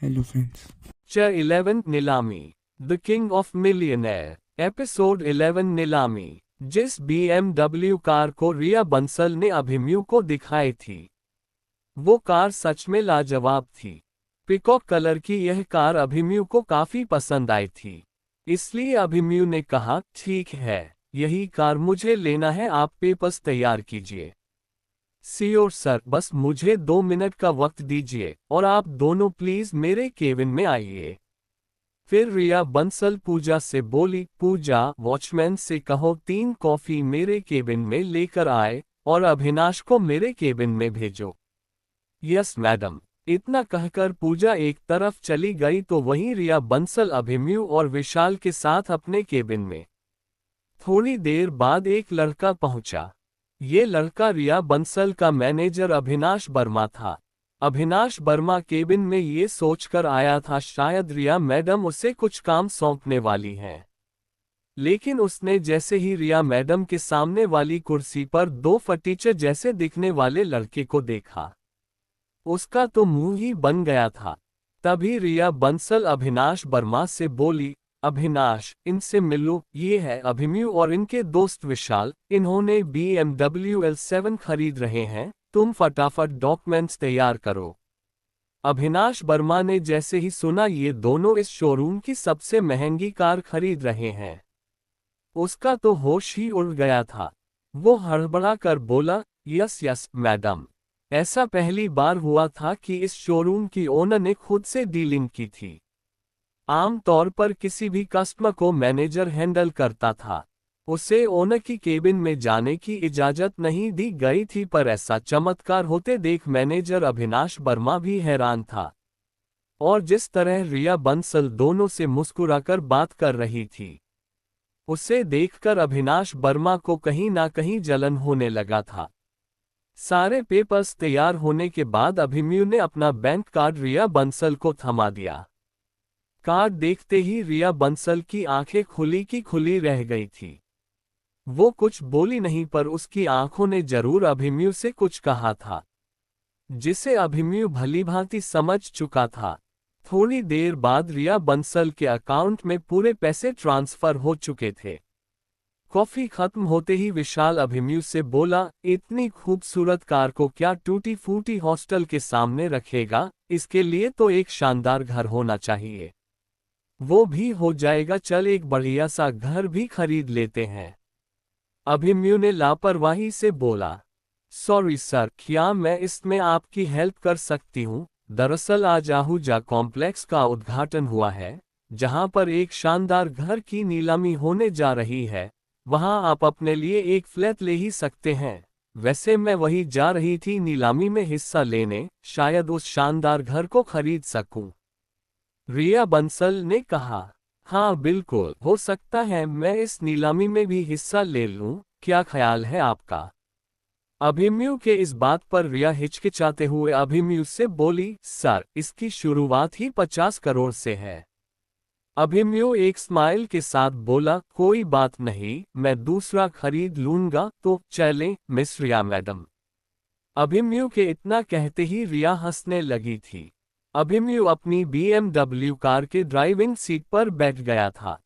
Hello friends. च 11 नीलामी the king of millionaire episode 11 नीलामी। जिस BMW कार को रिया बंसल ने अभिमन्यु को दिखाई थी, वो कार सच में लाजवाब थी। पिकॉक कलर की यह कार अभिमन्यु को काफी पसंद आई थी। इसलिए अभिमन्यु ने कहा, ठीक है, यही कार मुझे लेना है, आप पेपर्स तैयार कीजिए। श्योर सर, बस मुझे 2 मिनट का वक्त दीजिए और आप दोनों प्लीज मेरे केबिन में आइए। फिर रिया बंसल पूजा से बोली, पूजा, वॉचमैन से कहो 3 कॉफी मेरे केबिन में लेकर आए और अभिनाश को मेरे केबिन में भेजो। Yes madam. इतना कहकर पूजा एक तरफ चली गई तो वहीं रिया बंसल अभिमन्यु और विशाल के साथ अपने केबिन में। थोड़ी देर बाद एक लड़का पहुंचा। ये लड़का रिया बंसल का मैनेजर अभिनाश वर्मा था। अभिनाश वर्मा केबिन में ये सोचकर आया था शायद रिया मैडम उसे कुछ काम सौंपने वाली हैं। लेकिन उसने जैसे ही रिया मैडम के सामने वाली कुर्सी पर 2 फटीचर जैसे दिखने वाले लड़के को देखा, उसका तो मुंह ही बन गया था। तभी रिया बंसल अभिनाश वर्मा से बोली, अभिनाश, इनसे मिलो, ये है अभिमन्यु और इनके दोस्त विशाल, इन्होंने BMW L7 खरीद रहे हैं, तुम फटाफट डॉक्यूमेंट्स तैयार करो। अभिनाश वर्मा ने जैसे ही सुना ये दोनों इस शोरूम की सबसे महंगी कार खरीद रहे हैं, उसका तो होश ही उड़ गया था। वो हड़बड़ा कर बोला, यस यस मैडम, ऐसा पहली बार हुआ था कि इस शोरूम की ओनर ने खुद से डीलिंग की थी। आमतौर पर किसी भी कस्टमर को मैनेजर हैंडल करता था, उसे ओनर की केबिन में जाने की इजाजत नहीं दी गई थी, पर ऐसा चमत्कार होते देख मैनेजर अभिनाश वर्मा भी हैरान था। और जिस तरह रिया बंसल दोनों से मुस्कुराकर बात कर रही थी, उसे देखकर अभिनाश वर्मा को कहीं ना कहीं जलन होने लगा था। सारे पेपर्स तैयार होने के बाद अभिमन्यु ने अपना बैंक कार्ड रिया बंसल को थमा दिया। कार्ड देखते ही रिया बंसल की आंखें खुली की खुली रह गई थी। वो कुछ बोली नहीं, पर उसकी आंखों ने जरूर अभिमन्यु से कुछ कहा था, जिसे अभिमन्यु भलीभांति समझ चुका था। थोड़ी देर बाद रिया बंसल के अकाउंट में पूरे पैसे ट्रांसफर हो चुके थे। कॉफी खत्म होते ही विशाल अभिमन्यु से बोला, इतनी खूबसूरत कार को क्या टूटी फूटी हॉस्टल के सामने रखेगा, इसके लिए तो एक शानदार घर होना चाहिए। वो भी हो जाएगा, चल एक बढ़िया सा घर भी खरीद लेते हैं। अभिमन्यु ने लापरवाही से बोला, सॉरी सर, क्या मैं इसमें आपकी हेल्प कर सकती हूँ? दरअसल आज आहूजा कॉम्प्लेक्स का उद्घाटन हुआ है, जहां पर एक शानदार घर की नीलामी होने जा रही है। वहां आप अपने लिए एक फ्लैट ले ही सकते हैं। वैसे मैं वही जा रही थी नीलामी में हिस्सा लेने, शायद उस शानदार घर को खरीद सकूं। रिया बंसल ने कहा, हाँ बिल्कुल, हो सकता है मैं इस नीलामी में भी हिस्सा ले लूं, क्या ख्याल है आपका? अभिमन्यु के इस बात पर रिया हिचकिचाते हुए अभिमन्यु से बोली, सर, इसकी शुरुआत ही 50 करोड़ से है। अभिमन्यु एक स्माइल के साथ बोला, कोई बात नहीं, मैं दूसरा खरीद लूंगा, तो चलें मिस रिया मैडम। अभिमन्यु के इतना कहते ही रिया हंसने लगी थी। अभिमन्यु अपनी BMW कार के ड्राइविंग सीट पर बैठ गया था।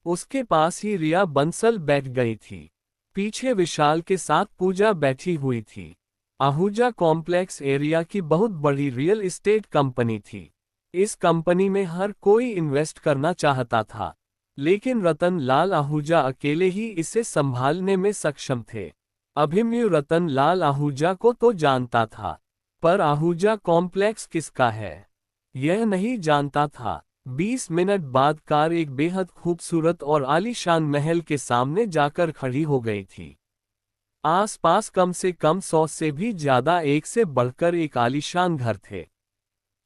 उसके पास ही रिया बंसल बैठ गई थी। पीछे विशाल के साथ पूजा बैठी हुई थी। आहूजा कॉम्प्लेक्स एरिया की बहुत बड़ी रियल एस्टेट कंपनी थी। इस कंपनी में हर कोई इन्वेस्ट करना चाहता था, लेकिन रतन लाल आहूजा अकेले ही इसे संभालने में सक्षम थे। अभिमन्यु रतन लाल आहूजा को तो जानता था, पर आहूजा कॉम्प्लेक्स किसका है, यह नहीं जानता था। 20 मिनट बाद कार एक बेहद खूबसूरत और आलीशान महल के सामने जाकर खड़ी हो गई थी। आसपास कम से कम 100 से भी ज्यादा एक से बढ़कर एक आलीशान घर थे।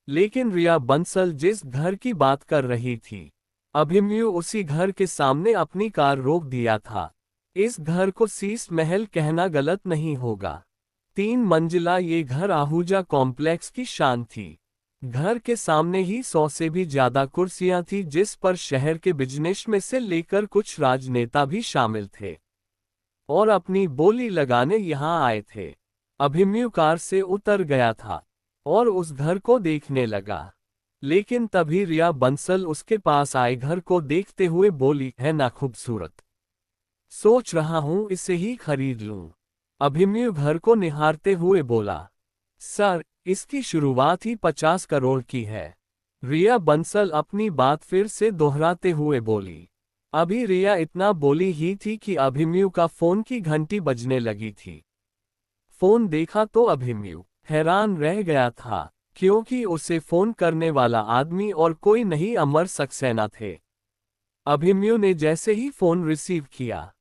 लेकिन रिया बंसल जिस घर की बात कर रही थी, अभिमन्यु उसी घर के सामने अपनी कार रोक दिया था। इस घर को शीश महल कहना गलत नहीं होगा। 3 मंजिला ये घर आहूजा कॉम्प्लेक्स की शान थी। घर के सामने ही 100 से भी ज्यादा कुर्सियां थी, जिस पर शहर के बिजनेस में से लेकर कुछ राजनेता भी शामिल थे और अपनी बोली लगाने यहां आए थे। अभिमन्यु कार से उतर गया था और उस घर को देखने लगा। लेकिन तभी रिया बंसल उसके पास आए घर को देखते हुए बोली, है ना खूबसूरत? सोच रहा हूं इसे ही खरीद लूं। अभिमन्यु घर को निहारते हुए बोला, सर, इसकी शुरुआत ही 50 करोड़ की है। रिया बंसल अपनी बात फिर से दोहराते हुए बोली। अभी रिया इतना बोली ही थी कि अभिमन्यु का फोन की घंटी बजने लगी थी। फोन देखा तो अभिमन्यु हैरान रह गया था, क्योंकि उसे फोन करने वाला आदमी और कोई नहीं अमर सक्सेना थे। अभिमन्यु ने जैसे ही फोन रिसीव किया,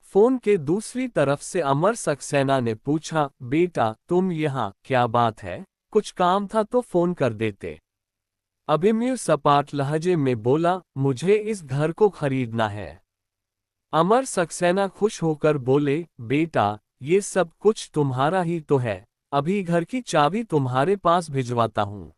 फोन के दूसरी तरफ से अमर सक्सेना ने पूछा, बेटा तुम यहाँ, क्या बात है? कुछ काम था तो फोन कर देते। अभिमन्यु सपाट लहजे में बोला, मुझे इस घर को खरीदना है। अमर सक्सेना खुश होकर बोले, बेटा ये सब कुछ तुम्हारा ही तो है, अभी घर की चाबी तुम्हारे पास भिजवाता हूँ।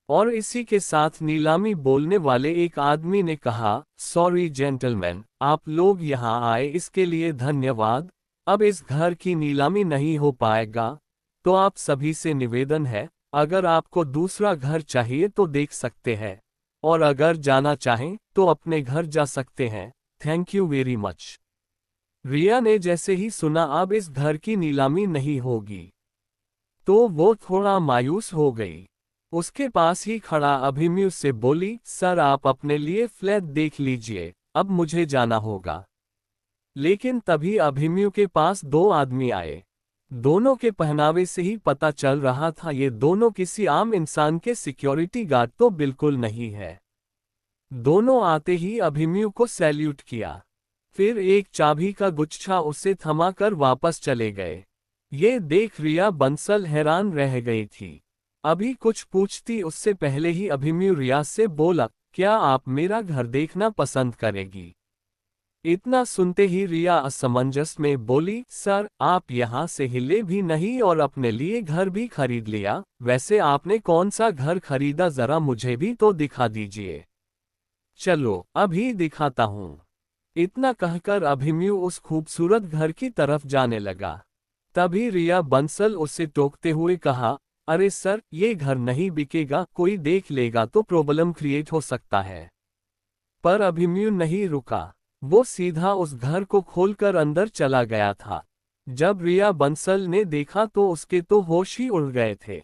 और इसी के साथ नीलामी बोलने वाले एक आदमी ने कहा, सॉरी जेंटलमैन, आप लोग यहाँ आए इसके लिए धन्यवाद। अब इस घर की नीलामी नहीं हो पाएगा, तो आप सभी से निवेदन है, अगर आपको दूसरा घर चाहिए तो देख सकते हैं, और अगर जाना चाहें तो अपने घर जा सकते हैं। Thank you very much. Riya ने जैसे ही सुना अब इस घर की नीलामी नहीं होगी, तो वो थोड़ा मायूस हो गई। उसके पास ही खड़ा अभिमन्यु से बोली, सर आप अपने लिए फ्लैट देख लीजिए, अब मुझे जाना होगा। लेकिन तभी अभिमन्यु के पास दो आदमी आए। दोनों के पहनावे से ही पता चल रहा था ये दोनों किसी आम इंसान के सिक्योरिटी गार्ड तो बिल्कुल नहीं है। दोनों आते ही अभिमन्यु को सैल्यूट किया, फिर एक चाबी का गुच्छा उसे थमाकर वापस चले गए। ये देख रिया बंसल हैरान रह गई थी। अभी कुछ पूछती उससे पहले ही अभिमन्यु रिया से बोला, क्या आप मेरा घर देखना पसंद करेगी? इतना सुनते ही रिया असमंजस में बोली, सर आप यहाँ से हिले भी नहीं और अपने लिए घर भी खरीद लिया। वैसे आपने कौन सा घर खरीदा, जरा मुझे भी तो दिखा दीजिए। चलो अभी दिखाता हूँ। इतना कहकर अभिमन्यु उस खूबसूरत घर की तरफ जाने लगा। तभी रिया बंसल उसे टोकते हुए कहा, अरे सर ये घर नहीं बिकेगा, कोई देख लेगा तो प्रॉब्लम क्रिएट हो सकता है। पर अभिमन्यु नहीं रुका, वो सीधा उस घर को खोलकर अंदर चला गया था। जब रिया बंसल ने देखा तो उसके तो होश ही उड़ गए थे।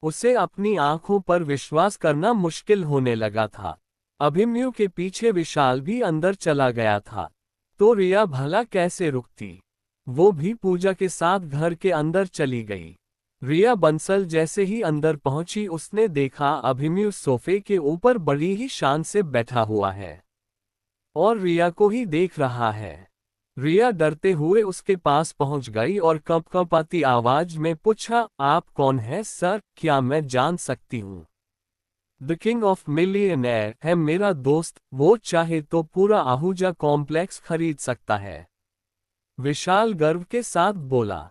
उसे अपनी आंखों पर विश्वास करना मुश्किल होने लगा था। अभिमन्यु के पीछे विशाल भी अंदर चला गया था, तो रिया भला कैसे रुकती? वो भी पूजा के साथ घर के अंदर चली गई। रिया बंसल जैसे ही अंदर पहुंची उसने देखा अभिमन्यु सोफे के ऊपर बड़ी ही शान से बैठा हुआ है और रिया को ही देख रहा है। रिया डरते हुए उसके पास पहुंच गई और कंपकंपाती आवाज में पूछा, आप कौन है सर, क्या मैं जान सकती हूँ? द किंग ऑफ मिलियनेयर है मेरा दोस्त, वो चाहे तो पूरा आहूजा कॉम्प्लेक्स खरीद सकता है। विशाल गर्व के साथ बोला।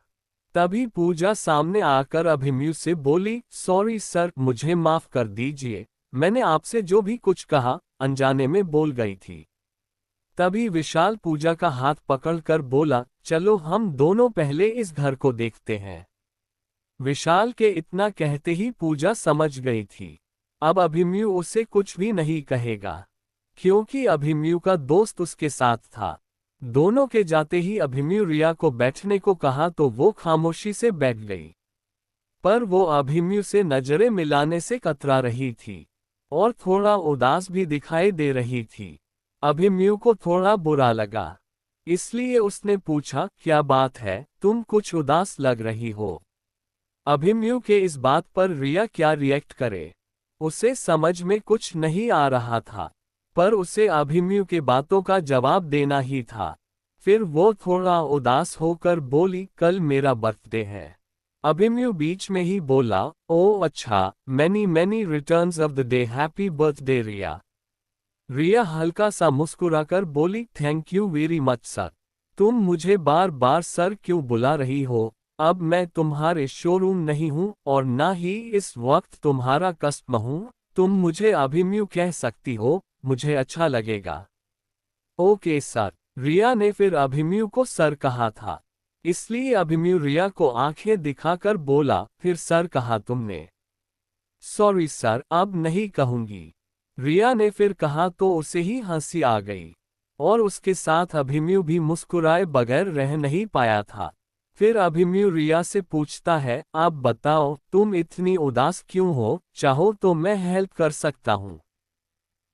तभी पूजा सामने आकर अभिमन्यु से बोली, सॉरी सर, मुझे माफ कर दीजिए, मैंने आपसे जो भी कुछ कहा अनजाने में बोल गई थी। तभी विशाल पूजा का हाथ पकड़कर बोला, चलो हम दोनों पहले इस घर को देखते हैं। विशाल के इतना कहते ही पूजा समझ गई थी, अब अभिमन्यु उसे कुछ भी नहीं कहेगा, क्योंकि अभिमन्यु का दोस्त उसके साथ था। दोनों के जाते ही अभिमन्यु रिया को बैठने को कहा तो वो खामोशी से बैठ गई। पर वो अभिमन्यु से नजरें मिलाने से कतरा रही थी और थोड़ा उदास भी दिखाई दे रही थी। अभिमन्यु को थोड़ा बुरा लगा, इसलिए उसने पूछा, क्या बात है, तुम कुछ उदास लग रही हो? अभिमन्यु के इस बात पर रिया क्या रिएक्ट करे, उसे समझ में कुछ नहीं आ रहा था, पर उसे अभिमन्यु के बातों का जवाब देना ही था। फिर वो थोड़ा उदास होकर बोली, कल मेरा बर्थडे है। अभिमन्यु बीच में ही बोला, ओह अच्छा, many many returns of the day, happy birthday Riya. Riya हल्का सा मुस्कुराकर बोली, thank you very much sir. तुम मुझे बार बार सर क्यों बुला रही हो? अब मैं तुम्हारे शोरूम नहीं हूँ और ना ही इस वक्त तुम्हारा कस्टमर हूँ। तुम मुझे अभिमन्यु कह सकती हो, मुझे अच्छा लगेगा। Okay sir. रिया ने फिर अभिमन्यु को सर कहा था, इसलिए अभिमन्यु रिया को आंखें दिखाकर बोला, फिर सर कहा तुमने? सॉरी सर, अब नहीं कहूंगी। रिया ने फिर कहा तो उसे ही हंसी आ गई। और उसके साथ अभिमन्यु भी मुस्कुराए बगैर रह नहीं पाया था। फिर अभिमन्यु रिया से पूछता है, आप बताओ तुम इतनी उदास क्यों हो, चाहो तो मैं हेल्प कर सकता हूँ।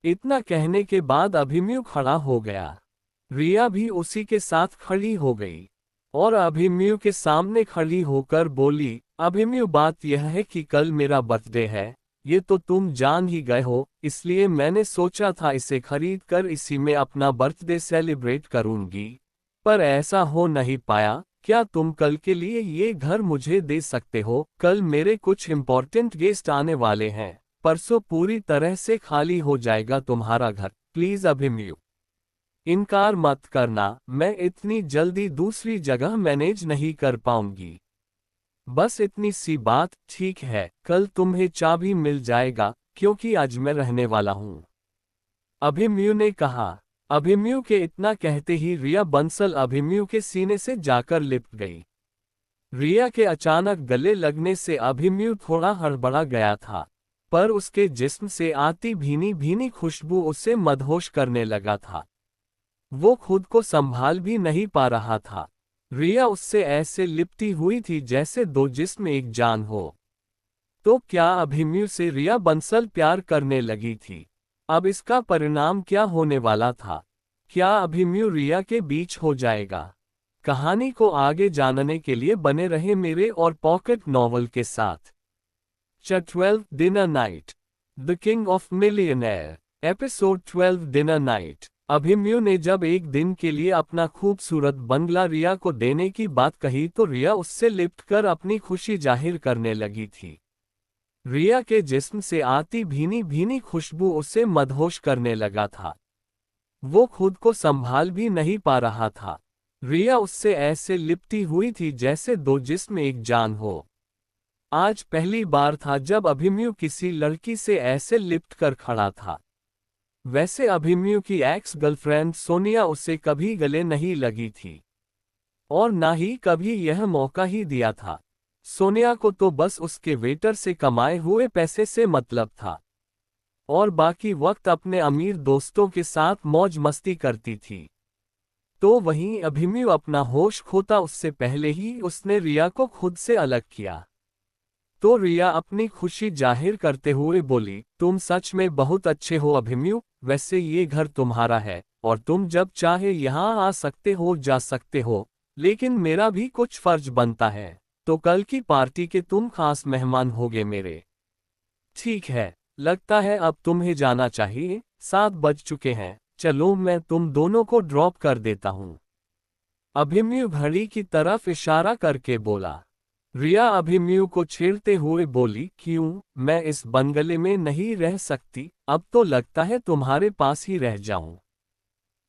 इतना कहने के बाद अभिमन्यु खड़ा हो गया। रिया भी उसी के साथ खड़ी हो गई और अभिमन्यु के सामने खड़ी होकर बोली, अभिमन्यु बात यह है कि कल मेरा बर्थडे है, ये तो तुम जान ही गए हो, इसलिए मैंने सोचा था इसे खरीद कर इसी में अपना बर्थडे सेलिब्रेट करूंगी। पर ऐसा हो नहीं पाया। क्या तुम कल के लिए ये घर मुझे दे सकते हो? कल मेरे कुछ इम्पोर्टेंट गेस्ट आने वाले हैं। परसों पूरी तरह से खाली हो जाएगा तुम्हारा घर। प्लीज अभिमन्यु, इनकार मत करना, मैं इतनी जल्दी दूसरी जगह मैनेज नहीं कर पाऊंगी। बस इतनी सी बात, ठीक है, कल तुम्हें चाबी मिल जाएगा, क्योंकि आज मैं रहने वाला हूं, अभिमन्यु ने कहा। अभिमन्यु के इतना कहते ही रिया बंसल अभिमन्यु के सीने से जाकर लिपट गई। रिया के अचानक गले लगने से अभिमन्यु थोड़ा हड़बड़ा गया था, पर उसके जिस्म से आती भीनी भीनी खुशबू उसे मदहोश करने लगा था। वो खुद को संभाल भी नहीं पा रहा था। रिया उससे ऐसे लिपटी हुई थी जैसे दो जिस्म एक जान हो। तो क्या अभिमन्यु से रिया बंसल प्यार करने लगी थी? अब इसका परिणाम क्या होने वाला था? क्या अभिमन्यु रिया के बीच हो जाएगा? कहानी को आगे जानने के लिए बने रहे मेरे और पॉकेट नॉवल के साथ। Chapter 12 dinner night, the king of millionaire, episode 12 dinner night. Abhimanyu ने जब एक दिन के लिए अपना खूबसूरत बंगला रिया को देने की बात कही तो रिया उससे लिपट कर अपनी खुशी जाहिर करने लगी थी। रिया के जिस्म से आती भीनी भीनी खुशबू उसे मदहोश करने लगा था। वो खुद को संभाल भी नहीं पा रहा था। रिया उससे ऐसे लिपटी हुई थी जैसे दो जिस्म एक जान हो। आज पहली बार था जब अभिमन्यु किसी लड़की से ऐसे लिपट कर खड़ा था। वैसे अभिमन्यु की एक्स गर्लफ्रेंड सोनिया उसे कभी गले नहीं लगी थी और ना ही कभी यह मौका ही दिया था। सोनिया को तो बस उसके वेटर से कमाए हुए पैसे से मतलब था और बाकी वक्त अपने अमीर दोस्तों के साथ मौज मस्ती करती थी। तो वहीं अभिमन्यु अपना होश खोता उससे पहले ही उसने रिया को खुद से अलग किया। तो रिया अपनी खुशी जाहिर करते हुए बोली, तुम सच में बहुत अच्छे हो अभिमन्यु। वैसे ये घर तुम्हारा है और तुम जब चाहे यहाँ आ सकते हो, जा सकते हो, लेकिन मेरा भी कुछ फर्ज बनता है। तो कल की पार्टी के तुम खास मेहमान होगे मेरे। ठीक है, लगता है अब तुम्हें जाना चाहिए, 7 बज चुके हैं। चलो मैं तुम दोनों को ड्रॉप कर देता हूँ, अभिमन्यु घड़ी की तरफ इशारा करके बोला। रिया अभिमन्यु को छेड़ते हुए बोली, क्यों, मैं इस बंगले में नहीं रह सकती? अब तो लगता है तुम्हारे पास ही रह जाऊं।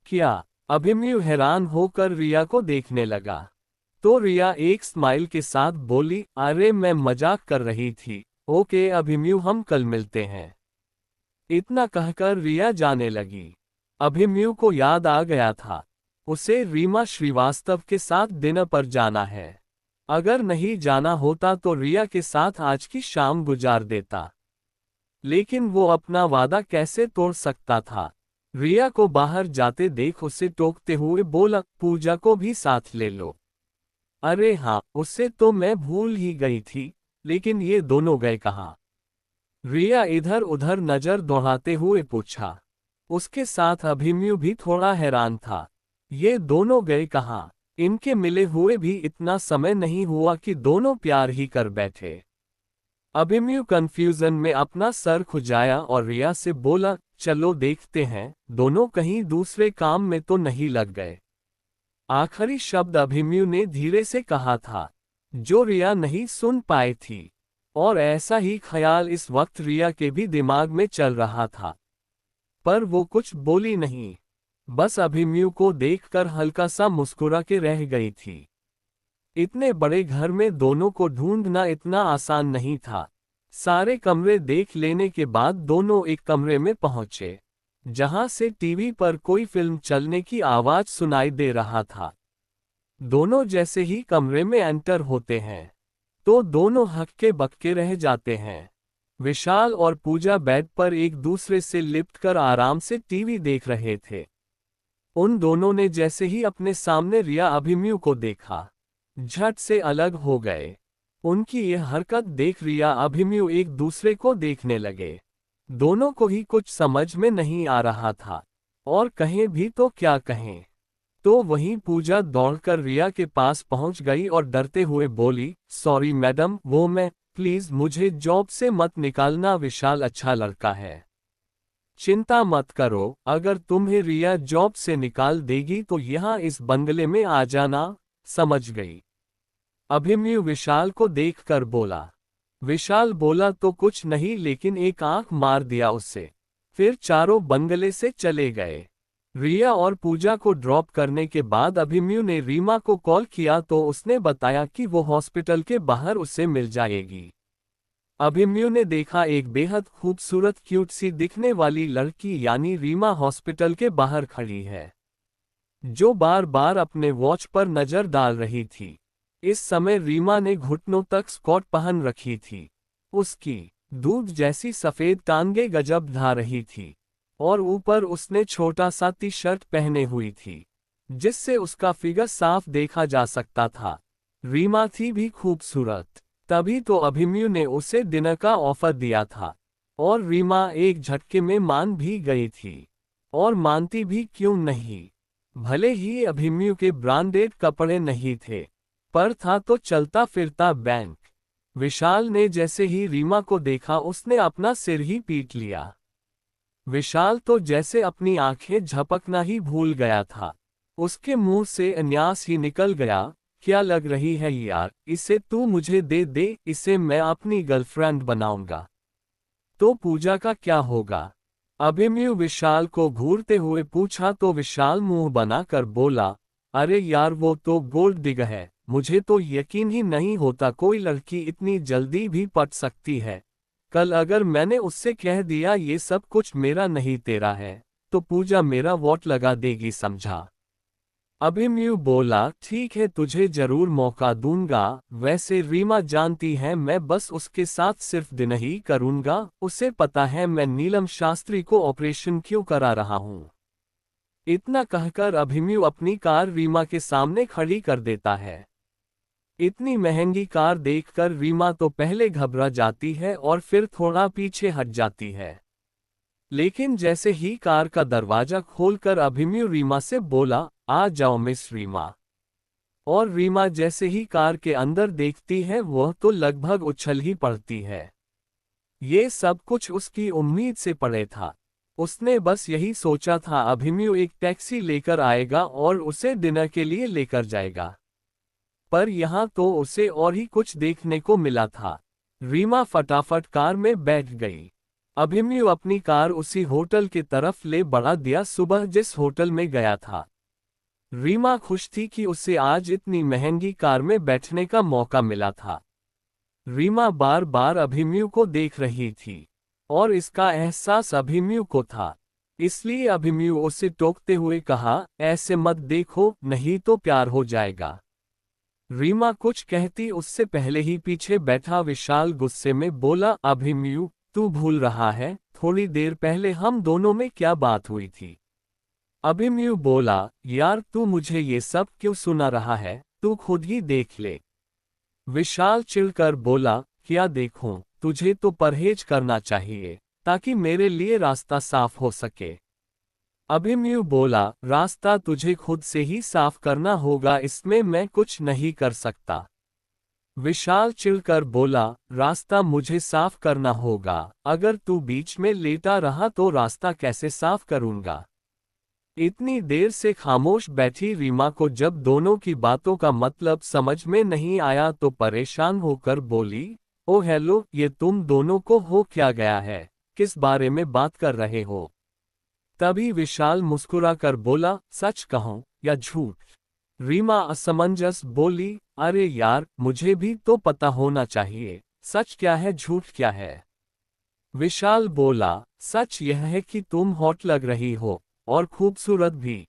क्या? अभिमन्यु हैरान होकर रिया को देखने लगा। तो रिया एक स्माइल के साथ बोली, अरे मैं मजाक कर रही थी। ओके अभिमन्यु, हम कल मिलते हैं। इतना कहकर रिया जाने लगी। अभिमन्यु को याद आ गया था, उसे रीमा श्रीवास्तव के साथ डिनर पर जाना है। अगर नहीं जाना होता तो रिया के साथ आज की शाम गुजार देता, लेकिन वो अपना वादा कैसे तोड़ सकता था? रिया को बाहर जाते देख उसे टोकते हुए बोला, पूजा को भी साथ ले लो। अरे हाँ, उससे तो मैं भूल ही गई थी, लेकिन ये दोनों गए कहाँ? रिया इधर उधर नजर दौड़ाते हुए पूछा। उसके साथ अभिमन्यु भी थोड़ा हैरान था। ये दोनों गए कहाँ? इनके मिले हुए भी इतना समय नहीं हुआ कि दोनों प्यार ही कर बैठे। अभिमन्यु कंफ्यूजन में अपना सर खुजाया और रिया से बोला, चलो देखते हैं, दोनों कहीं दूसरे काम में तो नहीं लग गए। आखिरी शब्द अभिमन्यु ने धीरे से कहा था, जो रिया नहीं सुन पाई थी। और ऐसा ही ख्याल इस वक्त रिया के भी दिमाग में चल रहा था, पर वो कुछ बोली नहीं, बस अभिमन्यु को देखकर हल्का सा मुस्कुरा के रह गई थी। इतने बड़े घर में दोनों को ढूंढना इतना आसान नहीं था। सारे कमरे देख लेने के बाद दोनों एक कमरे में पहुंचे, जहां से टीवी पर कोई फिल्म चलने की आवाज सुनाई दे रहा था। दोनों जैसे ही कमरे में एंटर होते हैं, तो दोनों हक्के बक्के रह जाते हैं। विशाल और पूजा बेड पर एक दूसरे से लिपट कर आराम से टीवी देख रहे थे। उन दोनों ने जैसे ही अपने सामने रिया अभिमन्यु को देखा, झट से अलग हो गए। उनकी यह हरकत देख रिया अभिमन्यु एक दूसरे को देखने लगे। दोनों को ही कुछ समझ में नहीं आ रहा था, और कहें भी तो क्या कहें। तो वहीं पूजा दौड़कर रिया के पास पहुंच गई और डरते हुए बोली, सॉरी मैडम, वो मैं, प्लीज मुझे जॉब से मत निकालना, विशाल अच्छा लड़का है। चिंता मत करो, अगर तुम्हें रिया जॉब से निकाल देगी तो यहाँ इस बंगले में आ जाना, समझ गई? अभिमन्यु विशाल को देखकर बोला। विशाल बोला तो कुछ नहीं, लेकिन एक आंख मार दिया उससे। फिर चारों बंगले से चले गए। रिया और पूजा को ड्रॉप करने के बाद अभिमन्यु ने रीमा को कॉल किया तो उसने बताया कि वो हॉस्पिटल के बाहर उसे मिल जाएगी। अभिमन्यु ने देखा एक बेहद खूबसूरत क्यूट सी दिखने वाली लड़की यानी रीमा हॉस्पिटल के बाहर खड़ी है, जो बार बार अपने वॉच पर नजर डाल रही थी। इस समय रीमा ने घुटनों तक स्कर्ट पहन रखी थी। उसकी दूध जैसी सफेद टांगे गजब ढा रही थी, और ऊपर उसने छोटा सा टी शर्ट पहने हुई थी, जिससे उसका फिगर साफ देखा जा सकता था। रीमा थी भी खूबसूरत, तभी तो अभिमन्यु ने उसे डिनर का ऑफर दिया था, और रीमा एक झटके में मान भी गई थी। और मानती भी क्यों नहीं। भले ही अभिमन्यु के ब्रांडेड कपड़े नहीं थे, पर था तो चलता फिरता बैंक। विशाल ने जैसे ही रीमा को देखा उसने अपना सिर ही पीट लिया। विशाल तो जैसे अपनी आंखें झपकना ही भूल गया था। उसके मुंह से अन्यास ही निकल गया, क्या लग रही है यार, इसे तू मुझे दे दे, इसे मैं अपनी गर्लफ्रेंड बनाऊंगा। तो पूजा का क्या होगा? अभिमन्यु विशाल को घूरते हुए पूछा तो विशाल मुंह बनाकर बोला, अरे यार वो तो गोल्ड डिगर है, मुझे तो यकीन ही नहीं होता कोई लड़की इतनी जल्दी भी पट सकती है। कल अगर मैंने उससे कह दिया ये सब कुछ मेरा नहीं तेरा है, तो पूजा मेरा वोट लगा देगी, समझा? अभिमन्यु बोला, ठीक है तुझे जरूर मौका दूंगा, वैसे रीमा जानती है मैं बस उसके साथ सिर्फ दिन ही करूंगा, उसे पता है मैं नीलम शास्त्री को ऑपरेशन क्यों करा रहा हूं। इतना कहकर अभिमन्यु अपनी कार रीमा के सामने खड़ी कर देता है। इतनी महंगी कार देखकर रीमा तो पहले घबरा जाती है और फिर थोड़ा पीछे हट जाती है। लेकिन जैसे ही कार का दरवाजा खोलकर अभिमन्यु रीमा से बोला, आ जाओ मिस रीमा। और रीमा जैसे ही कार के अंदर देखती है वह तो लगभग उछल ही पड़ती है। ये सब कुछ उसकी उम्मीद से परे था। उसने बस यही सोचा था अभिमन्यु एक टैक्सी लेकर आएगा और उसे डिनर के लिए लेकर जाएगा। पर यहाँ तो उसे और ही कुछ देखने को मिला था। रीमा फटाफट कार में बैठ गई। अभिमन्यु अपनी कार उसी होटल की तरफ ले बढ़ा दिया सुबह जिस होटल में गया था। रीमा खुश थी कि उसे आज इतनी महंगी कार में बैठने का मौका मिला था। रीमा बार बार अभिमन्यु को देख रही थी, और इसका एहसास अभिमन्यु को था। इसलिए अभिमन्यु उसे टोकते हुए कहा, ऐसे मत देखो, नहीं तो प्यार हो जाएगा। रीमा कुछ कहती उससे पहले ही पीछे बैठा विशाल गुस्से में बोला, अभिमन्यु तू भूल रहा है थोड़ी देर पहले हम दोनों में क्या बात हुई थी? अभिमन्यु बोला, यार तू मुझे ये सब क्यों सुना रहा है, तू खुद ही देख ले। विशाल चिढ़कर बोला, क्या देखूं, तुझे तो परहेज करना चाहिए ताकि मेरे लिए रास्ता साफ हो सके। अभिमन्यु बोला, रास्ता तुझे खुद से ही साफ करना होगा, इसमें मैं कुछ नहीं कर सकता। विशाल चिढ़कर बोला, रास्ता मुझे साफ करना होगा, अगर तू बीच में लेटा रहा तो रास्ता कैसे साफ करूंगा? इतनी देर से खामोश बैठी रीमा को जब दोनों की बातों का मतलब समझ में नहीं आया तो परेशान होकर बोली, ओ हेलो, ये तुम दोनों को हो क्या गया है, किस बारे में बात कर रहे हो? तभी विशाल मुस्कुराकर बोला, सच कहूं या झूठ? रीमा असमंजस बोली, अरे यार मुझे भी तो पता होना चाहिए, सच क्या है झूठ क्या है? विशाल बोला, सच यह है कि तुम हॉट लग रही हो, और खूबसूरत भी।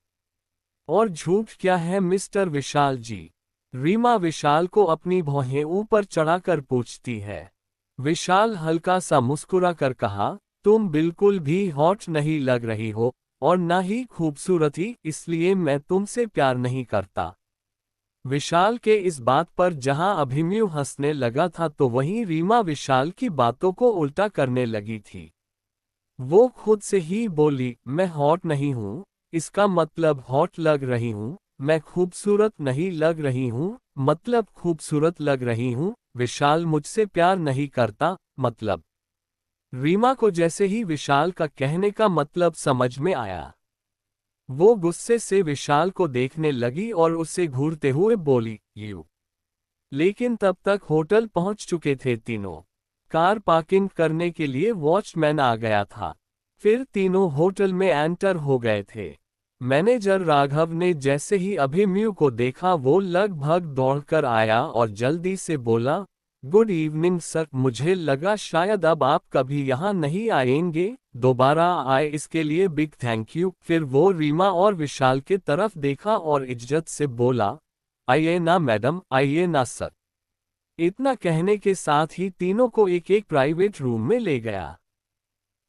और झूठ क्या है मिस्टर विशाल जी? रीमा विशाल को अपनी भौहें ऊपर चढ़ाकर पूछती है। विशाल हल्का सा मुस्कुरा कर कहा, तुम बिल्कुल भी हॉट नहीं लग रही हो, और ना ही खूबसूरत ही, इसलिए मैं तुमसे प्यार नहीं करता। विशाल के इस बात पर जहां अभिमन्यु हंसने लगा था तो वहीं रीमा विशाल की बातों को उल्टा करने लगी थी। वो खुद से ही बोली, मैं हॉट नहीं हूँ, इसका मतलब हॉट लग रही हूँ। मैं खूबसूरत नहीं लग रही हूँ, मतलब खूबसूरत लग रही हूँ। विशाल मुझसे प्यार नहीं करता, मतलब। रीमा को जैसे ही विशाल का कहने का मतलब समझ में आया, वो गुस्से से विशाल को देखने लगी और उससे घूरते हुए बोली, यू। लेकिन तब तक होटल पहुंच चुके थे तीनों। कार पार्किंग करने के लिए वॉचमैन आ गया था। फिर तीनों होटल में एंटर हो गए थे। मैनेजर राघव ने जैसे ही अभिमन्यु को देखा वो लगभग दौड़कर आया और जल्दी से बोला, गुड इवनिंग सर, मुझे लगा शायद अब आप कभी यहाँ नहीं आएंगे, दोबारा आए इसके लिए बिग थैंक यू। फिर वो रीमा और विशाल के तरफ देखा और इज्जत से बोला, आइए ना मैडम, आइए ना सर। इतना कहने के साथ ही तीनों को एक एक प्राइवेट रूम में ले गया।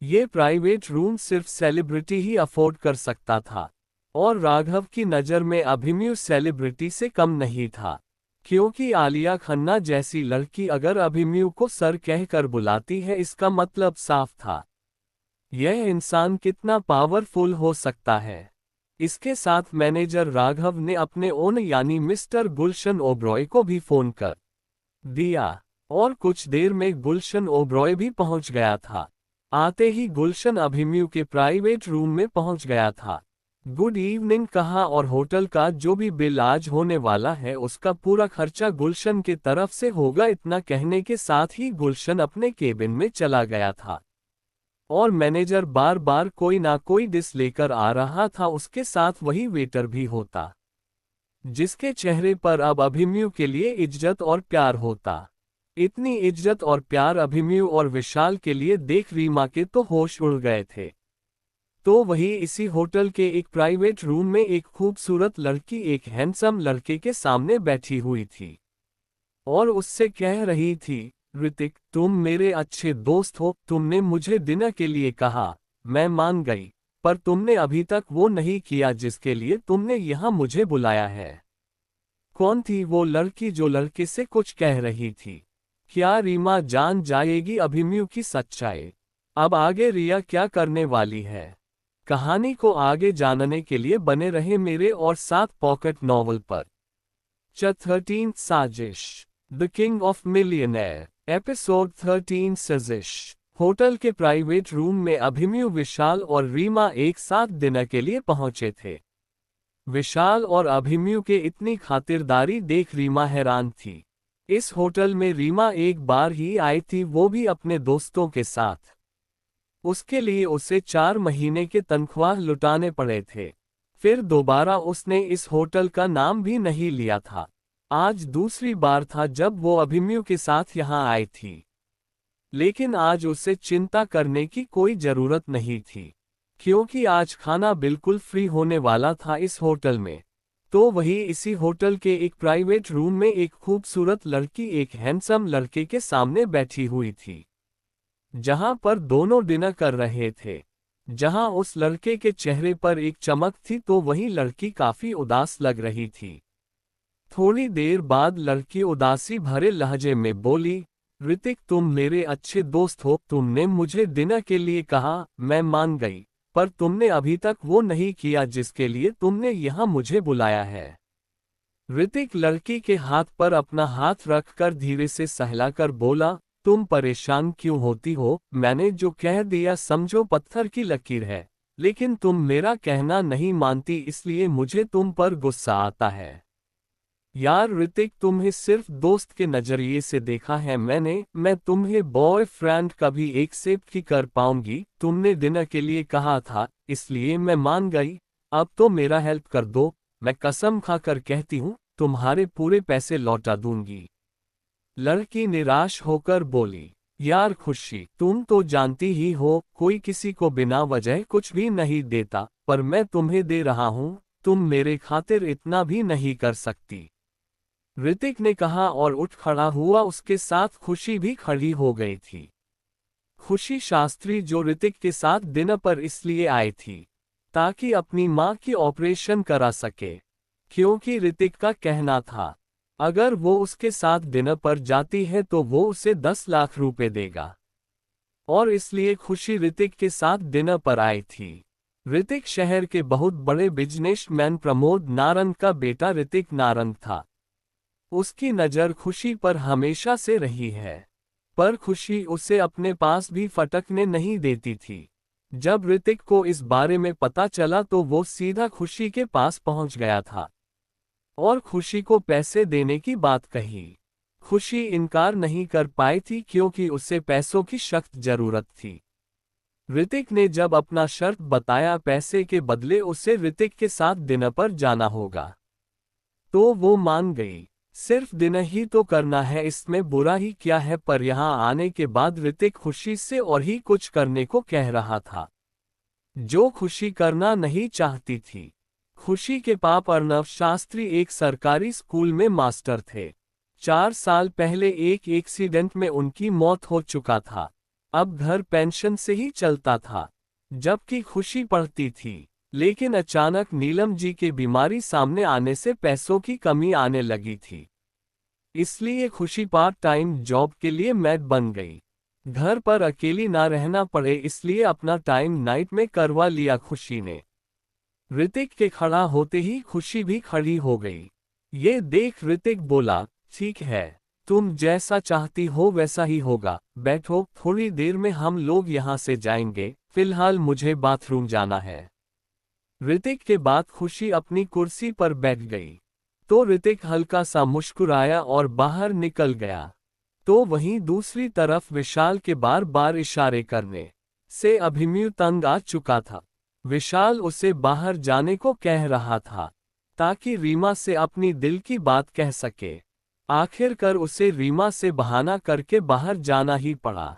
ये प्राइवेट रूम सिर्फ सेलिब्रिटी ही अफोर्ड कर सकता था, और राघव की नज़र में अभिमन्यु सेलिब्रिटी से कम नहीं था, क्योंकि आलिया खन्ना जैसी लड़की अगर अभिमन्यु को सर कहकर बुलाती है इसका मतलब साफ था, यह इंसान कितना पावरफुल हो सकता है। इसके साथ मैनेजर राघव ने अपने ओन यानी मिस्टर गुलशन ओब्रॉय को भी फोन कर दिया, और कुछ देर में गुलशन ओब्रॉय भी पहुंच गया था। आते ही गुलशन अभिमन्यु के प्राइवेट रूम में पहुंच गया था। गुड इवनिंग कहा और होटल का जो भी बिल आज होने वाला है उसका पूरा खर्चा गुलशन के तरफ से होगा, इतना कहने के साथ ही गुलशन अपने केबिन में चला गया था। और मैनेजर बार बार कोई ना कोई डिश लेकर आ रहा था, उसके साथ वही वेटर भी होता, जिसके चेहरे पर अब अभिमन्यु के लिए इज्जत और प्यार होता। इतनी इज्जत और प्यार अभिमन्यु और विशाल के लिए देख रीमा के तो होश उड़ गए थे। तो वही इसी होटल के एक प्राइवेट रूम में एक खूबसूरत लड़की एक हैंडसम लड़के के सामने बैठी हुई थी, और उससे कह रही थी, ऋतिक तुम मेरे अच्छे दोस्त हो, तुमने मुझे डिनर के लिए कहा, मैं मान गई, पर तुमने अभी तक वो नहीं किया जिसके लिए तुमने यहाँ मुझे बुलाया है। कौन थी वो लड़की जो लड़के से कुछ कह रही थी? क्या रीमा जान जाएगी अभिमन्यु की सच्चाई? अब आगे रिया क्या करने वाली है? कहानी को आगे जानने के लिए बने रहे मेरे और साथ पॉकेट नॉवल पर। 13 साजिश, the king of millionaire, episode 13 साजिश। होटल के प्राइवेट रूम में अभिमन्यु, विशाल और रीमा एक साथ डिनर के लिए पहुंचे थे। विशाल और अभिमन्यु के इतनी खातिरदारी देख रीमा हैरान थी। इस होटल में रीमा एक बार ही आई थी, वो भी अपने दोस्तों के साथ। उसके लिए उसे 4 महीने के तनख्वाह लुटाने पड़े थे। फिर दोबारा उसने इस होटल का नाम भी नहीं लिया था। आज दूसरी बार था जब वो अभिमन्यु के साथ यहाँ आई थी, लेकिन आज उसे चिंता करने की कोई जरूरत नहीं थी, क्योंकि आज खाना बिल्कुल फ्री होने वाला था इस होटल में। तो वही इसी होटल के एक प्राइवेट रूम में एक खूबसूरत लड़की एक हैंडसम लड़के के सामने बैठी हुई थी, जहां पर दोनों डिनर कर रहे थे। जहां उस लड़के के चेहरे पर एक चमक थी तो वही लड़की काफी उदास लग रही थी। थोड़ी देर बाद लड़की उदासी भरे लहजे में बोली, ऋतिक तुम मेरे अच्छे दोस्त हो, तुमने मुझे डिनर के लिए कहा, मैं मान गई, पर तुमने अभी तक वो नहीं किया जिसके लिए तुमने यहाँ मुझे बुलाया है। ऋतिक लड़की के हाथ पर अपना हाथ रखकर धीरे से सहलाकर बोला, तुम परेशान क्यों होती हो, मैंने जो कह दिया समझो पत्थर की लकीर है, लेकिन तुम मेरा कहना नहीं मानती इसलिए मुझे तुम पर गुस्सा आता है। यार ऋतिक, तुम्हें सिर्फ दोस्त के नजरिए से देखा है मैंने, मैं तुम्हें बॉयफ्रेंड कभी एक्सेप्ट ही कर पाऊंगी। तुमने डिनर के लिए कहा था इसलिए मैं मान गई, अब तो मेरा हेल्प कर दो, मैं कसम खाकर कहती हूँ तुम्हारे पूरे पैसे लौटा दूंगी। लड़की निराश होकर बोली, यार खुशी, तुम तो जानती ही हो कोई किसी को बिना वजह कुछ भी नहीं देता, पर मैं तुम्हें दे रहा हूँ, तुम मेरे खातिर इतना भी नहीं कर सकती। ऋतिक ने कहा और उठ खड़ा हुआ। उसके साथ खुशी भी खड़ी हो गई थी। खुशी शास्त्री जो ऋतिक के साथ डिनर पर इसलिए आई थी ताकि अपनी मां की ऑपरेशन करा सके, क्योंकि ऋतिक का कहना था अगर वो उसके साथ डिनर पर जाती है तो वो उसे 10 लाख रुपए देगा, और इसलिए खुशी ऋतिक के साथ डिनर पर आई थी। ऋतिक शहर के बहुत बड़े बिजनेसमैन प्रमोद नारंग का बेटा ऋतिक नारंग था। उसकी नज़र खुशी पर हमेशा से रही है, पर खुशी उसे अपने पास भी फटकने नहीं देती थी। जब ऋतिक को इस बारे में पता चला तो वो सीधा खुशी के पास पहुंच गया था और खुशी को पैसे देने की बात कही। खुशी इनकार नहीं कर पाई थी क्योंकि उसे पैसों की सख्त जरूरत थी। ऋतिक ने जब अपना शर्त बताया पैसे के बदले उसे ऋतिक के साथ डिनर पर जाना होगा, तो वो मान गई। सिर्फ डिनर ही तो करना है, इसमें बुरा ही क्या है। पर यहाँ आने के बाद ऋतिक खुशी से और ही कुछ करने को कह रहा था जो खुशी करना नहीं चाहती थी। खुशी के पाप अर्नव शास्त्री एक सरकारी स्कूल में मास्टर थे। 4 साल पहले एक एक्सीडेंट में उनकी मौत हो चुका था। अब घर पेंशन से ही चलता था, जबकि खुशी पढ़ती थी। लेकिन अचानक नीलम जी की बीमारी सामने आने से पैसों की कमी आने लगी थी। इसलिए खुशी पार्ट टाइम जॉब के लिए मैड बन गई। घर पर अकेली ना रहना पड़े इसलिए अपना टाइम नाइट में करवा लिया खुशी ने। ऋतिक के खड़ा होते ही खुशी भी खड़ी हो गई। ये देख ऋतिक बोला, ठीक है, तुम जैसा चाहती हो वैसा ही होगा, बैठो, थोड़ी देर में हम लोग यहाँ से जाएंगे, फिलहाल मुझे बाथरूम जाना है। ऋतिक के बाद खुशी अपनी कुर्सी पर बैठ गई तो ऋतिक हल्का सा मुस्कुराया और बाहर निकल गया। तो वहीं दूसरी तरफ विशाल के बार बार इशारे करने से अभिमन्यु तंग आ चुका था। विशाल उसे बाहर जाने को कह रहा था ताकि रीमा से अपनी दिल की बात कह सके। आखिरकार उसे रीमा से बहाना करके बाहर जाना ही पड़ा।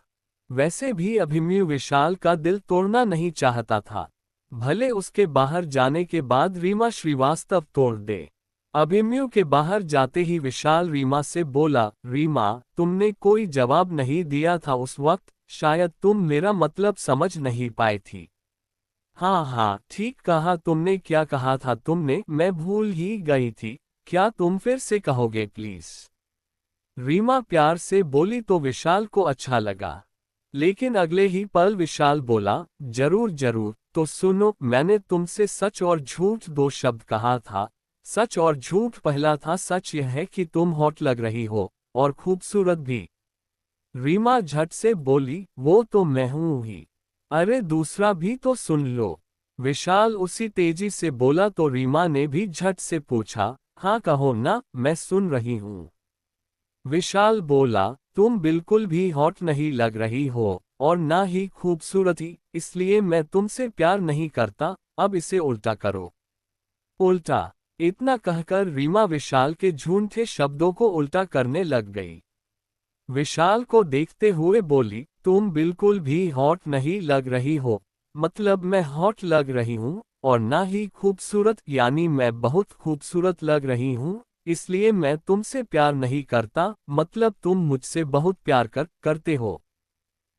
वैसे भी अभिमन्यु विशाल का दिल तोड़ना नहीं चाहता था, भले उसके बाहर जाने के बाद रीमा श्रीवास्तव तोड़ दे। अभिमन्यु के बाहर जाते ही विशाल रीमा से बोला, रीमा, तुमने कोई जवाब नहीं दिया था उस वक्त, शायद तुम मेरा मतलब समझ नहीं पाई थी। हाँ हाँ, ठीक कहा तुमने। क्या कहा था तुमने? मैं भूल ही गई थी, क्या तुम फिर से कहोगे प्लीज? रीमा प्यार से बोली तो विशाल को अच्छा लगा। लेकिन अगले ही पल विशाल बोला, जरूर जरूर, तो सुनो, मैंने तुमसे सच और झूठ 2 शब्द कहा था। सच और झूठ। पहला था, सच यह है कि तुम हॉट लग रही हो और खूबसूरत भी। रीमा झट से बोली, वो तो मैं हूं ही। अरे दूसरा भी तो सुन लो। विशाल उसी तेजी से बोला तो रीमा ने भी झट से पूछा, हाँ कहो ना, मैं सुन रही हूं। विशाल बोला, तुम बिल्कुल भी हॉट नहीं लग रही हो और ना ही खूबसूरत ही, इसलिए मैं तुमसे प्यार नहीं करता। अब इसे उल्टा करो। उल्टा? इतना कहकर रीमा विशाल के झूठे शब्दों को उल्टा करने लग गई। विशाल को देखते हुए बोली, तुम बिल्कुल भी हॉट नहीं लग रही हो। मतलब मैं हॉट लग रही हूँ और ना ही खूबसूरत, यानी मैं बहुत खूबसूरत लग रही हूँ, इसलिए मैं तुमसे प्यार नहीं करता। मतलब तुम मुझसे बहुत प्यार करते हो।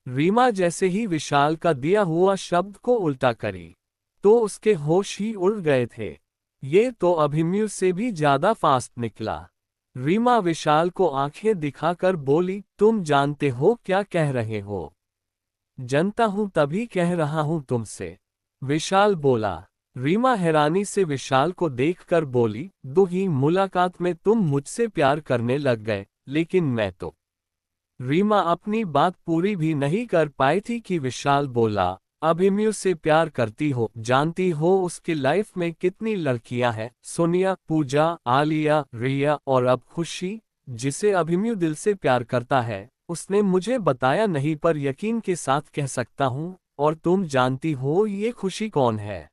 रीमा जैसे ही विशाल का दिया हुआ शब्द को उल्टा करी तो उसके होश ही उड़ गए थे। ये तो अभिमन्यु से भी ज्यादा फास्ट निकला। रीमा विशाल को आंखें दिखाकर बोली, तुम जानते हो क्या कह रहे हो? जानता हूं तभी कह रहा हूं तुमसे, विशाल बोला। रीमा हैरानी से विशाल को देखकर बोली, 2 ही मुलाकात में तुम मुझसे प्यार करने लग गए, लेकिन मैं तो। रीमा अपनी बात पूरी भी नहीं कर पाई थी कि विशाल बोला, अभिमन्यु से प्यार करती हो? जानती हो उसकी लाइफ में कितनी लड़कियां हैं? सोनिया, पूजा, आलिया, रिया और अब खुशी, जिसे अभिमन्यु दिल से प्यार करता है। उसने मुझे बताया नहीं पर यकीन के साथ कह सकता हूँ। और तुम जानती हो ये खुशी कौन है?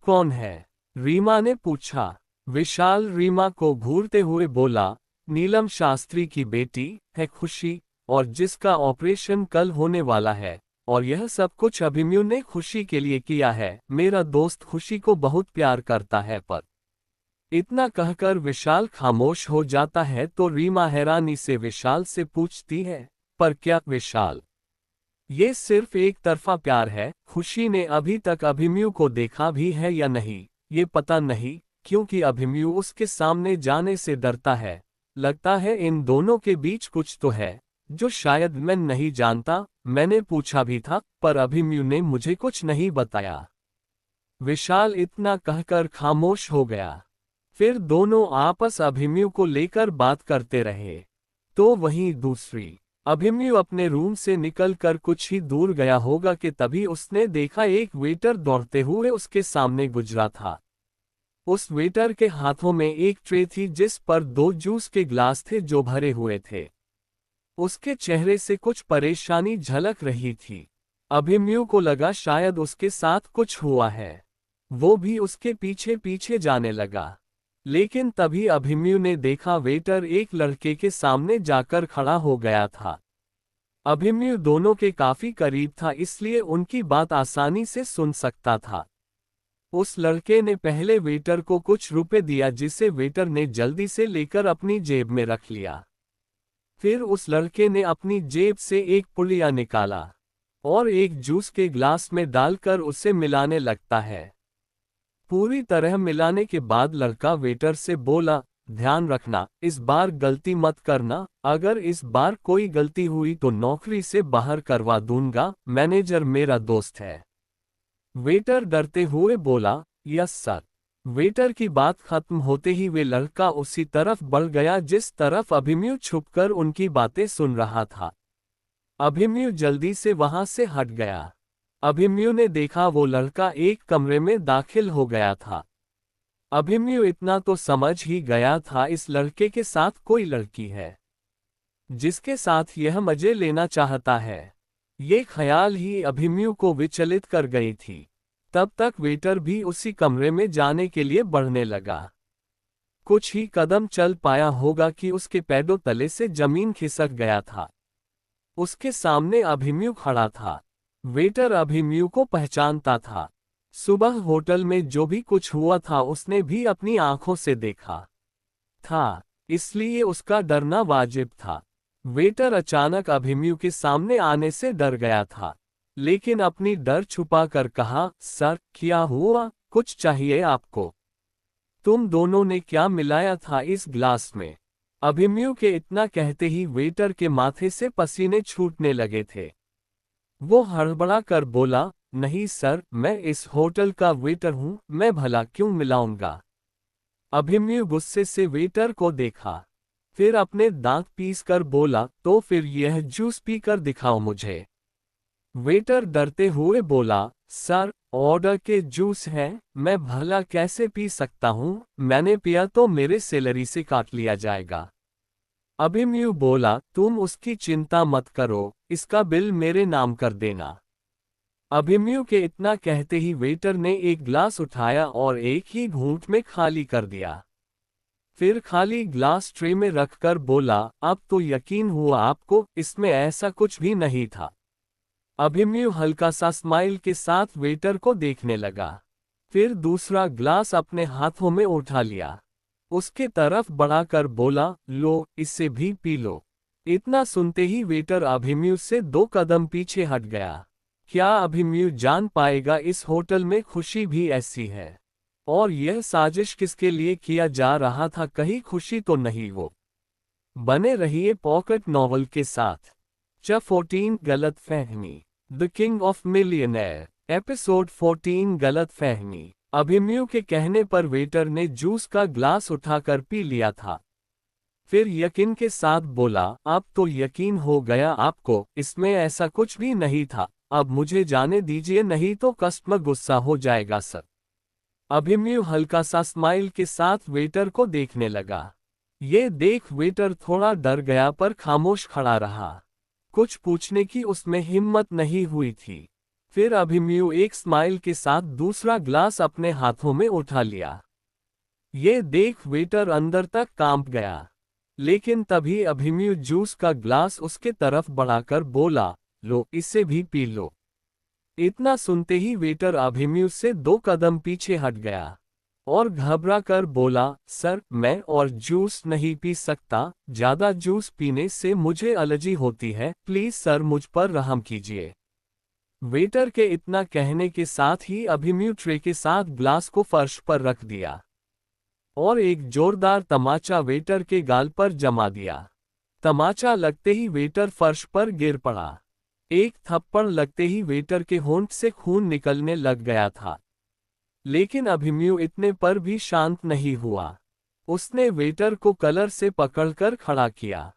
कौन है? रीमा ने पूछा। विशाल रीमा को घूरते हुए बोला, नीलम शास्त्री की बेटी है खुशी, और जिसका ऑपरेशन कल होने वाला है। और यह सब कुछ अभिमन्यु ने खुशी के लिए किया है। मेरा दोस्त खुशी को बहुत प्यार करता है पर इतना कहकर विशाल खामोश हो जाता है तो रीमा हैरानी से विशाल से पूछती है, पर क्या विशाल, ये सिर्फ एक तरफा प्यार है? खुशी ने अभी तक अभिमन्यु को देखा भी है या नहीं, ये पता नहीं, क्योंकि अभिमन्यु उसके सामने जाने से डरता है। लगता है इन दोनों के बीच कुछ तो है, जो शायद मैं नहीं जानता। मैंने पूछा भी था, पर अभिमन्यु ने मुझे कुछ नहीं बताया। विशाल इतना कहकर खामोश हो गया। फिर दोनों आपस अभिमन्यु को लेकर बात करते रहे। तो वहीं दूसरी अभिमन्यु अपने रूम से निकलकर कुछ ही दूर गया होगा कि तभी उसने देखा एक वेटर दौड़ते हुए उसके सामने गुजरा था। उस वेटर के हाथों में एक ट्रे थी जिस पर 2 जूस के ग्लास थे जो भरे हुए थे। उसके चेहरे से कुछ परेशानी झलक रही थी। अभिमन्यु को लगा शायद उसके साथ कुछ हुआ है। वो भी उसके पीछे पीछे जाने लगा। लेकिन तभी अभिमन्यु ने देखा वेटर एक लड़के के सामने जाकर खड़ा हो गया था। अभिमन्यु दोनों के काफी करीब था, इसलिए उनकी बात आसानी से सुन सकता था। उस लड़के ने पहले वेटर को कुछ रुपए दिया, जिसे वेटर ने जल्दी से लेकर अपनी जेब में रख लिया। फिर उस लड़के ने अपनी जेब से एक पुलिया निकाला और एक जूस के ग्लास में डालकर उसे मिलाने लगता है। पूरी तरह मिलाने के बाद लड़का वेटर से बोला, ध्यान रखना, इस बार गलती मत करना। अगर इस बार कोई गलती हुई तो नौकरी से बाहर करवा दूंगा। मैनेजर मेरा दोस्त है। वेटर डरते हुए बोला, यस सर। वेटर की बात खत्म होते ही वे लड़का उसी तरफ बढ़ गया जिस तरफ अभिमन्यु छुपकर उनकी बातें सुन रहा था। अभिमन्यु जल्दी से वहां से हट गया। अभिमन्यु ने देखा वो लड़का एक कमरे में दाखिल हो गया था। अभिमन्यु इतना तो समझ ही गया था, इस लड़के के साथ कोई लड़की है जिसके साथ यह मजे लेना चाहता है। ये ख्याल ही अभिमन्यु को विचलित कर गई थी। तब तक वेटर भी उसी कमरे में जाने के लिए बढ़ने लगा। कुछ ही कदम चल पाया होगा कि उसके पैरों तले से जमीन खिसक गया था। उसके सामने अभिमन्यु खड़ा था। वेटर अभिमन्यु को पहचानता था। सुबह होटल में जो भी कुछ हुआ था उसने भी अपनी आंखों से देखा था, इसलिए उसका डरना वाजिब था। वेटर अचानक अभिमन्यु के सामने आने से डर गया था, लेकिन अपनी डर छुपाकर कहा, सर क्या हुआ, कुछ चाहिए आपको? तुम दोनों ने क्या मिलाया था इस ग्लास में? अभिमन्यु के इतना कहते ही वेटर के माथे से पसीने छूटने लगे थे। वो हड़बड़ा कर बोला, नहीं सर, मैं इस होटल का वेटर हूं, मैं भला क्यों मिलाऊंगा? अभिमन्यु गुस्से से वेटर को देखा, फिर अपने दांत पीस कर बोला, तो फिर यह जूस पीकर दिखाओ मुझे। वेटर डरते हुए बोला, सर ऑर्डर के जूस है, मैं भला कैसे पी सकता हूं? मैंने पिया तो मेरे सैलरी से काट लिया जाएगा। अभिमन्यु बोला, तुम उसकी चिंता मत करो, इसका बिल मेरे नाम कर देना। अभिमन्यु के इतना कहते ही वेटर ने एक ग्लास उठाया और एक ही घूंट में खाली कर दिया। फिर खाली ग्लास ट्रे में रखकर बोला, अब तो यकीन हुआ आपको, इसमें ऐसा कुछ भी नहीं था। अभिमन्यु हल्का सा स्माइल के साथ वेटर को देखने लगा। फिर दूसरा ग्लास अपने हाथों में उठा लिया, उसके तरफ बढ़ाकर बोला, लो इसे भी पी लो। इतना सुनते ही वेटर अभिमन्यु से 2 कदम पीछे हट गया। क्या अभिमन्यु जान पाएगा इस होटल में खुशी भी ऐसी है? और यह साजिश किसके लिए किया जा रहा था? कहीं खुशी तो नहीं वो? बने रहिए पॉकेट नॉवल के साथ। च 14 गलत फहमी, the king of millionaire, episode 14 गलत फहमी। अभिमन्यु के कहने पर वेटर ने जूस का ग्लास उठाकर पी लिया था। फिर यकीन के साथ बोला, अब तो यकीन हो गया आपको, इसमें ऐसा कुछ भी नहीं था। अब मुझे जाने दीजिए, नहीं तो कस्टमर गुस्सा हो जाएगा सर। अभिमन्यु हल्का सा स्माइल के साथ वेटर को देखने लगा। ये देख वेटर थोड़ा डर गया पर खामोश खड़ा रहा। कुछ पूछने की उसमें हिम्मत नहीं हुई थी। फिर अभिमन्यु एक स्माइल के साथ दूसरा ग्लास अपने हाथों में उठा लिया। ये देख वेटर अंदर तक कांप गया। लेकिन तभी अभिमन्यु जूस का ग्लास उसके तरफ बढ़ाकर बोला, लो इसे भी पी लो। इतना सुनते ही वेटर अभिमन्यु से 2 कदम पीछे हट गया और घबरा कर बोला, सर मैं और जूस नहीं पी सकता, ज्यादा जूस पीने से मुझे एलर्जी होती है, प्लीज सर मुझ पर रहम कीजिए। वेटर के इतना कहने के साथ ही अभिमन्यु ट्रे के साथ ग्लास को फर्श पर रख दिया और एक जोरदार तमाचा वेटर के गाल पर जमा दिया। तमाचा लगते ही वेटर फर्श पर गिर पड़ा। एक थप्पड़ लगते ही वेटर के होंठ से खून निकलने लग गया था। लेकिन अभिमन्यु इतने पर भी शांत नहीं हुआ। उसने वेटर को कलर से पकड़कर खड़ा किया।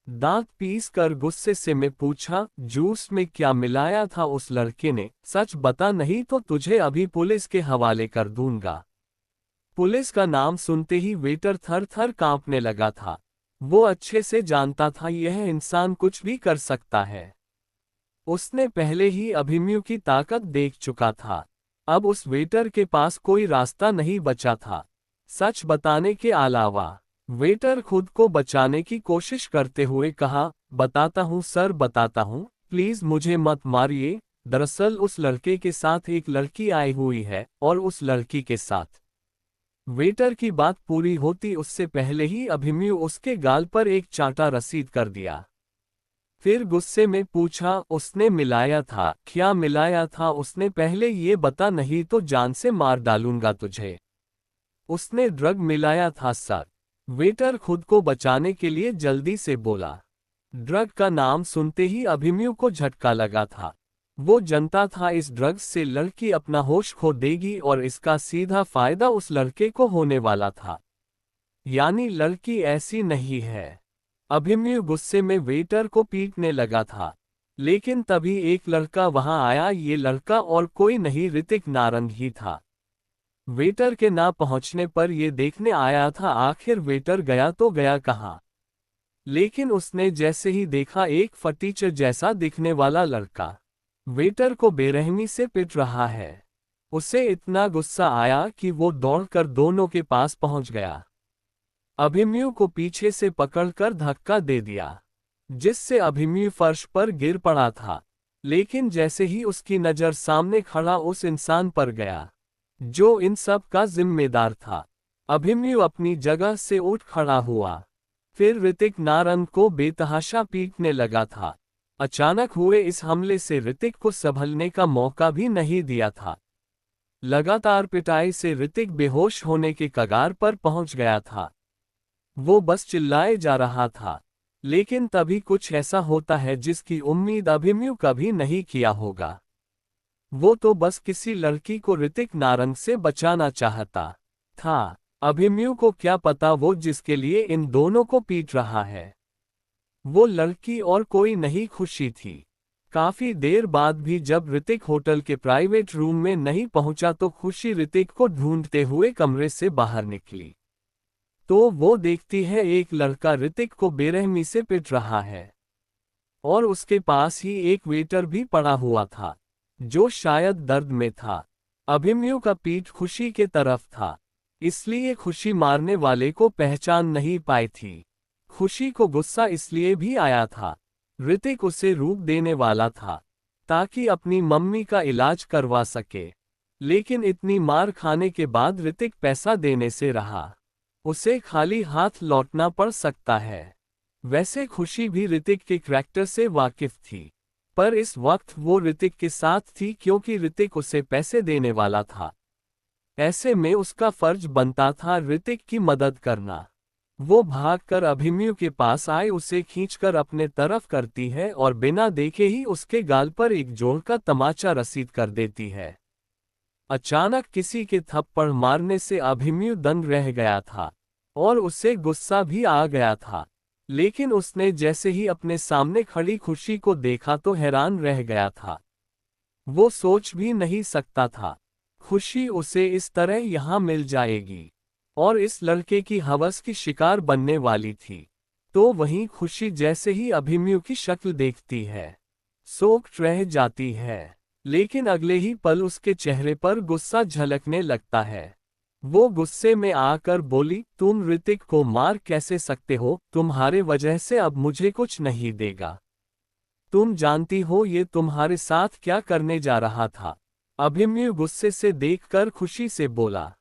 दांत पीस कर गुस्से से में पूछा, जूस में क्या मिलाया था उस लड़के ने, सच बता नहीं तो तुझे अभी पुलिस के हवाले कर दूंगा। पुलिस का नाम सुनते ही वेटर थर थर कांपने लगा था। वो अच्छे से जानता था यह इंसान कुछ भी कर सकता है। उसने पहले ही अभिमन्यु की ताकत देख चुका था। अब उस वेटर के पास कोई रास्ता नहीं बचा था सच बताने के अलावा। वेटर खुद को बचाने की कोशिश करते हुए कहा, बताता हूँ सर बताता हूँ, प्लीज मुझे मत मारिए। दरअसल उस लड़के के साथ एक लड़की आई हुई है और उस लड़की के साथ। वेटर की बात पूरी होती उससे पहले ही अभिमन्यु उसके गाल पर एक चांटा रसीद कर दिया। फिर गुस्से में पूछा, उसने मिलाया था, क्या मिलाया था उसने, पहले ये बता नहीं तो जान से मार डालूंगा तुझे। उसने ड्रग मिलाया था सर। वेटर खुद को बचाने के लिए जल्दी से बोला। ड्रग का नाम सुनते ही अभिमन्यु को झटका लगा था। वो जानता था इस ड्रग से लड़की अपना होश खो देगी और इसका सीधा फायदा उस लड़के को होने वाला था। यानी लड़की ऐसी नहीं है। अभिमन्यु गुस्से में वेटर को पीटने लगा था। लेकिन तभी एक लड़का वहां आया। ये लड़का और कोई नहीं ऋतिक नारंग ही था। वेटर के ना पहुंचने पर यह देखने आया था आखिर वेटर गया तो गया कहां। लेकिन उसने जैसे ही देखा एक फटीचर जैसा दिखने वाला लड़का वेटर को बेरहमी से पिट रहा है। उसे इतना गुस्सा आया कि वो दौड़कर दोनों के पास पहुंच गया। अभिमन्यु को पीछे से पकड़कर धक्का दे दिया जिससे अभिमन्यु फर्श पर गिर पड़ा था। लेकिन जैसे ही उसकी नजर सामने खड़ा उस इंसान पर गया जो इन सब का जिम्मेदार था, अभिमन्यु अपनी जगह से उठ खड़ा हुआ। फिर ऋतिक नारंग को बेतहाशा पीटने लगा था। अचानक हुए इस हमले से ऋतिक को संभलने का मौका भी नहीं दिया था। लगातार पिटाई से ऋतिक बेहोश होने के कगार पर पहुंच गया था। वो बस चिल्लाए जा रहा था। लेकिन तभी कुछ ऐसा होता है जिसकी उम्मीद अभिमन्यु कभी नहीं किया होगा। वो तो बस किसी लड़की को ऋतिक नारंग से बचाना चाहता था। अभिमन्यु को क्या पता वो जिसके लिए इन दोनों को पीट रहा है वो लड़की और कोई नहीं खुशी थी। काफी देर बाद भी जब ऋतिक होटल के प्राइवेट रूम में नहीं पहुंचा तो खुशी ऋतिक को ढूंढते हुए कमरे से बाहर निकली। तो वो देखती है एक लड़का ऋतिक को बेरहमी से पिट रहा है और उसके पास ही एक वेटर भी पड़ा हुआ था जो शायद दर्द में था। अभिमन्यु का पीठ खुशी के तरफ था इसलिए खुशी मारने वाले को पहचान नहीं पाई थी। खुशी को गुस्सा इसलिए भी आया था ऋतिक उसे रूप देने वाला था ताकि अपनी मम्मी का इलाज करवा सके। लेकिन इतनी मार खाने के बाद ऋतिक पैसा देने से रहा। उसे खाली हाथ लौटना पड़ सकता है। वैसे खुशी भी ऋतिक के करैक्टर से वाकिफ थी पर इस वक्त वो ऋतिक के साथ थी क्योंकि ऋतिक उसे पैसे देने वाला था। ऐसे में उसका फर्ज बनता था ऋतिक की मदद करना। वो भागकर अभिमन्यु के पास आए उसे खींचकर अपने तरफ करती है और बिना देखे ही उसके गाल पर एक जोर का तमाचा रसीद कर देती है। अचानक किसी के थप्पड़ मारने से अभिमन्यु दंग रह गया था और उसे गुस्सा भी आ गया था। लेकिन उसने जैसे ही अपने सामने खड़ी खुशी को देखा तो हैरान रह गया था। वो सोच भी नहीं सकता था खुशी उसे इस तरह यहाँ मिल जाएगी और इस लड़के की हवस की शिकार बनने वाली थी। तो वहीं खुशी जैसे ही अभिमन्यु की शक्ल देखती है सोक्ड रह जाती है। लेकिन अगले ही पल उसके चेहरे पर गुस्सा झलकने लगता है। वो गुस्से में आकर बोली, तुम ऋतिक को मार कैसे सकते हो, तुम्हारे वजह से अब मुझे कुछ नहीं देगा। तुम जानती हो ये तुम्हारे साथ क्या करने जा रहा था। अभिमन्यु गुस्से से देखकर खुशी से बोला,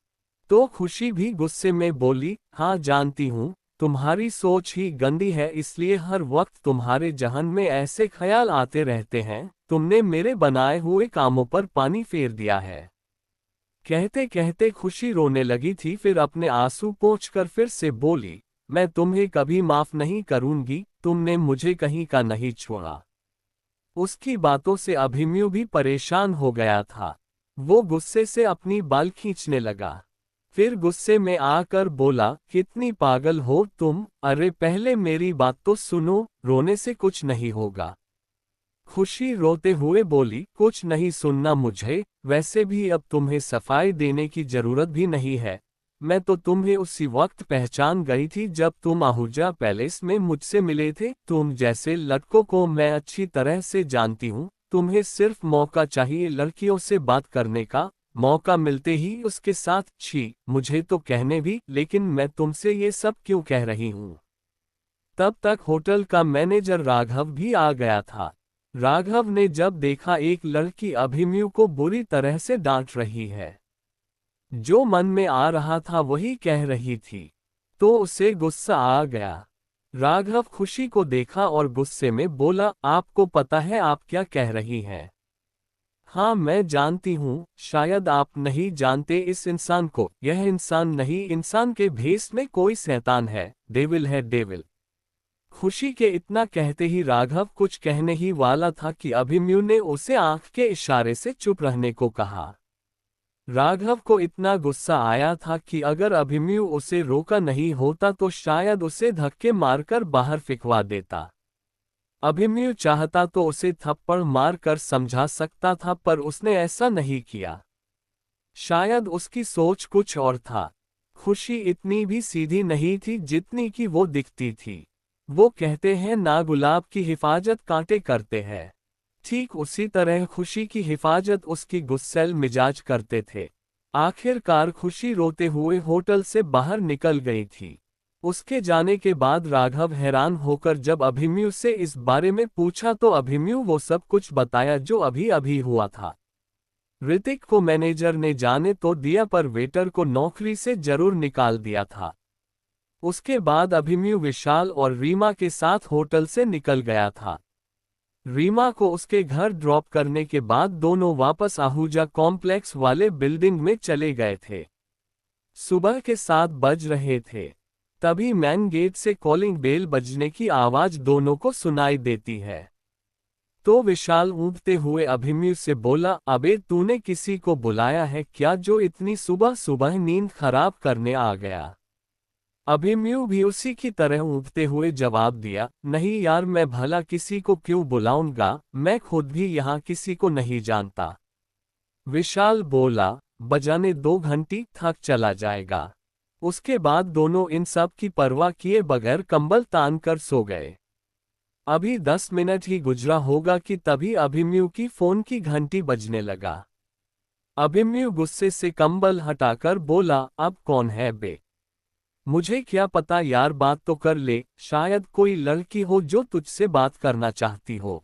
तो खुशी भी गुस्से में बोली, हाँ जानती हूँ, तुम्हारी सोच ही गंदी है, इसलिए हर वक्त तुम्हारे जहन में ऐसे ख्याल आते रहते हैं, तुमने मेरे बनाए हुए कामों पर पानी फेर दिया है। कहते कहते खुशी रोने लगी थी, फिर अपने आंसू पोंछकर फिर से बोली, मैं तुम्हें कभी माफ नहीं करूंगी, तुमने मुझे कहीं का नहीं छोड़ा। उसकी बातों से अभिमन्यु भी परेशान हो गया था। वो गुस्से से अपनी बाल खींचने लगा। फिर गुस्से में आकर बोला, कितनी पागल हो तुम, अरे पहले मेरी बात तो सुनो, रोने से कुछ नहीं होगा। खुशी रोते हुए बोली, कुछ नहीं सुनना मुझे, वैसे भी अब तुम्हें सफाई देने की जरूरत भी नहीं है। मैं तो तुम्हें उसी वक्त पहचान गई थी जब तुम आहूजा पैलेस में मुझसे मिले थे। तुम जैसे लड़कों को मैं अच्छी तरह से जानती हूँ, तुम्हें सिर्फ मौका चाहिए लड़कियों से बात करने का, मौका मिलते ही उसके साथ। छी, मुझे तो कहने भी, लेकिन मैं तुमसे ये सब क्यों कह रही हूँ। तब तक होटल का मैनेजर राघव भी आ गया था। राघव ने जब देखा एक लड़की अभिमन्यु को बुरी तरह से डांट रही है, जो मन में आ रहा था वही कह रही थी, तो उसे गुस्सा आ गया। राघव खुशी को देखा और गुस्से में बोला, आपको पता है आप क्या कह रही हैं? हाँ मैं जानती हूँ, शायद आप नहीं जानते इस इंसान को। यह इंसान नहीं, इंसान के भेष में कोई शैतान है, डेविल है डेविल। खुशी के इतना कहते ही राघव कुछ कहने ही वाला था कि अभिमन्यु ने उसे आंख के इशारे से चुप रहने को कहा। राघव को इतना गुस्सा आया था कि अगर अभिमन्यु उसे रोका नहीं होता तो शायद उसे धक्के मारकर बाहर फेंकवा देता। अभिमन्यु चाहता तो उसे थप्पड़ मारकर समझा सकता था, पर उसने ऐसा नहीं किया। शायद उसकी सोच कुछ और था। खुशी इतनी भी सीधी नहीं थी जितनी कि वो दिखती थी। वो कहते हैं ना, गुलाब की हिफाजत कांटे करते हैं। ठीक उसी तरह खुशी की हिफाजत उसकी गुस्सैल मिजाज करते थे। आखिरकार खुशी रोते हुए होटल से बाहर निकल गई थी। उसके जाने के बाद राघव हैरान होकर जब अभिमन्यु से इस बारे में पूछा तो अभिमन्यु वो सब कुछ बताया जो अभी अभी हुआ था। ऋतिक को मैनेजर ने जाने तो दिया, पर वेटर को नौकरी से जरूर निकाल दिया था। उसके बाद अभिमन्यु विशाल और रीमा के साथ होटल से निकल गया था। रीमा को उसके घर ड्रॉप करने के बाद दोनों वापस आहूजा कॉम्प्लेक्स वाले बिल्डिंग में चले गए थे। सुबह के 7 बज रहे थे। तभी मैन गेट से कॉलिंग बेल बजने की आवाज दोनों को सुनाई देती है। तो विशाल ऊँघते हुए अभिमन्यु से बोला, अबे तूने किसी को बुलाया है क्या जो इतनी सुबह सुबह नींद खराब करने आ गया? अभिमन्यु भी उसी की तरह ऊँघते हुए जवाब दिया, नहीं यार, मैं भला किसी को क्यों बुलाऊंगा, मैं खुद भी यहाँ किसी को नहीं जानता। विशाल बोला, बजाने 2 घंटी, थक चला जाएगा। उसके बाद दोनों इन सब की परवाह किए बगैर कंबल तान कर सो गए। अभी 10 मिनट ही गुजरा होगा कि तभी अभिमन्यु की फोन की घंटी बजने लगा। अभिमन्यु गुस्से से कंबल हटाकर बोला, अब कौन है बे? मुझे क्या पता यार, बात तो कर ले, शायद कोई लड़की हो जो तुझसे बात करना चाहती हो।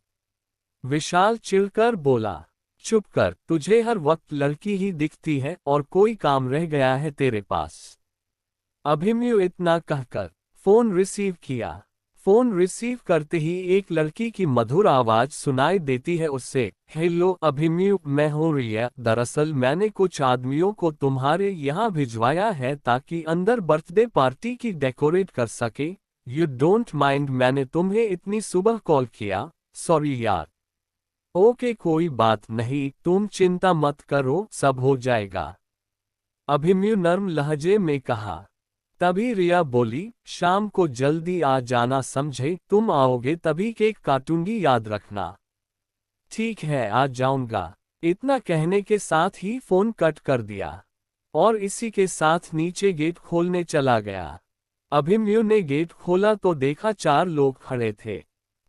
विशाल चिढ़कर बोला, चुप कर, तुझे हर वक्त लड़की ही दिखती है और कोई काम रह गया है तेरे पास? अभिमन्यु इतना कहकर फोन रिसीव किया। फोन रिसीव करते ही एक लड़की की मधुर आवाज सुनाई देती है उससे, हेलो अभिमन्यु, मैं हूँ रिया। दरअसल मैंने कुछ आदमियों को तुम्हारे यहाँ भिजवाया है ताकि अंदर बर्थडे पार्टी की डेकोरेट कर सके। यू डोंट माइंड मैंने तुम्हें इतनी सुबह कॉल किया? सॉरी यार। ओके कोई बात नहीं, तुम चिंता मत करो, सब हो जाएगा, अभिमन्यु नर्म लहजे में कहा। तभी रिया बोली, शाम को जल्दी आ जाना समझे, तुम आओगे तभी केक काटूंगी, याद रखना। ठीक है, आ जाऊंगा। इतना कहने के साथ ही फोन कट कर दिया और इसी के साथ नीचे गेट खोलने चला गया। अभिमन्यु ने गेट खोला तो देखा 4 लोग खड़े थे,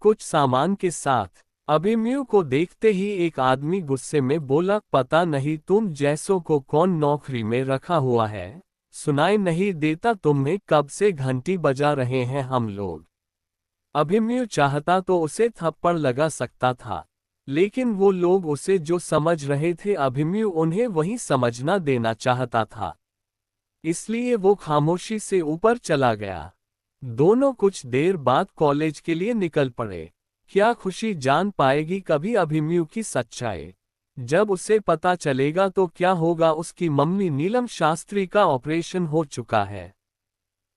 कुछ सामान के साथ। अभिमन्यु को देखते ही एक आदमी गुस्से में बोला, पता नहीं तुम जैसों को कौन नौकरी में रखा हुआ है, सुनाई नहीं देता तुम्हें, कब से घंटी बजा रहे हैं हम लोग। अभिमन्यु चाहता तो उसे थप्पड़ लगा सकता था, लेकिन वो लोग उसे जो समझ रहे थे अभिमन्यु उन्हें वही समझना देना चाहता था। इसलिए वो खामोशी से ऊपर चला गया। दोनों कुछ देर बाद कॉलेज के लिए निकल पड़े। क्या खुशी जान पाएगी कभी अभिमन्यु की सच्चाई? जब उसे पता चलेगा तो क्या होगा? उसकी मम्मी नीलम शास्त्री का ऑपरेशन हो चुका है।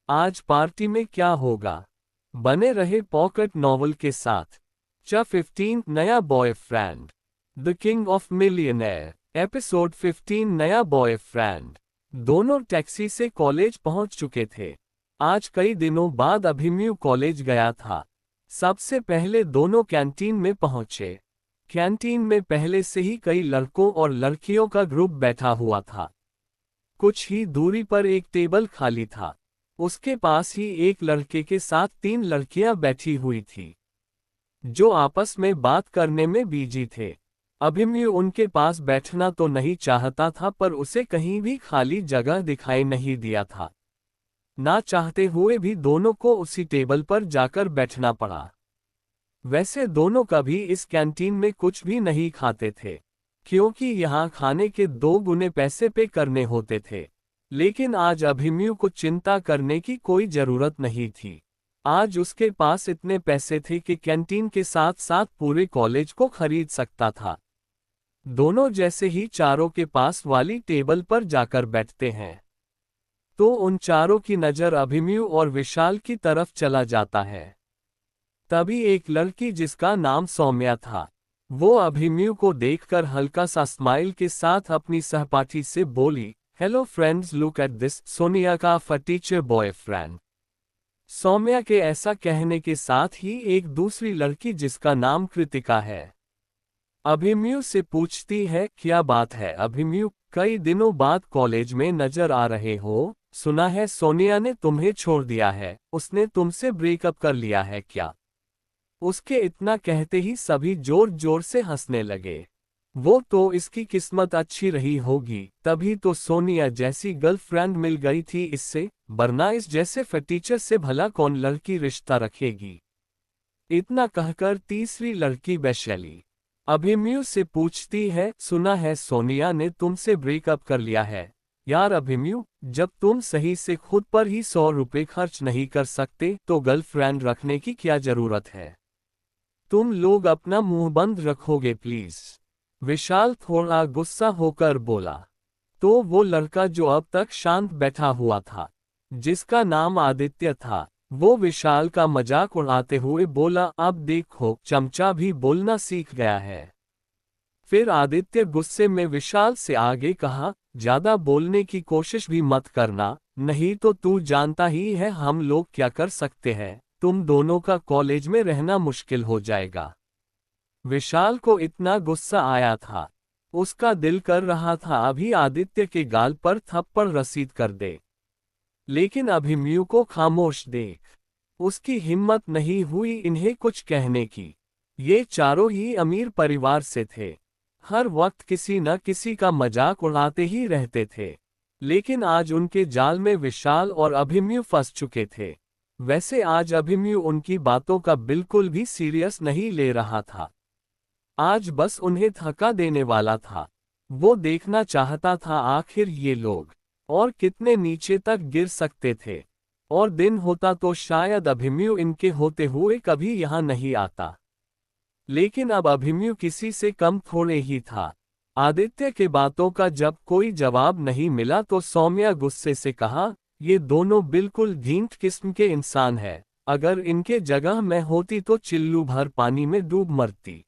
आज पार्टी में क्या होगा? बने रहे पॉकेट नॉवल के साथ। चा 15 नया boyfriend. The king of millionaire episode 15 नया बॉयफ्रेंड। दोनों टैक्सी से कॉलेज पहुंच चुके थे। आज कई दिनों बाद अभिमन्यु कॉलेज गया था। सबसे पहले दोनों कैंटीन में पहुंचे। कैंटीन में पहले से ही कई लड़कों और लड़कियों का ग्रुप बैठा हुआ था। कुछ ही दूरी पर एक टेबल खाली था। उसके पास ही एक लड़के के साथ 3 लड़कियां बैठी हुई थी, जो आपस में बात करने में बिजी थे। अभिमन्यु उनके पास बैठना तो नहीं चाहता था, पर उसे कहीं भी खाली जगह दिखाई नहीं दिया था। ना चाहते हुए भी दोनों को उसी टेबल पर जाकर बैठना पड़ा। वैसे दोनों कभी इस कैंटीन में कुछ भी नहीं खाते थे, क्योंकि यहाँ खाने के 2 गुने पैसे पे करने होते थे। लेकिन आज अभिमन्यु को चिंता करने की कोई जरूरत नहीं थी। आज उसके पास इतने पैसे थे कि कैंटीन के साथ साथ पूरे कॉलेज को खरीद सकता था। दोनों जैसे ही चारों के पास वाली टेबल पर जाकर बैठते हैं, तो उन चारों की नज़र अभिमन्यु और विशाल की तरफ चला जाता है। तभी एक लड़की जिसका नाम सौम्या था, वो अभिमन्यु को देखकर हल्का सा स्माइल के साथ अपनी सहपाठी से बोली, hello friends, look at this, Sonia का टीचर बॉयफ्रेंड। सौम्या के ऐसा कहने के साथ ही एक दूसरी लड़की जिसका नाम कृतिका है, अभिमन्यु से पूछती है, क्या बात है अभिमन्यु, कई दिनों बाद कॉलेज में नजर आ रहे हो। सुना है सोनिया ने तुम्हें छोड़ दिया है, उसने तुमसे ब्रेकअप कर लिया है क्या? उसके इतना कहते ही सभी जोर जोर से हंसने लगे। वो तो इसकी किस्मत अच्छी रही होगी, तभी तो सोनिया जैसी गर्लफ्रेंड मिल गई थी इससे, वरना इस जैसे फटीचर से भला कौन लड़की रिश्ता रखेगी। इतना कहकर तीसरी लड़की वैशाली अभिमन्यु से पूछती है, सुना है सोनिया ने तुमसे ब्रेकअप कर लिया है। यार अभिमन्यु, जब तुम सही से खुद पर ही 100 रुपये खर्च नहीं कर सकते तो गर्लफ्रेंड रखने की क्या जरूरत है? तुम लोग अपना मुंह बंद रखोगे प्लीज। विशाल थोड़ा गुस्सा होकर बोला। तो वो लड़का जो अब तक शांत बैठा हुआ था, जिसका नाम आदित्य था, वो विशाल का मजाक उड़ाते हुए बोला, अब देखो चमचा भी बोलना सीख गया है। फिर आदित्य गुस्से में विशाल से आगे कहा, ज्यादा बोलने की कोशिश भी मत करना, नहीं तो तू जानता ही है हम लोग क्या कर सकते हैं। तुम दोनों का कॉलेज में रहना मुश्किल हो जाएगा। विशाल को इतना गुस्सा आया था, उसका दिल कर रहा था अभी आदित्य के गाल पर थप्पड़ रसीद कर दे। लेकिन अभिमन्यु को खामोश देख उसकी हिम्मत नहीं हुई इन्हें कुछ कहने की। ये चारों ही अमीर परिवार से थे, हर वक्त किसी न किसी का मजाक उड़ाते ही रहते थे। लेकिन आज उनके जाल में विशाल और अभिमन्यु फंस चुके थे। वैसे आज अभिमन्यु उनकी बातों का बिल्कुल भी सीरियस नहीं ले रहा था। आज बस उन्हें थका देने वाला था। वो देखना चाहता था आखिर ये लोग और कितने नीचे तक गिर सकते थे, और दिन होता तो शायद अभिमन्यु इनके होते हुए कभी यहाँ नहीं आता। लेकिन अब अभिमन्यु किसी से कम थोड़े ही था। आदित्य के बातों का जब कोई जवाब नहीं मिला तो सौम्या गुस्से से कहा, ये दोनों बिल्कुल ढीठ किस्म के इंसान हैं। अगर इनके जगह मैं होती तो चिल्लू भर पानी में डूब मरती।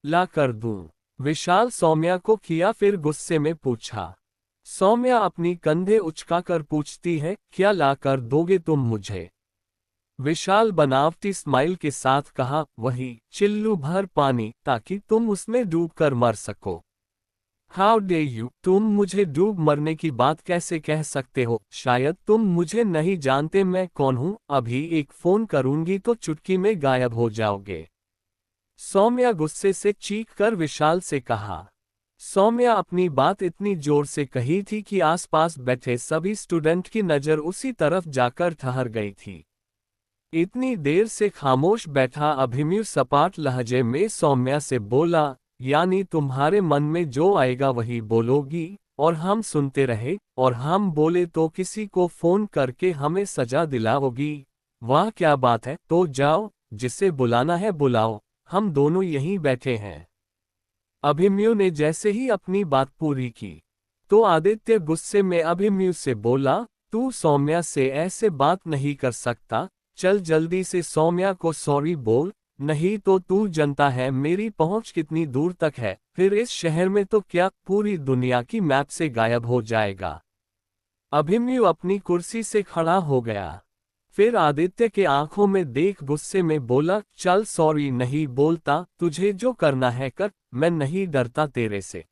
ला कर दूं? विशाल सौम्या को किया फिर गुस्से में पूछा। सौम्या अपनी कंधे उचकाकर पूछती है, क्या ला कर दोगे तुम मुझे? विशाल बनावटी स्माइल के साथ कहा, वही चिल्लू भर पानी, ताकि तुम उसमें डूबकर मर सको। हाउ डे यू, तुम मुझे डूब मरने की बात कैसे कह सकते हो? शायद तुम मुझे नहीं जानते मैं कौन हूं। अभी एक फोन करूंगी तो चुटकी में गायब हो जाओगे। सौम्या गुस्से से चीख कर विशाल से कहा। सौम्या अपनी बात इतनी जोर से कही थी कि आसपास बैठे सभी स्टूडेंट की नज़र उसी तरफ जाकर ठहर गई थी। इतनी देर से खामोश बैठा अभिमन्यु सपाट लहजे में सौम्या से बोला, यानी तुम्हारे मन में जो आएगा वही बोलोगी? और हम सुनते रहे, और हम बोले तो किसी को फोन करके हमें सजा दिलाओगी। वाह क्या बात है, तो जाओ, जिसे बुलाना है बुलाओ, हम दोनों यहीं बैठे हैं। अभिमन्यु ने जैसे ही अपनी बात पूरी की, तो आदित्य गुस्से में अभिमन्यु से बोला, तू सौम्या से ऐसे बात नहीं कर सकता, चल जल्दी से सौम्या को सॉरी बोल, नहीं तो तू जानता है मेरी पहुंच कितनी दूर तक है, फिर इस शहर में तो क्या पूरी दुनिया की मैप से गायब हो जाएगा। अभिमन्यु अपनी कुर्सी से खड़ा हो गया। फिर आदित्य के आंखों में देख गुस्से में बोला, चल सॉरी नहीं बोलता, तुझे जो करना है कर, मैं नहीं डरता तेरे से।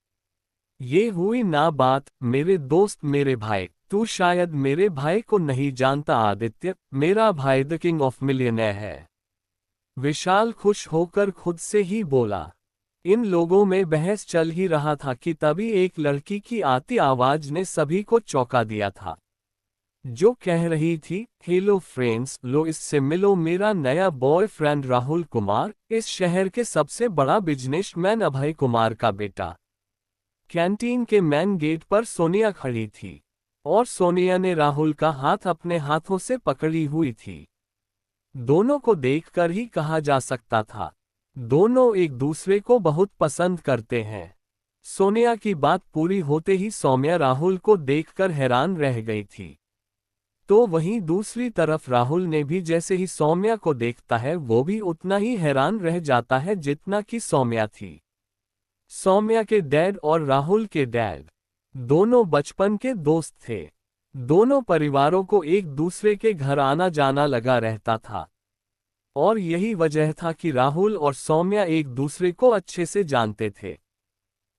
ये हुई ना बात, मेरे दोस्त मेरे भाई, तू शायद मेरे भाई को नहीं जानता आदित्य, मेरा भाई द किंग ऑफ मिलियनेयर है। विशाल खुश होकर खुद से ही बोला। इन लोगों में बहस चल ही रहा था कि तभी एक लड़की की आती आवाज ने सभी को चौंका दिया था, जो कह रही थी, हेलो फ्रेंड्स, लो इससे मिलो, मेरा नया बॉयफ्रेंड राहुल कुमार, इस शहर के सबसे बड़ा बिजनेसमैन अभय कुमार का बेटा। कैंटीन के मेन गेट पर सोनिया खड़ी थी, और सोनिया ने राहुल का हाथ अपने हाथों से पकड़ी हुई थी। दोनों को देखकर ही कहा जा सकता था, दोनों एक दूसरे को बहुत पसंद करते हैं। सोनिया की बात पूरी होते ही सौम्या राहुल को देखकर हैरान रह गई थी। तो वहीं दूसरी तरफ राहुल ने भी जैसे ही सौम्या को देखता है वो भी उतना ही हैरान रह जाता है जितना कि सौम्या थी। सौम्या के डैड और राहुल के डैड दोनों बचपन के दोस्त थे। दोनों परिवारों को एक दूसरे के घर आना जाना लगा रहता था, और यही वजह था कि राहुल और सौम्या एक दूसरे को अच्छे से जानते थे।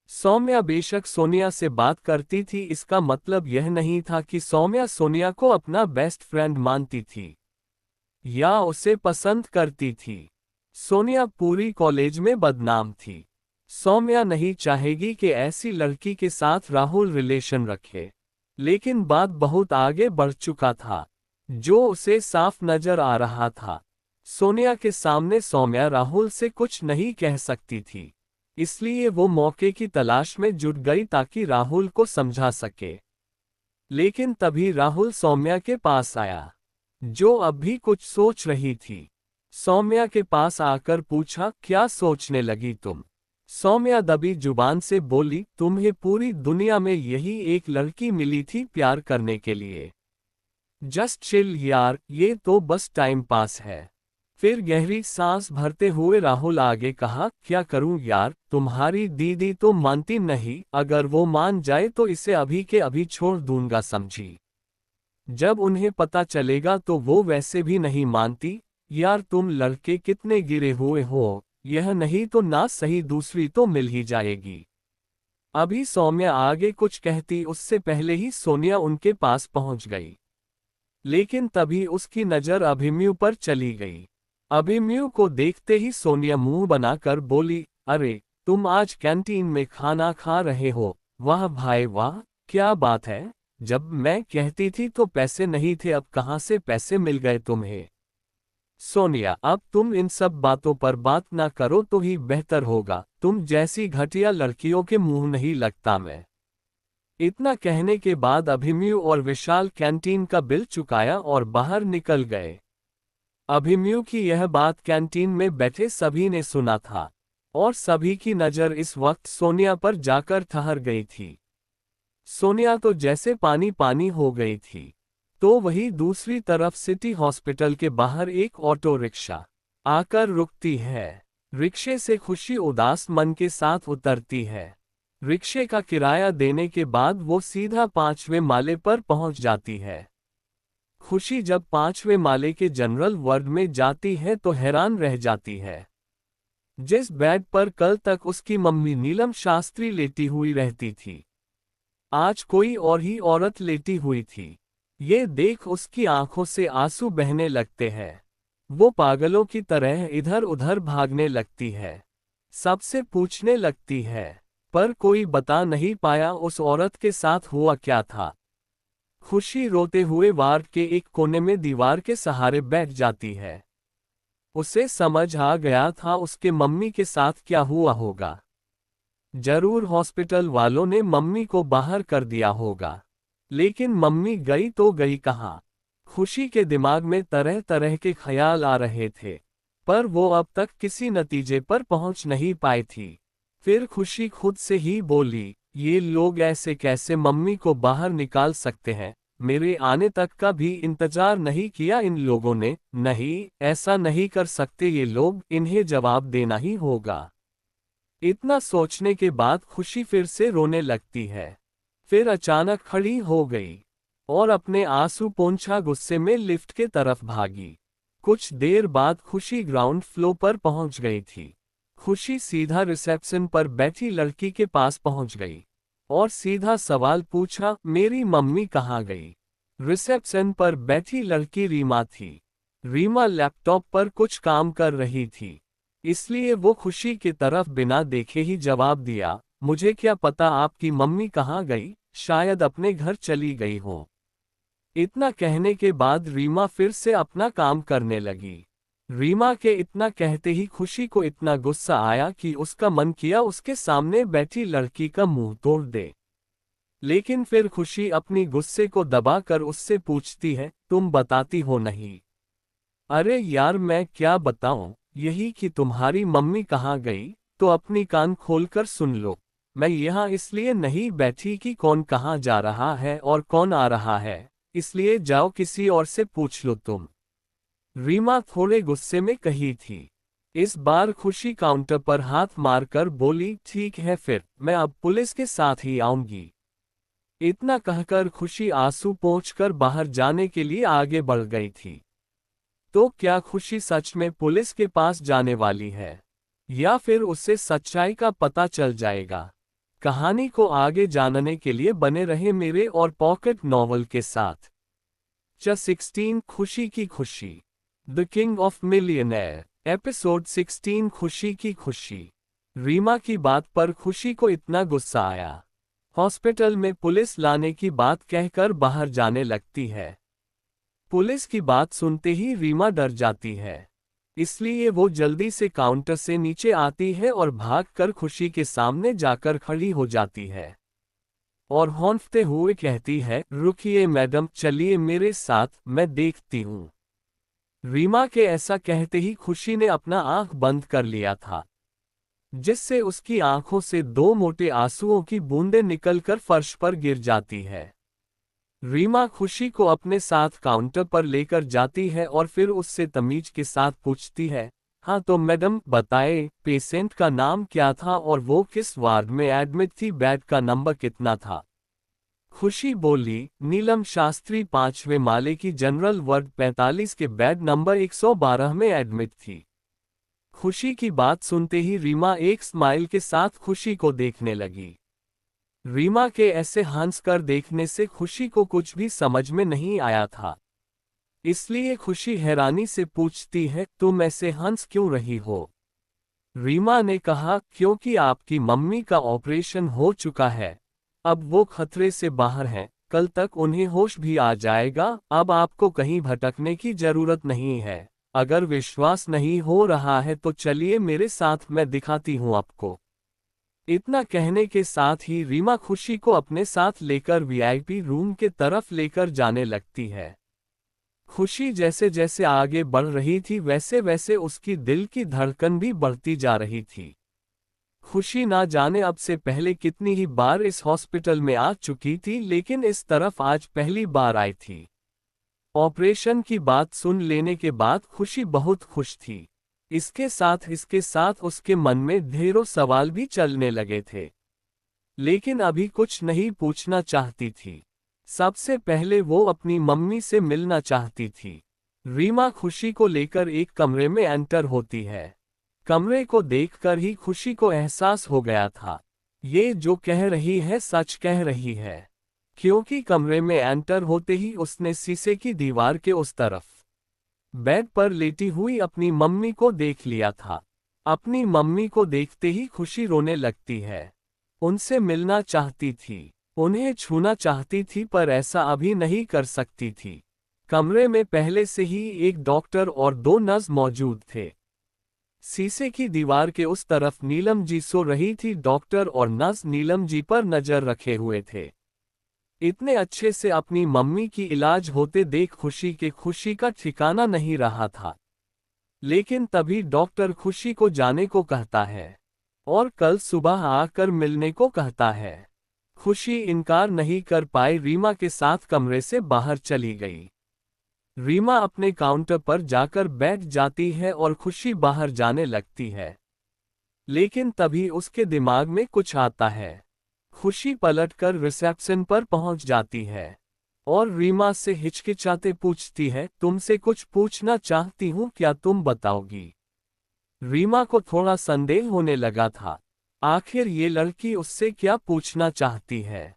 सौम्या बेशक सोनिया से बात करती थी, इसका मतलब यह नहीं था कि सौम्या सोनिया को अपना बेस्ट फ्रेंड मानती थी या उसे पसंद करती थी। सोनिया पूरी कॉलेज में बदनाम थी। सौम्या नहीं चाहेगी कि ऐसी लड़की के साथ राहुल रिलेशन रखे, लेकिन बात बहुत आगे बढ़ चुका था, जो उसे साफ नजर आ रहा था। सोनिया के सामने सौम्या राहुल से कुछ नहीं कह सकती थी, इसलिए वो मौके की तलाश में जुट गई ताकि राहुल को समझा सके। लेकिन तभी राहुल सौम्या के पास आया, जो अब भी कुछ सोच रही थी। सौम्या के पास आकर पूछा, क्या सोचने लगी तुम? सौम्या दबी जुबान से बोली, तुम्हें पूरी दुनिया में यही एक लड़की मिली थी प्यार करने के लिए। जस्ट चिल यार, ये तो बस टाइम पास है। फिर गहरी सांस भरते हुए राहुल आगे कहा, क्या करूं यार, तुम्हारी दीदी तो मानती नहीं, अगर वो मान जाए तो इसे अभी के अभी छोड़ दूंगा समझी। जब उन्हें पता चलेगा तो वो वैसे भी नहीं मानती। यार तुम लड़के कितने गिरे हुए हो, यह नहीं तो ना सही दूसरी तो मिल ही जाएगी। अभी सौम्या आगे कुछ कहती उससे पहले ही सोनिया उनके पास पहुंच गई। लेकिन तभी उसकी नजर अभिमन्यु पर चली गई। अभिमन्यु को देखते ही सोनिया मुंह बनाकर बोली, अरे तुम आज कैंटीन में खाना खा रहे हो? वाह भाई वाह, क्या बात है, जब मैं कहती थी तो पैसे नहीं थे, अब कहां से पैसे मिल गए तुम्हें? सोनिया, अब तुम इन सब बातों पर बात ना करो तो ही बेहतर होगा, तुम जैसी घटिया लड़कियों के मुंह नहीं लगता मैं। इतना कहने के बाद अभिमन्यु और विशाल कैंटीन का बिल चुकाया और बाहर निकल गए। अभिमन्यु की यह बात कैंटीन में बैठे सभी ने सुना था, और सभी की नज़र इस वक्त सोनिया पर जाकर ठहर गई थी। सोनिया तो जैसे पानी पानी हो गई थी। तो वही दूसरी तरफ सिटी हॉस्पिटल के बाहर एक ऑटो रिक्शा आकर रुकती है। रिक्शे से खुशी उदास मन के साथ उतरती है। रिक्शे का किराया देने के बाद वो सीधा 5वें माले पर पहुंच जाती है। खुशी जब 5वें माले के जनरल वार्ड में जाती है तो हैरान रह जाती है। जिस बेड पर कल तक उसकी मम्मी नीलम शास्त्री लेटी हुई रहती थी, आज कोई और ही औरत लेटी हुई थी। ये देख उसकी आंखों से आंसू बहने लगते हैं। वो पागलों की तरह इधर उधर भागने लगती है, सबसे पूछने लगती है, पर कोई बता नहीं पाया उस औरत के साथ हुआ क्या था। खुशी रोते हुए वार्ड के एक कोने में दीवार के सहारे बैठ जाती है। उसे समझ आ गया था उसके मम्मी के साथ क्या हुआ होगा। जरूर हॉस्पिटल वालों ने मम्मी को बाहर कर दिया होगा। लेकिन मम्मी गई तो गई कहाँ? खुशी के दिमाग में तरह तरह के ख्याल आ रहे थे, पर वो अब तक किसी नतीजे पर पहुंच नहीं पाई थी। फिर खुशी खुद से ही बोली, ये लोग ऐसे कैसे मम्मी को बाहर निकाल सकते हैं? मेरे आने तक का भी इंतजार नहीं किया इन लोगों ने? नहीं, ऐसा नहीं कर सकते ये लोग, इन्हें जवाब देना ही होगा। इतना सोचने के बाद खुशी फिर से रोने लगती है। फिर अचानक खड़ी हो गई और अपने आंसू पोंछा गुस्से में लिफ्ट के तरफ भागी। कुछ देर बाद खुशी ग्राउंड फ्लोर पर पहुंच गई थी। खुशी सीधा रिसेप्शन पर बैठी लड़की के पास पहुंच गई और सीधा सवाल पूछा, मेरी मम्मी कहाँ गई? रिसेप्शन पर बैठी लड़की रीमा थी। रीमा लैपटॉप पर कुछ काम कर रही थी, इसलिए वो खुशी की तरफ बिना देखे ही जवाब दिया, मुझे क्या पता आपकी मम्मी कहाँ गई, शायद अपने घर चली गई हो। इतना कहने के बाद रीमा फिर से अपना काम करने लगी। रीमा के इतना कहते ही खुशी को इतना गुस्सा आया कि उसका मन किया उसके सामने बैठी लड़की का मुंह तोड़ दे। लेकिन फिर खुशी अपनी गुस्से को दबाकर उससे पूछती है, तुम बताती हो नहीं? अरे यार मैं क्या बताऊं, यही कि तुम्हारी मम्मी कहाँ गई, तो अपनी कान खोलकर सुन लो। मैं यहाँ इसलिए नहीं बैठी कि कौन कहाँ जा रहा है और कौन आ रहा है, इसलिए जाओ किसी और से पूछ लो तुम। रीमा थोड़े गुस्से में कही थी। इस बार खुशी काउंटर पर हाथ मारकर बोली, ठीक है फिर मैं अब पुलिस के साथ ही आऊंगी। इतना कहकर खुशी आंसू पोंछकर बाहर जाने के लिए आगे बढ़ गई थी। तो क्या खुशी सच में पुलिस के पास जाने वाली है, या फिर उससे सच्चाई का पता चल जाएगा? कहानी को आगे जानने के लिए बने रहे मेरे और पॉकेट नॉवल के साथ। च 16 खुशी की खुशी, the king of millionaire, episode 16 खुशी की खुशी। रीमा की बात पर खुशी को इतना गुस्सा आया, हॉस्पिटल में पुलिस लाने की बात कहकर बाहर जाने लगती है। पुलिस की बात सुनते ही रीमा डर जाती है, इसलिए वो जल्दी से काउंटर से नीचे आती है और भागकर खुशी के सामने जाकर खड़ी हो जाती है और हौंफते हुए कहती है, रुकिए मैडम, चलिए मेरे साथ, मैं देखती हूँ। रीमा के ऐसा कहते ही खुशी ने अपना आंख बंद कर लिया था, जिससे उसकी आंखों से दो मोटे आंसुओं की बूंदें निकलकर फर्श पर गिर जाती है। रीमा खुशी को अपने साथ काउंटर पर लेकर जाती है और फिर उससे तमीज के साथ पूछती है, हाँ तो मैडम बताए, पेशेंट का नाम क्या था और वो किस वार्ड में एडमिट थी, बेड का नंबर कितना था? खुशी बोली, नीलम शास्त्री 5वें माले की जनरल वार्ड 45 के बेड नंबर 112 में एडमिट थी। खुशी की बात सुनते ही रीमा एक स्माइल के साथ खुशी को देखने लगी। रीमा के ऐसे हंसकर देखने से खुशी को कुछ भी समझ में नहीं आया था, इसलिए खुशी हैरानी से पूछती है, तुम ऐसे हंस क्यों रही हो? रीमा ने कहा, क्योंकि आपकी मम्मी का ऑपरेशन हो चुका है, अब वो खतरे से बाहर हैं, कल तक उन्हें होश भी आ जाएगा, अब आपको कहीं भटकने की जरूरत नहीं है। अगर विश्वास नहीं हो रहा है तो चलिए मेरे साथ, मैं दिखाती हूँ आपको। इतना कहने के साथ ही रीमा खुशी को अपने साथ लेकर वीआईपी रूम के तरफ लेकर जाने लगती है। खुशी जैसे जैसे आगे बढ़ रही थी वैसे वैसे उसकी दिल की धड़कन भी बढ़ती जा रही थी। खुशी ना जाने अब से पहले कितनी ही बार इस हॉस्पिटल में आ चुकी थी, लेकिन इस तरफ आज पहली बार आई थी। ऑपरेशन की बात सुन लेने के बाद खुशी बहुत खुश थी। इसके साथ उसके मन में ढेरों सवाल भी चलने लगे थे, लेकिन अभी कुछ नहीं पूछना चाहती थी। सबसे पहले वो अपनी मम्मी से मिलना चाहती थी। रीमा खुशी को लेकर एक कमरे में एंटर होती है। कमरे को देखकर ही खुशी को एहसास हो गया था, ये जो कह रही है सच कह रही है, क्योंकि कमरे में एंटर होते ही उसने शीशे की दीवार के उस तरफ बेड पर लेटी हुई अपनी मम्मी को देख लिया था। अपनी मम्मी को देखते ही खुशी रोने लगती है। उनसे मिलना चाहती थी, उन्हें छूना चाहती थी, पर ऐसा अभी नहीं कर सकती थी। कमरे में पहले से ही एक डॉक्टर और दो नर्स मौजूद थे। शीशे की दीवार के उस तरफ नीलम जी सो रही थी। डॉक्टर और नर्स नीलम जी पर नजर रखे हुए थे। इतने अच्छे से अपनी मम्मी की इलाज होते देख खुशी का ठिकाना नहीं रहा था। लेकिन तभी डॉक्टर खुशी को जाने को कहता है और कल सुबह आकर मिलने को कहता है। खुशी इनकार नहीं कर पाई, रीमा के साथ कमरे से बाहर चली गई। रीमा अपने काउंटर पर जाकर बैठ जाती है और खुशी बाहर जाने लगती है। लेकिन तभी उसके दिमाग में कुछ आता है। खुशी पलटकर रिसेप्शन पर पहुंच जाती है और रीमा से हिचकिचाते पूछती है, तुमसे कुछ पूछना चाहती हूँ, क्या तुम बताओगी? रीमा को थोड़ा संदेह होने लगा था, आखिर ये लड़की उससे क्या पूछना चाहती है।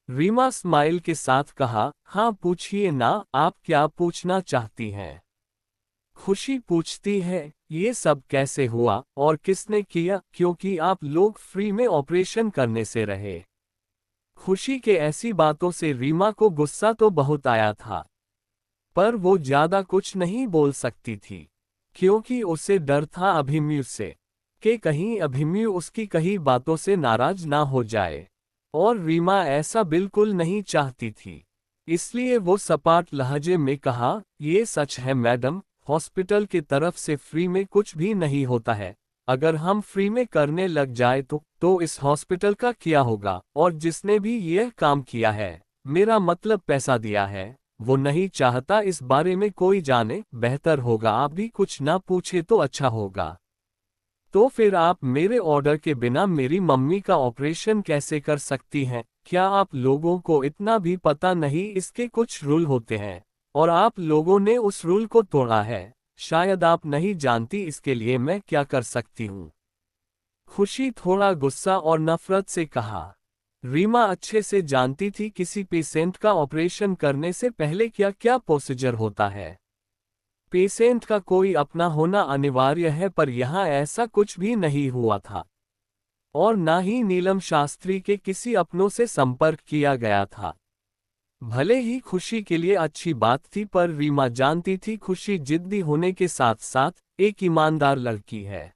रीमा स्माइल के साथ कहा, हाँ पूछिए ना, आप क्या पूछना चाहती हैं? खुशी पूछती है, ये सब कैसे हुआ और किसने किया, क्योंकि आप लोग फ्री में ऑपरेशन करने से रहे। खुशी के ऐसी बातों से रीमा को गुस्सा तो बहुत आया था, पर वो ज्यादा कुछ नहीं बोल सकती थी, क्योंकि उसे डर था अभिमन्यु से, कि कहीं अभिमन्यु उसकी कही बातों से नाराज ना हो जाए। और रीमा ऐसा बिल्कुल नहीं चाहती थी। इसलिए वो सपाट लहजे में कहा, ये सच है मैडम, हॉस्पिटल की तरफ से फ्री में कुछ भी नहीं होता है। अगर हम फ्री में करने लग जाए तो इस हॉस्पिटल का क्या होगा? और जिसने भी यह काम किया है, मेरा मतलब पैसा दिया है, वो नहीं चाहता इस बारे में कोई जाने। बेहतर होगा आप भी कुछ ना पूछे तो अच्छा होगा। तो फिर आप मेरे ऑर्डर के बिना मेरी मम्मी का ऑपरेशन कैसे कर सकती हैं? क्या आप लोगों को इतना भी पता नहीं इसके कुछ रूल होते हैं, और आप लोगों ने उस रूल को तोड़ा है? शायद आप नहीं जानती, इसके लिए मैं क्या कर सकती हूँ? खुशी थोड़ा गुस्सा और नफरत से कहा। रीमा अच्छे से जानती थी किसी पेशेंट का ऑपरेशन करने से पहले क्या क्या प्रोसीजर होता है। पेशेंट का कोई अपना होना अनिवार्य है, पर यहाँ ऐसा कुछ भी नहीं हुआ था और ना ही नीलम शास्त्री के किसी अपनों से संपर्क किया गया था। भले ही खुशी के लिए अच्छी बात थी, पर रीमा जानती थी खुशी जिद्दी होने के साथ साथ एक ईमानदार लड़की है।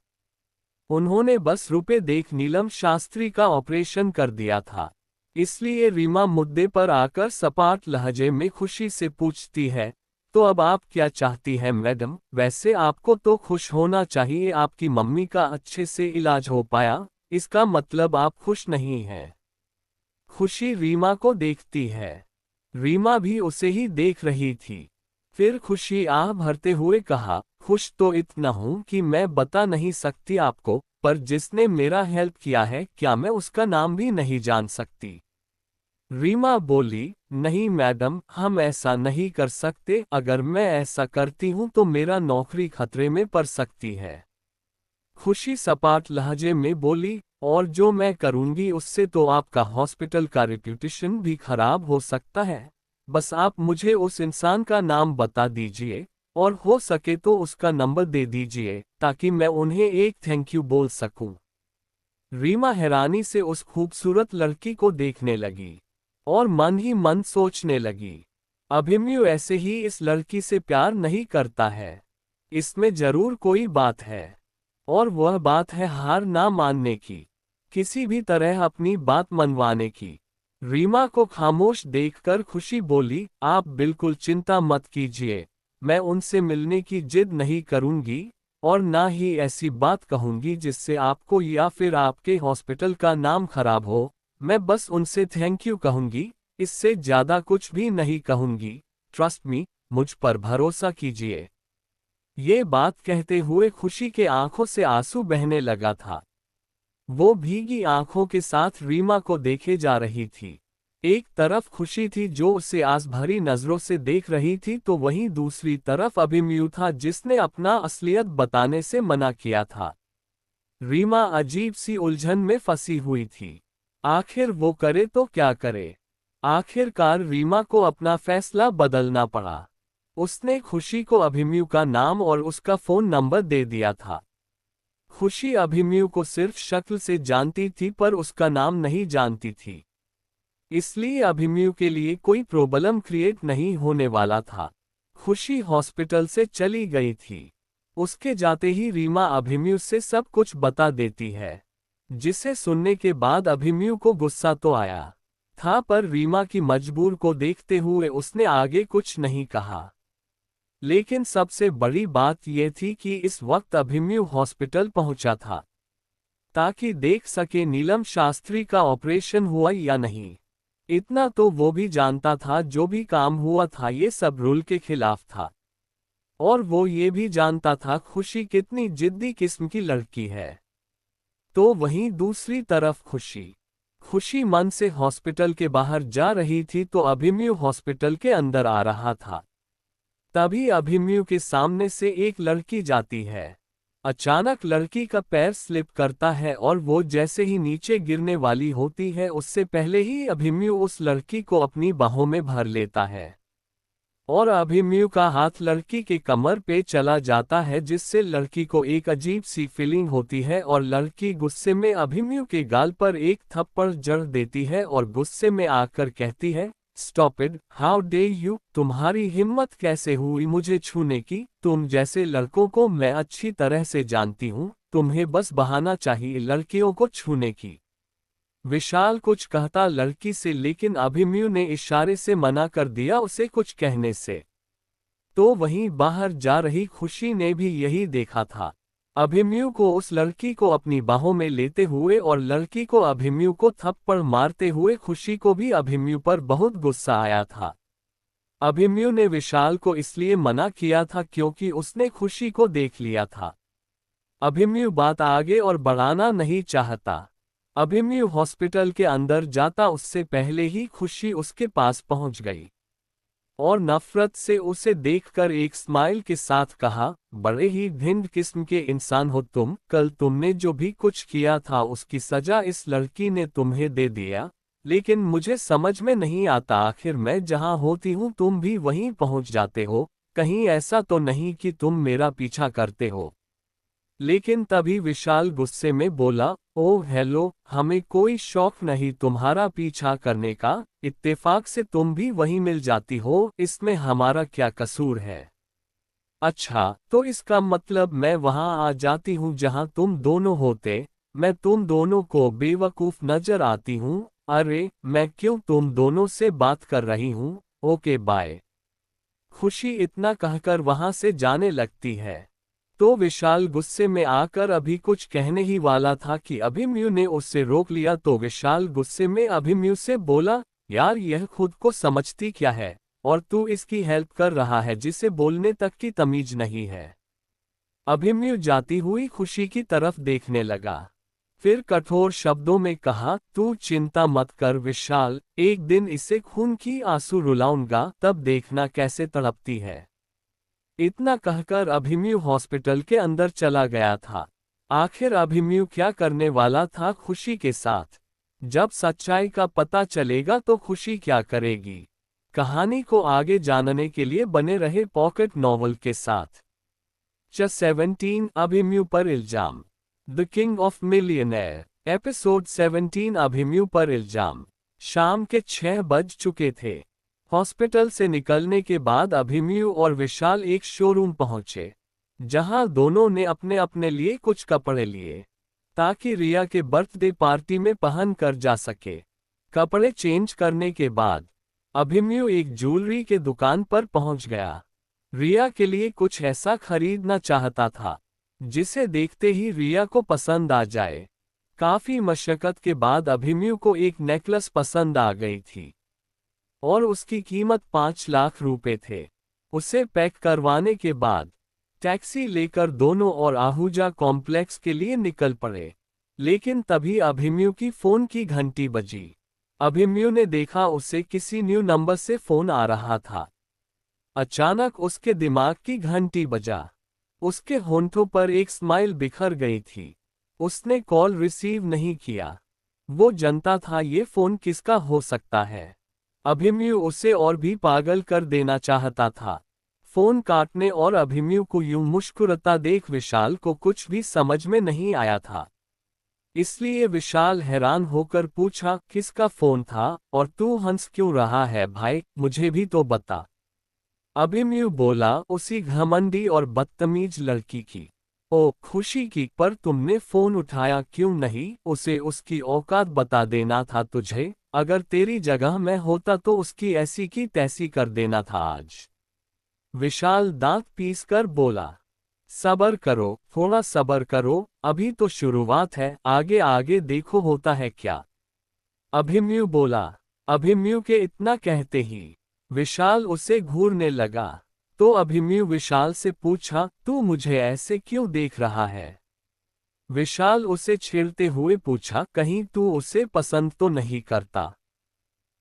उन्होंने बस रुपए देख नीलम शास्त्री का ऑपरेशन कर दिया था। इसलिए रीमा मुद्दे पर आकर सपाट लहजे में खुशी से पूछती है, तो अब आप क्या चाहती हैं मैडम? वैसे आपको तो खुश होना चाहिए, आपकी मम्मी का अच्छे से इलाज हो पाया, इसका मतलब आप खुश नहीं हैं। खुशी रीमा को देखती है। रीमा भी उसे ही देख रही थी। फिर खुशी आह भरते हुए कहा, खुश तो इतना हूं कि मैं बता नहीं सकती आपको, पर जिसने मेरा हेल्प किया है, क्या मैं उसका नाम भी नहीं जान सकती? रीमा बोली, नहीं मैडम, हम ऐसा नहीं कर सकते। अगर मैं ऐसा करती हूं तो मेरा नौकरी खतरे में पड़ सकती है। खुशी सपाट लहजे में बोली, और जो मैं करूंगी उससे तो आपका हॉस्पिटल का रेप्यूटेशन भी खराब हो सकता है। बस आप मुझे उस इंसान का नाम बता दीजिए, और हो सके तो उसका नंबर दे दीजिए, ताकि मैं उन्हें एक थैंक यू बोल सकूं। रीमा हैरानी से उस खूबसूरत लड़की को देखने लगी और मन ही मन सोचने लगी, अभिमन्यु ऐसे ही इस लड़की से प्यार नहीं करता है। इसमें जरूर कोई बात है, और वह बात है हार ना मानने की, किसी भी तरह अपनी बात मनवाने की। रीमा को खामोश देखकर खुशी बोली, आप बिल्कुल चिंता मत कीजिए, मैं उनसे मिलने की जिद नहीं करूंगी, और ना ही ऐसी बात कहूंगी जिससे आपको या फिर आपके हॉस्पिटल का नाम खराब हो। मैं बस उनसे थैंक यू कहूंगी, इससे ज्यादा कुछ भी नहीं कहूंगी। ट्रस्ट मी, मुझ पर भरोसा कीजिए। ये बात कहते हुए खुशी के आंखों से आंसू बहने लगा था। वो भीगी आंखों के साथ रीमा को देखे जा रही थी। एक तरफ खुशी थी जो उसे आस भरी नजरों से देख रही थी, तो वहीं दूसरी तरफ अभिमन्यु था जिसने अपना असलियत बताने से मना किया था। रीमा अजीब सी उलझन में फंसी हुई थी। आखिर वो करे तो क्या करे? आखिरकार रीमा को अपना फैसला बदलना पड़ा। उसने खुशी को अभिमन्यु का नाम और उसका फोन नंबर दे दिया था। खुशी अभिमन्यु को सिर्फ शक्ल से जानती थी, पर उसका नाम नहीं जानती थी। इसलिए अभिमन्यु के लिए कोई प्रॉब्लम क्रिएट नहीं होने वाला था। खुशी हॉस्पिटल से चली गई थी। उसके जाते ही रीमा अभिमन्यु से सब कुछ बता देती है, जिसे सुनने के बाद अभिमन्यु को गुस्सा तो आया था, पर रीमा की मजबूर को देखते हुए उसने आगे कुछ नहीं कहा। लेकिन सबसे बड़ी बात यह थी कि इस वक्त अभिमन्यु हॉस्पिटल पहुंचा था ताकि देख सके नीलम शास्त्री का ऑपरेशन हुआ या नहीं। इतना तो वो भी जानता था, जो भी काम हुआ था ये सब रूल के खिलाफ था। और वो ये भी जानता था खुशी कितनी जिद्दी किस्म की लड़की है। तो वहीं दूसरी तरफ खुशी मन से हॉस्पिटल के बाहर जा रही थी तो अभिमन्यु हॉस्पिटल के अंदर आ रहा था। तभी अभिमन्यु के सामने से एक लड़की जाती है। अचानक लड़की का पैर स्लिप करता है और वो जैसे ही नीचे गिरने वाली होती है उससे पहले ही अभिमन्यु उस लड़की को अपनी बाहों में भर लेता है और अभिमन्यु का हाथ लड़की के कमर पे चला जाता है, जिससे लड़की को एक अजीब सी फीलिंग होती है और लड़की गुस्से में अभिमन्यु के गाल पर एक थप्पड़ जड़ देती है और गुस्से में आकर कहती है, stop it, how day you, तुम्हारी हिम्मत कैसे हुई मुझे छूने की, तुम जैसे लड़कों को मैं अच्छी तरह से जानती हूँ, तुम्हें बस बहाना चाहिए लड़कियों को छूने की। विशाल कुछ कहता लड़की से, लेकिन अभिमन्यु ने इशारे से मना कर दिया उसे कुछ कहने से। तो वहीं बाहर जा रही खुशी ने भी यही देखा था, अभिमन्यु को उस लड़की को अपनी बाहों में लेते हुए और लड़की को अभिमन्यु को थप्पड़ मारते हुए। खुशी को भी अभिमन्यु पर बहुत गुस्सा आया था। अभिमन्यु ने विशाल को इसलिए मना किया था क्योंकि उसने खुशी को देख लिया था। अभिमन्यु बात आगे और बढ़ाना नहीं चाहता। अभिमन्यु हॉस्पिटल के अंदर जाता उससे पहले ही खुशी उसके पास पहुंच गई और नफरत से उसे देखकर एक स्माइल के साथ कहा, बड़े ही भिन्न किस्म के इंसान हो तुम, कल तुमने जो भी कुछ किया था उसकी सजा इस लड़की ने तुम्हें दे दिया, लेकिन मुझे समझ में नहीं आता आखिर मैं जहां होती हूं तुम भी वहीं पहुंच जाते हो, कहीं ऐसा तो नहीं कि तुम मेरा पीछा करते हो। लेकिन तभी विशाल गुस्से में बोला, ओह हेलो, हमें कोई शौक नहीं तुम्हारा पीछा करने का, इत्तेफाक से तुम भी वहीं मिल जाती हो, इसमें हमारा क्या कसूर है। अच्छा, तो इसका मतलब मैं वहां आ जाती हूं जहां तुम दोनों होते, मैं तुम दोनों को बेवकूफ नजर आती हूं, अरे मैं क्यों तुम दोनों से बात कर रही हूं, ओके बाय। खुशी इतना कहकर वहां से जाने लगती है। तो विशाल गुस्से में आकर अभी कुछ कहने ही वाला था कि अभिमन्यु ने उससे रोक लिया। तो विशाल गुस्से में अभिमन्यु से बोला, यार यह खुद को समझती क्या है और तू इसकी हेल्प कर रहा है जिसे बोलने तक की तमीज नहीं है। अभिमन्यु जाती हुई खुशी की तरफ देखने लगा, फिर कठोर शब्दों में कहा, तू चिंता मत कर विशाल, एक दिन इसे खून की आंसू रुलाऊंगा, तब देखना कैसे तड़पती है। इतना कहकर अभिमन्यु हॉस्पिटल के अंदर चला गया था। आखिर अभिमन्यु क्या करने वाला था खुशी के साथ? जब सच्चाई का पता चलेगा तो खुशी क्या करेगी? कहानी को आगे जानने के लिए बने रहे पॉकेट नॉवल के साथ। 17 अभिमन्यु पर इल्जाम। The king of millionaire, episode 17 Abhimanyu पर इल्जाम। शाम के 6 बज चुके थे। हॉस्पिटल से निकलने के बाद अभिमन्यु और विशाल एक शोरूम पहुंचे, जहां दोनों ने अपने अपने लिए कुछ कपड़े लिए ताकि रिया के बर्थडे पार्टी में पहन कर जा सके। कपड़े चेंज करने के बाद अभिमन्यु एक ज्वेलरी के दुकान पर पहुंच गया। रिया के लिए कुछ ऐसा खरीदना चाहता था जिसे देखते ही रिया को पसंद आ जाए। काफी मशक्कत के बाद अभिमन्यु को एक नेकलेस पसंद आ गई थी और उसकी कीमत 5 लाख रुपए थे। उसे पैक करवाने के बाद टैक्सी लेकर दोनों और आहूजा कॉम्प्लेक्स के लिए निकल पड़े। लेकिन तभी अभिमन्यु की फोन की घंटी बजी। अभिमन्यु ने देखा उसे किसी न्यू नंबर से फोन आ रहा था। अचानक उसके दिमाग की घंटी बजा। उसके होंठों पर एक स्माइल बिखर गई थी। उसने कॉल रिसीव नहीं किया। वो जानता था ये फोन किसका हो सकता है। अभिमन्यु उसे और भी पागल कर देना चाहता था। फोन काटने और अभिमन्यु को यूं मुस्कुराता देख विशाल को कुछ भी समझ में नहीं आया था। इसलिए विशाल हैरान होकर पूछा, किसका फोन था और तू हंस क्यों रहा है भाई, मुझे भी तो बता। अभिमन्यु बोला, उसी घमंडी और बदतमीज लड़की की। ओ खुशी की, पर तुमने फोन उठाया क्यों नहीं? उसे उसकी औकात बता देना था तुझे। अगर तेरी जगह मैं होता तो उसकी ऐसी की तैसी कर देना था आज। विशाल दांत पीसकर बोला। सब्र करो, थोड़ा सब्र करो, अभी तो शुरुआत है, आगे आगे देखो होता है क्या। अभिमन्यु बोला। अभिमन्यु के इतना कहते ही विशाल उसे घूरने लगा। तो अभिमन्यु विशाल से पूछा, तू मुझे ऐसे क्यों देख रहा है? विशाल उसे छेड़ते हुए पूछा, कहीं तू उसे पसंद तो नहीं करता?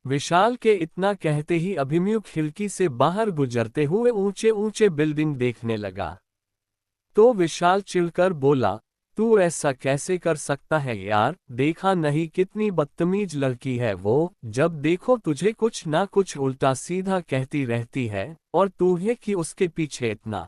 विशाल के इतना कहते ही अभिमन्यु खिड़की से बाहर गुजरते हुए ऊंचे ऊंचे बिल्डिंग देखने लगा। तो विशाल चिढ़कर बोला, तू ऐसा कैसे कर सकता है यार? देखा नहीं कितनी बदतमीज लड़की है वो, जब देखो तुझे कुछ ना कुछ उल्टा सीधा कहती रहती है, और तू है कि उसके पीछे इतना।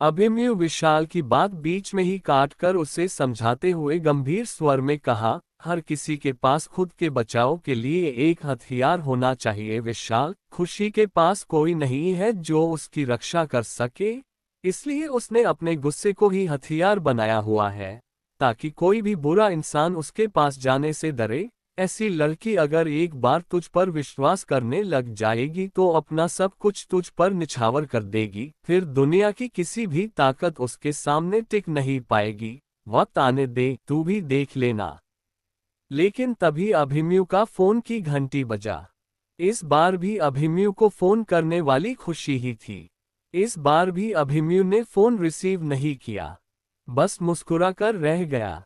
अभिमन्यु विशाल की बात बीच में ही काट कर उसे समझाते हुए गंभीर स्वर में कहा, हर किसी के पास खुद के बचाव के लिए एक हथियार होना चाहिए विशाल। खुशी के पास कोई नहीं है जो उसकी रक्षा कर सके, इसलिए उसने अपने गुस्से को ही हथियार बनाया हुआ है, ताकि कोई भी बुरा इंसान उसके पास जाने से डरे। ऐसी लड़की अगर एक बार तुझ पर विश्वास करने लग जाएगी तो अपना सब कुछ तुझ पर निछावर कर देगी, फिर दुनिया की किसी भी ताकत उसके सामने टिक नहीं पाएगी। वक्त आने दे, तू भी देख लेना। लेकिन तभी अभिमन्यु का फोन की घंटी बजा। इस बार भी अभिमन्यु को फोन करने वाली खुशी ही थी। इस बार भी अभिमन्यु ने फोन रिसीव नहीं किया, बस मुस्कुराकर रह गया।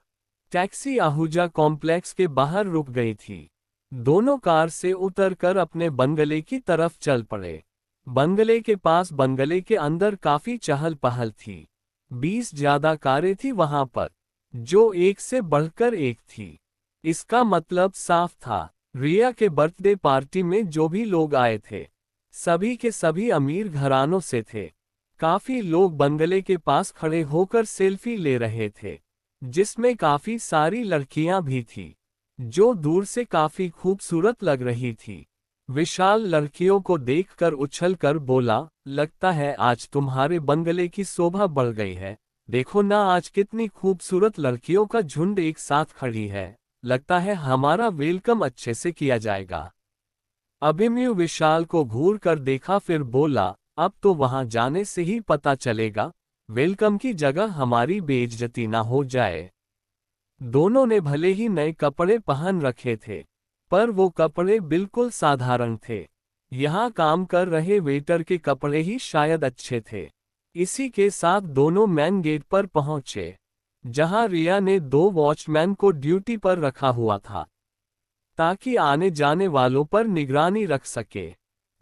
टैक्सी आहूजा कॉम्प्लेक्स के बाहर रुक गई थी। दोनों कार से उतरकर अपने बंगले की तरफ चल पड़े। बंगले के पास बंगले के अंदर काफी चहल पहल थी। 20 ज्यादा कारें थी वहां पर, जो एक से बढ़कर एक थी। इसका मतलब साफ था, रिया के बर्थडे पार्टी में जो भी लोग आए थे, सभी के सभी अमीर घरानों से थे। काफी लोग बंगले के पास खड़े होकर सेल्फी ले रहे थे, जिसमें काफी सारी लड़कियां भी थी, जो दूर से काफी खूबसूरत लग रही थी। विशाल लड़कियों को देखकर उछलकर बोला, लगता है आज तुम्हारे बंगले की शोभा बढ़ गई है। देखो ना, आज कितनी खूबसूरत लड़कियों का झुंड एक साथ खड़ी है। लगता है हमारा वेलकम अच्छे से किया जाएगा। अभिमन्यु विशाल को घूर कर देखा, फिर बोला, अब तो वहां जाने से ही पता चलेगा, वेलकम की जगह हमारी बेइज्जती ना हो जाए। दोनों ने भले ही नए कपड़े पहन रखे थे, पर वो कपड़े बिल्कुल साधारण थे। यहाँ काम कर रहे वेटर के कपड़े ही शायद अच्छे थे। इसी के साथ दोनों मैन गेट पर पहुंचे, जहां रिया ने 2 वॉचमैन को ड्यूटी पर रखा हुआ था, ताकि आने जाने वालों पर निगरानी रख सके।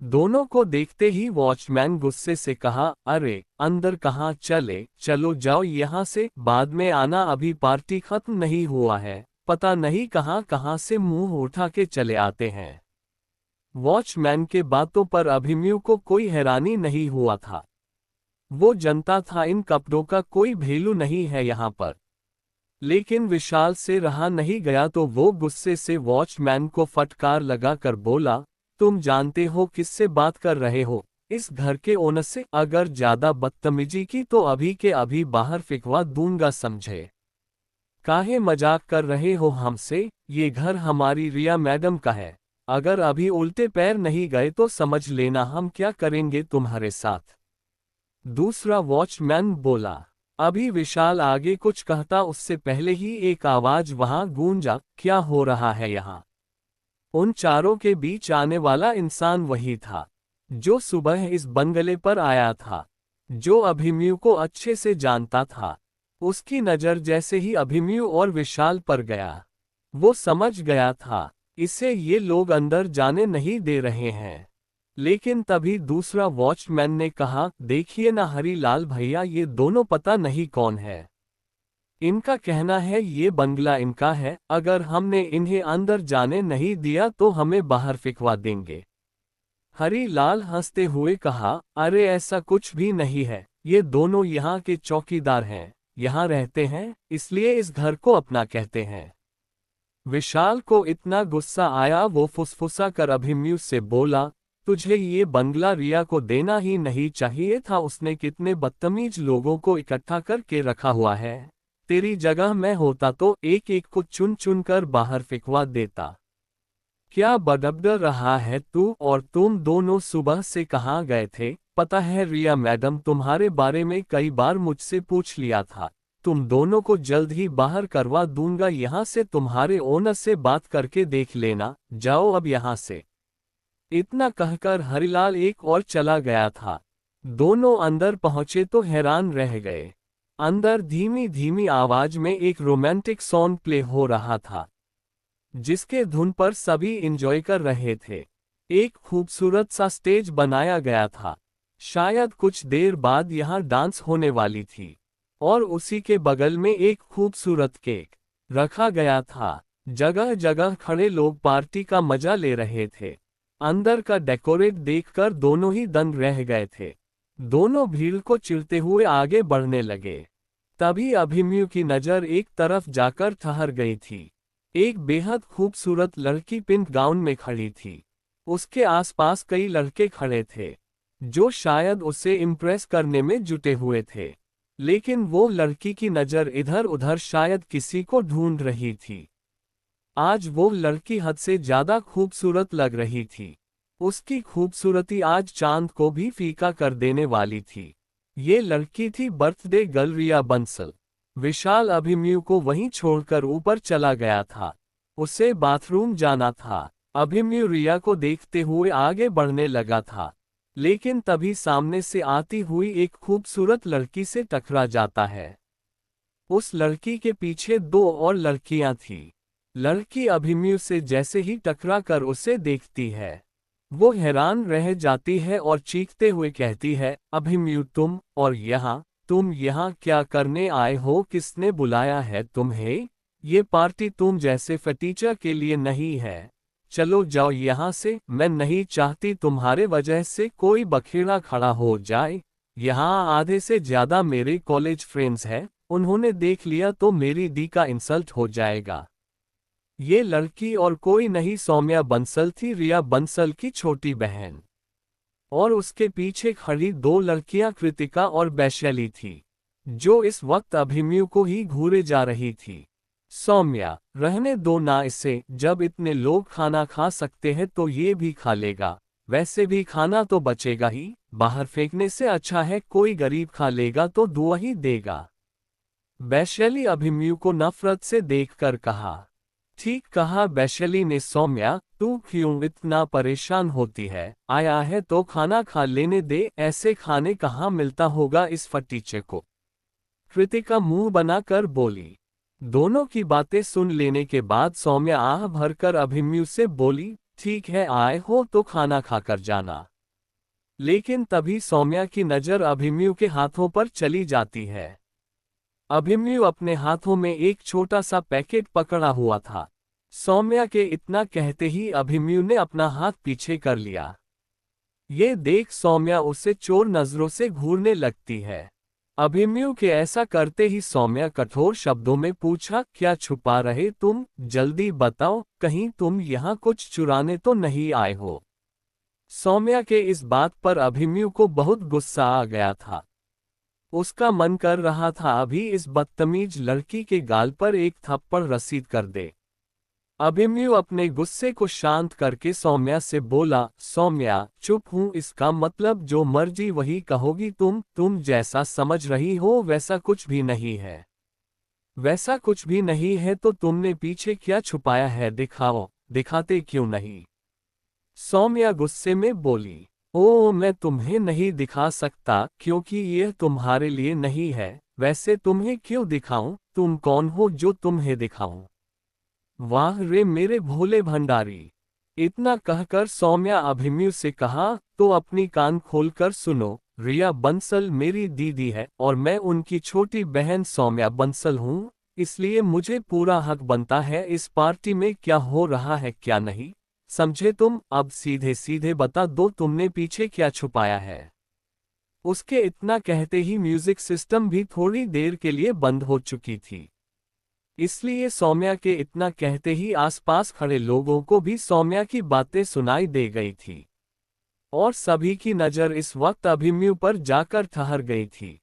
दोनों को देखते ही वॉचमैन गुस्से से कहा, अरे अंदर कहाँ चले, चलो जाओ यहाँ से, बाद में आना, अभी पार्टी खत्म नहीं हुआ है। पता नहीं कहाँ कहाँ से मुंह उठा के चले आते हैं। वॉचमैन के बातों पर अभिमन्यु को कोई हैरानी नहीं हुआ था। वो जनता था इन कपड़ों का कोई वैल्यू नहीं है यहाँ पर। लेकिन विशाल से रहा नहीं गया तो वो गुस्से से वॉचमैन को फटकार लगाकर बोला, तुम जानते हो किससे बात कर रहे हो? इस घर के ओनर से। अगर ज्यादा बदतमीजी की तो अभी के अभी बाहर फिकवा दूंगा, समझे? काहे मजाक कर रहे हो हमसे? ये घर हमारी रिया मैडम का है। अगर अभी उल्टे पैर नहीं गए तो समझ लेना हम क्या करेंगे तुम्हारे साथ। दूसरा वॉचमैन बोला। अभी विशाल आगे कुछ कहता उससे पहले ही एक आवाज वहां गूंजा, क्या हो रहा है यहाँ? उन चारों के बीच आने वाला इंसान वही था, जो सुबह इस बंगले पर आया था, जो अभिमन्यु को अच्छे से जानता था। उसकी नज़र जैसे ही अभिमन्यु और विशाल पर गया, वो समझ गया था, इसे ये लोग अंदर जाने नहीं दे रहे हैं। लेकिन तभी दूसरा वॉचमैन ने कहा, देखिए ना हरीलाल भैया, ये दोनों पता नहीं कौन है। इनका कहना है ये बंगला इनका है, अगर हमने इन्हें अंदर जाने नहीं दिया तो हमें बाहर फिकवा देंगे। हरीलाल हंसते हुए कहा, अरे ऐसा कुछ भी नहीं है, ये दोनों यहाँ के चौकीदार हैं, यहाँ रहते हैं, इसलिए इस घर को अपना कहते हैं। विशाल को इतना गुस्सा आया, वो फुसफुसा कर अभिमन्यु से बोला, तुझे ये बंगला रिया को देना ही नहीं चाहिए था। उसने कितने बदतमीज लोगों को इकट्ठा करके रखा हुआ है। तेरी जगह मैं होता तो एक एक को चुन चुन कर बाहर फेंकवा देता। क्या बड़बड़ रहा है तू? और तुम दोनों सुबह से कहाँ गए थे? पता है रिया मैडम, तुम्हारे बारे में कई बार मुझसे पूछ लिया था। तुम दोनों को जल्द ही बाहर करवा दूंगा यहाँ से। तुम्हारे ओनर से बात करके देख लेना। जाओ अब यहाँ से। इतना कहकर हरिलाल एक और चला गया था। दोनों अंदर पहुंचे तो हैरान रह गए। अंदर धीमी धीमी आवाज में एक रोमांटिक सॉन्ग प्ले हो रहा था, जिसके धुन पर सभी एंजॉय कर रहे थे। एक खूबसूरत सा स्टेज बनाया गया था। शायद कुछ देर बाद यहाँ डांस होने वाली थी। और उसी के बगल में एक खूबसूरत केक रखा गया था। जगह जगह खड़े लोग पार्टी का मजा ले रहे थे। अंदर का डेकोरेट देखकर दोनों ही दंग रह गए थे। दोनों भीड़ को चिढ़ते हुए आगे बढ़ने लगे। तभी अभिमन्यु की नजर एक तरफ जाकर ठहर गई थी। एक बेहद खूबसूरत लड़की पिंक गाउन में खड़ी थी। उसके आसपास कई लड़के खड़े थे, जो शायद उसे इम्प्रेस करने में जुटे हुए थे। लेकिन वो लड़की की नज़र इधर उधर शायद किसी को ढूंढ रही थी। आज वो लड़की हद से ज्यादा खूबसूरत लग रही थी। उसकी खूबसूरती आज चांद को भी फीका कर देने वाली थी। ये लड़की थी बर्थडे गर्ल रिया बंसल। विशाल अभिमन्यु को वहीं छोड़कर ऊपर चला गया था। उसे बाथरूम जाना था। अभिमन्यु रिया को देखते हुए आगे बढ़ने लगा था, लेकिन तभी सामने से आती हुई एक खूबसूरत लड़की से टकरा जाता है। उस लड़की के पीछे दो और लड़कियां थीं। लड़की अभिमन्यु से जैसे ही टकरा कर उसे देखती है, वो हैरान रह जाती है और चीखते हुए कहती है, अभिमन्यु तुम यहाँ क्या करने आए हो? किसने बुलाया है तुम्हें? ये पार्टी तुम जैसे फटीचर के लिए नहीं है। चलो जाओ यहाँ से। मैं नहीं चाहती तुम्हारे वजह से कोई बखेड़ा खड़ा हो जाए। यहाँ आधे से ज्यादा मेरे कॉलेज फ्रेंड्स हैं, उन्होंने देख लिया तो मेरी दी का इंसल्ट हो जाएगा। ये लड़की और कोई नहीं सौम्या बंसल थी, रिया बंसल की छोटी बहन। और उसके पीछे खड़ी दो लड़कियां कृतिका और वैशाली थी, जो इस वक्त अभिमन्यु को ही घूरे जा रही थी। सौम्या, रहने दो ना इसे। जब इतने लोग खाना खा सकते हैं तो ये भी खा लेगा। वैसे भी खाना तो बचेगा ही, बाहर फेंकने से अच्छा है कोई गरीब खा लेगा तो दुआ ही देगा। वैशाली अभिमन्यु को नफरत से देखकर कहा। ठीक कहा वैशाली ने। सौम्या, तू क्यों इतना परेशान होती है? आया है तो खाना खा लेने दे। ऐसे खाने कहाँ मिलता होगा इस फटीचे को? कृतिका मुंह बनाकर बोली। दोनों की बातें सुन लेने के बाद सौम्या आह भरकर अभिमन्यु से बोली, ठीक है, आए हो तो खाना खाकर जाना। लेकिन तभी सौम्या की नजर अभिमन्यु के हाथों पर चली जाती है। अभिमन्यु अपने हाथों में एक छोटा सा पैकेट पकड़ा हुआ था। सौम्या के इतना कहते ही अभिमन्यु ने अपना हाथ पीछे कर लिया। ये देख सौम्या उसे चोर नजरों से घूरने लगती है। अभिमन्यु के ऐसा करते ही सौम्या कठोर शब्दों में पूछा, क्या छुपा रहे तुम? जल्दी बताओ, कहीं तुम यहाँ कुछ चुराने तो नहीं आए हो? सौम्या के इस बात पर अभिमन्यु को बहुत गुस्सा आ गया था। उसका मन कर रहा था अभी इस बदतमीज लड़की के गाल पर एक थप्पड़ रसीद कर दे। अभिमन्यु अपने गुस्से को शांत करके सौम्या से बोला, सौम्या, चुप हूँ, इसका मतलब जो मर्जी वही कहोगी तुम जैसा समझ रही हो वैसा कुछ भी नहीं है। वैसा कुछ भी नहीं है तो तुमने पीछे क्या छुपाया है? दिखाओ। दिखाते क्यों नहीं? सौम्या गुस्से में बोली। ओ, मैं तुम्हें नहीं दिखा सकता क्योंकि यह तुम्हारे लिए नहीं है। वैसे तुम्हें क्यों दिखाऊं? तुम कौन हो जो तुम्हें दिखाऊं? वाह रे मेरे भोले भंडारी! इतना कहकर सौम्या अभिमन्यु से कहा, तो अपनी कान खोलकर सुनो। रिया बंसल मेरी दीदी है और मैं उनकी छोटी बहन सौम्या बंसल हूँ, इसलिए मुझे पूरा हक बनता है इस पार्टी में क्या हो रहा है क्या नहीं। समझे तुम? अब सीधे सीधे बता दो तुमने पीछे क्या छुपाया है। उसके इतना कहते ही म्यूजिक सिस्टम भी थोड़ी देर के लिए बंद हो चुकी थी। इसलिए सौम्या के इतना कहते ही आसपास खड़े लोगों को भी सौम्या की बातें सुनाई दे गई थी। और सभी की नज़र इस वक्त अभिमन्यु पर जाकर ठहर गई थी।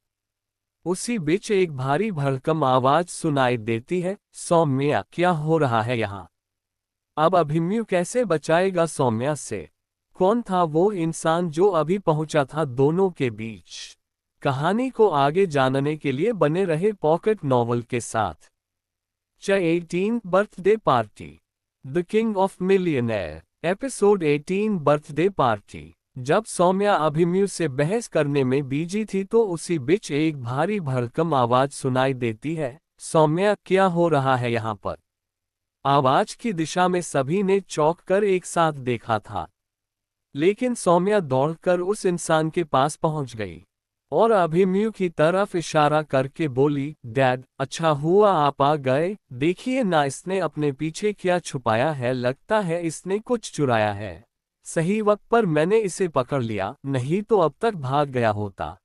उसी बीच एक भारी भड़कम आवाज सुनाई देती है, सौम्या क्या हो रहा है यहाँ? अब अभिमन्यु कैसे बचाएगा सौम्या से? कौन था वो इंसान जो अभी पहुंचा था दोनों के बीच? कहानी को आगे जानने के लिए बने रहे पॉकेट नॉवल के साथ। 18th birthday party, the king of millionaire, episode 18 birthday party. जब सौम्या अभिमन्यु से बहस करने में बिजी थी तो उसी बीच एक भारी भड़कम आवाज सुनाई देती है, सौम्या क्या हो रहा है यहाँ पर? आवाज की दिशा में सभी ने चौंक कर एक साथ देखा था। लेकिन सौम्या दौड़कर उस इंसान के पास पहुंच गई और अभिमन्यु की तरफ इशारा करके बोली, डैड, अच्छा हुआ आप आ गए। देखिए ना इसने अपने पीछे क्या छुपाया है, लगता है इसने कुछ चुराया है। सही वक्त पर मैंने इसे पकड़ लिया, नहीं तो अब तक भाग गया होता।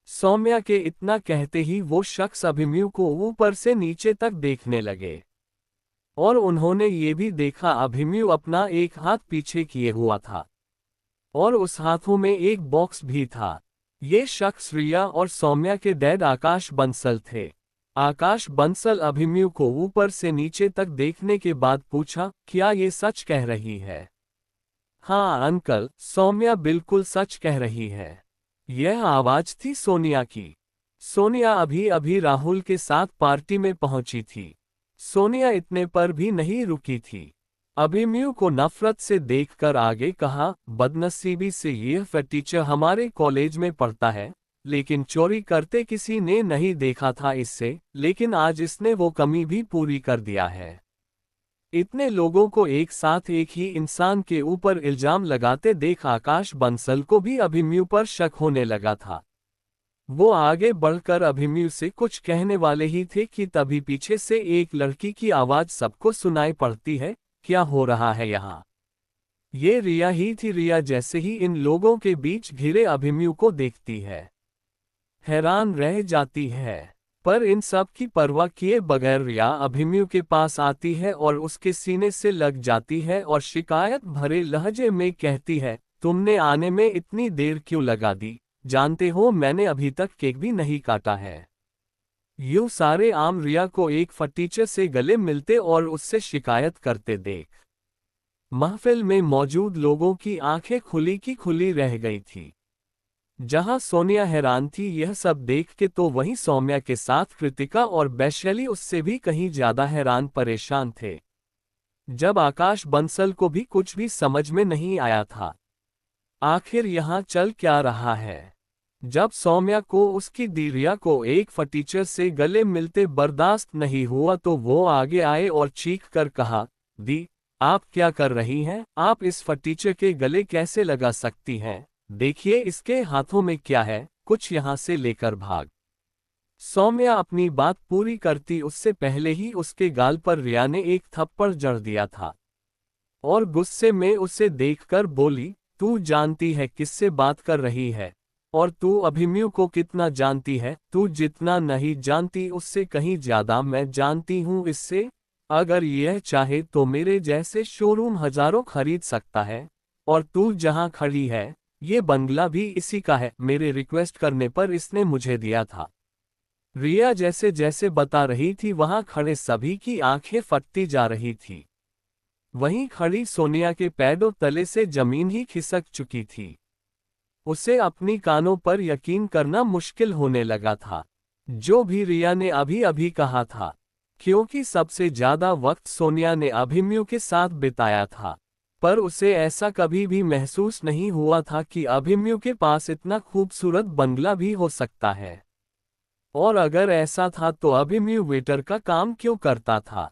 सौम्या के इतना कहते ही वो शख्स अभिमन्यु को ऊपर से नीचे तक देखने लगे और उन्होंने ये भी देखा अभिमन्यु अपना एक हाथ पीछे किए हुआ था और उस हाथों में एक बॉक्स भी था। ये शख्स रिया और सौम्या के डैड आकाश बंसल थे। आकाश बंसल अभिमन्यु को ऊपर से नीचे तक देखने के बाद पूछा, क्या ये सच कह रही है? हाँ अंकल, सौम्या बिल्कुल सच कह रही है। यह आवाज थी सोनिया की। सोनिया अभी अभी राहुल के साथ पार्टी में पहुंची थी। सोनिया इतने पर भी नहीं रुकी थी। अभिमन्यु को नफरत से देखकर आगे कहा, बदनसीबी से यह टीचर हमारे कॉलेज में पढ़ता है, लेकिन चोरी करते किसी ने नहीं देखा था इससे, लेकिन आज इसने वो कमी भी पूरी कर दिया है। इतने लोगों को एक साथ एक ही इंसान के ऊपर इल्जाम लगाते देख आकाश बंसल को भी अभिमन्यु पर शक होने लगा था। वो आगे बढ़कर अभिमन्यु से कुछ कहने वाले ही थे कि तभी पीछे से एक लड़की की आवाज सबको सुनाई पड़ती है, क्या हो रहा है यहाँ? ये रिया ही थी। रिया जैसे ही इन लोगों के बीच घिरे अभिमन्यु को देखती है, हैरान रह जाती है। पर इन सब की परवाह किए बगैर रिया अभिमन्यु के पास आती है और उसके सीने से लग जाती है और शिकायत भरे लहजे में कहती है, तुमने आने में इतनी देर क्यों लगा दी? जानते हो मैंने अभी तक केक भी नहीं काटा है। यूं सारे आम रिया को एक फटीचर से गले मिलते और उससे शिकायत करते देख महफिल में मौजूद लोगों की आंखें खुली की खुली रह गई थी। जहां सोनिया हैरान थी यह सब देख के, तो वहीं सौम्या के साथ कृतिका और वैशाली उससे भी कहीं ज्यादा हैरान परेशान थे। जब आकाश बंसल को भी कुछ भी समझ में नहीं आया था, आखिर यहाँ चल क्या रहा है। जब सौम्या को उसकी दी रिया को एक फटीचर से गले मिलते बर्दाश्त नहीं हुआ तो वो आगे आए और चीख कर कहा, दी आप क्या कर रही हैं? आप इस फटीचर के गले कैसे लगा सकती हैं? देखिए इसके हाथों में क्या है, कुछ यहां से लेकर भाग। सौम्या अपनी बात पूरी करती उससे पहले ही उसके गाल पर रिया ने एक थप्पड़ जड़ दिया था और गुस्से में उसे देखकर बोली, तू जानती है किससे बात कर रही है? और तू अभिमन्यु को कितना जानती है? तू जितना नहीं जानती उससे कहीं ज्यादा मैं जानती हूँ इससे। अगर यह चाहे तो मेरे जैसे शोरूम हजारों खरीद सकता है, और तू जहां खड़ी है ये बंगला भी इसी का है। मेरे रिक्वेस्ट करने पर इसने मुझे दिया था। रिया जैसे जैसे बता रही थी वहां खड़े सभी की आंखें फटती जा रही थी। वहीं खड़ी सोनिया के पैरों तले से जमीन ही खिसक चुकी थी। उसे अपनी कानों पर यकीन करना मुश्किल होने लगा था जो भी रिया ने अभी अभी कहा था, क्योंकि सबसे ज्यादा वक्त सोनिया ने अभिमन्यु के साथ बिताया था। पर उसे ऐसा कभी भी महसूस नहीं हुआ था कि अभिमन्यु के पास इतना खूबसूरत बंगला भी हो सकता है। और अगर ऐसा था तो अभिमन्यु वेटर का काम क्यों करता था?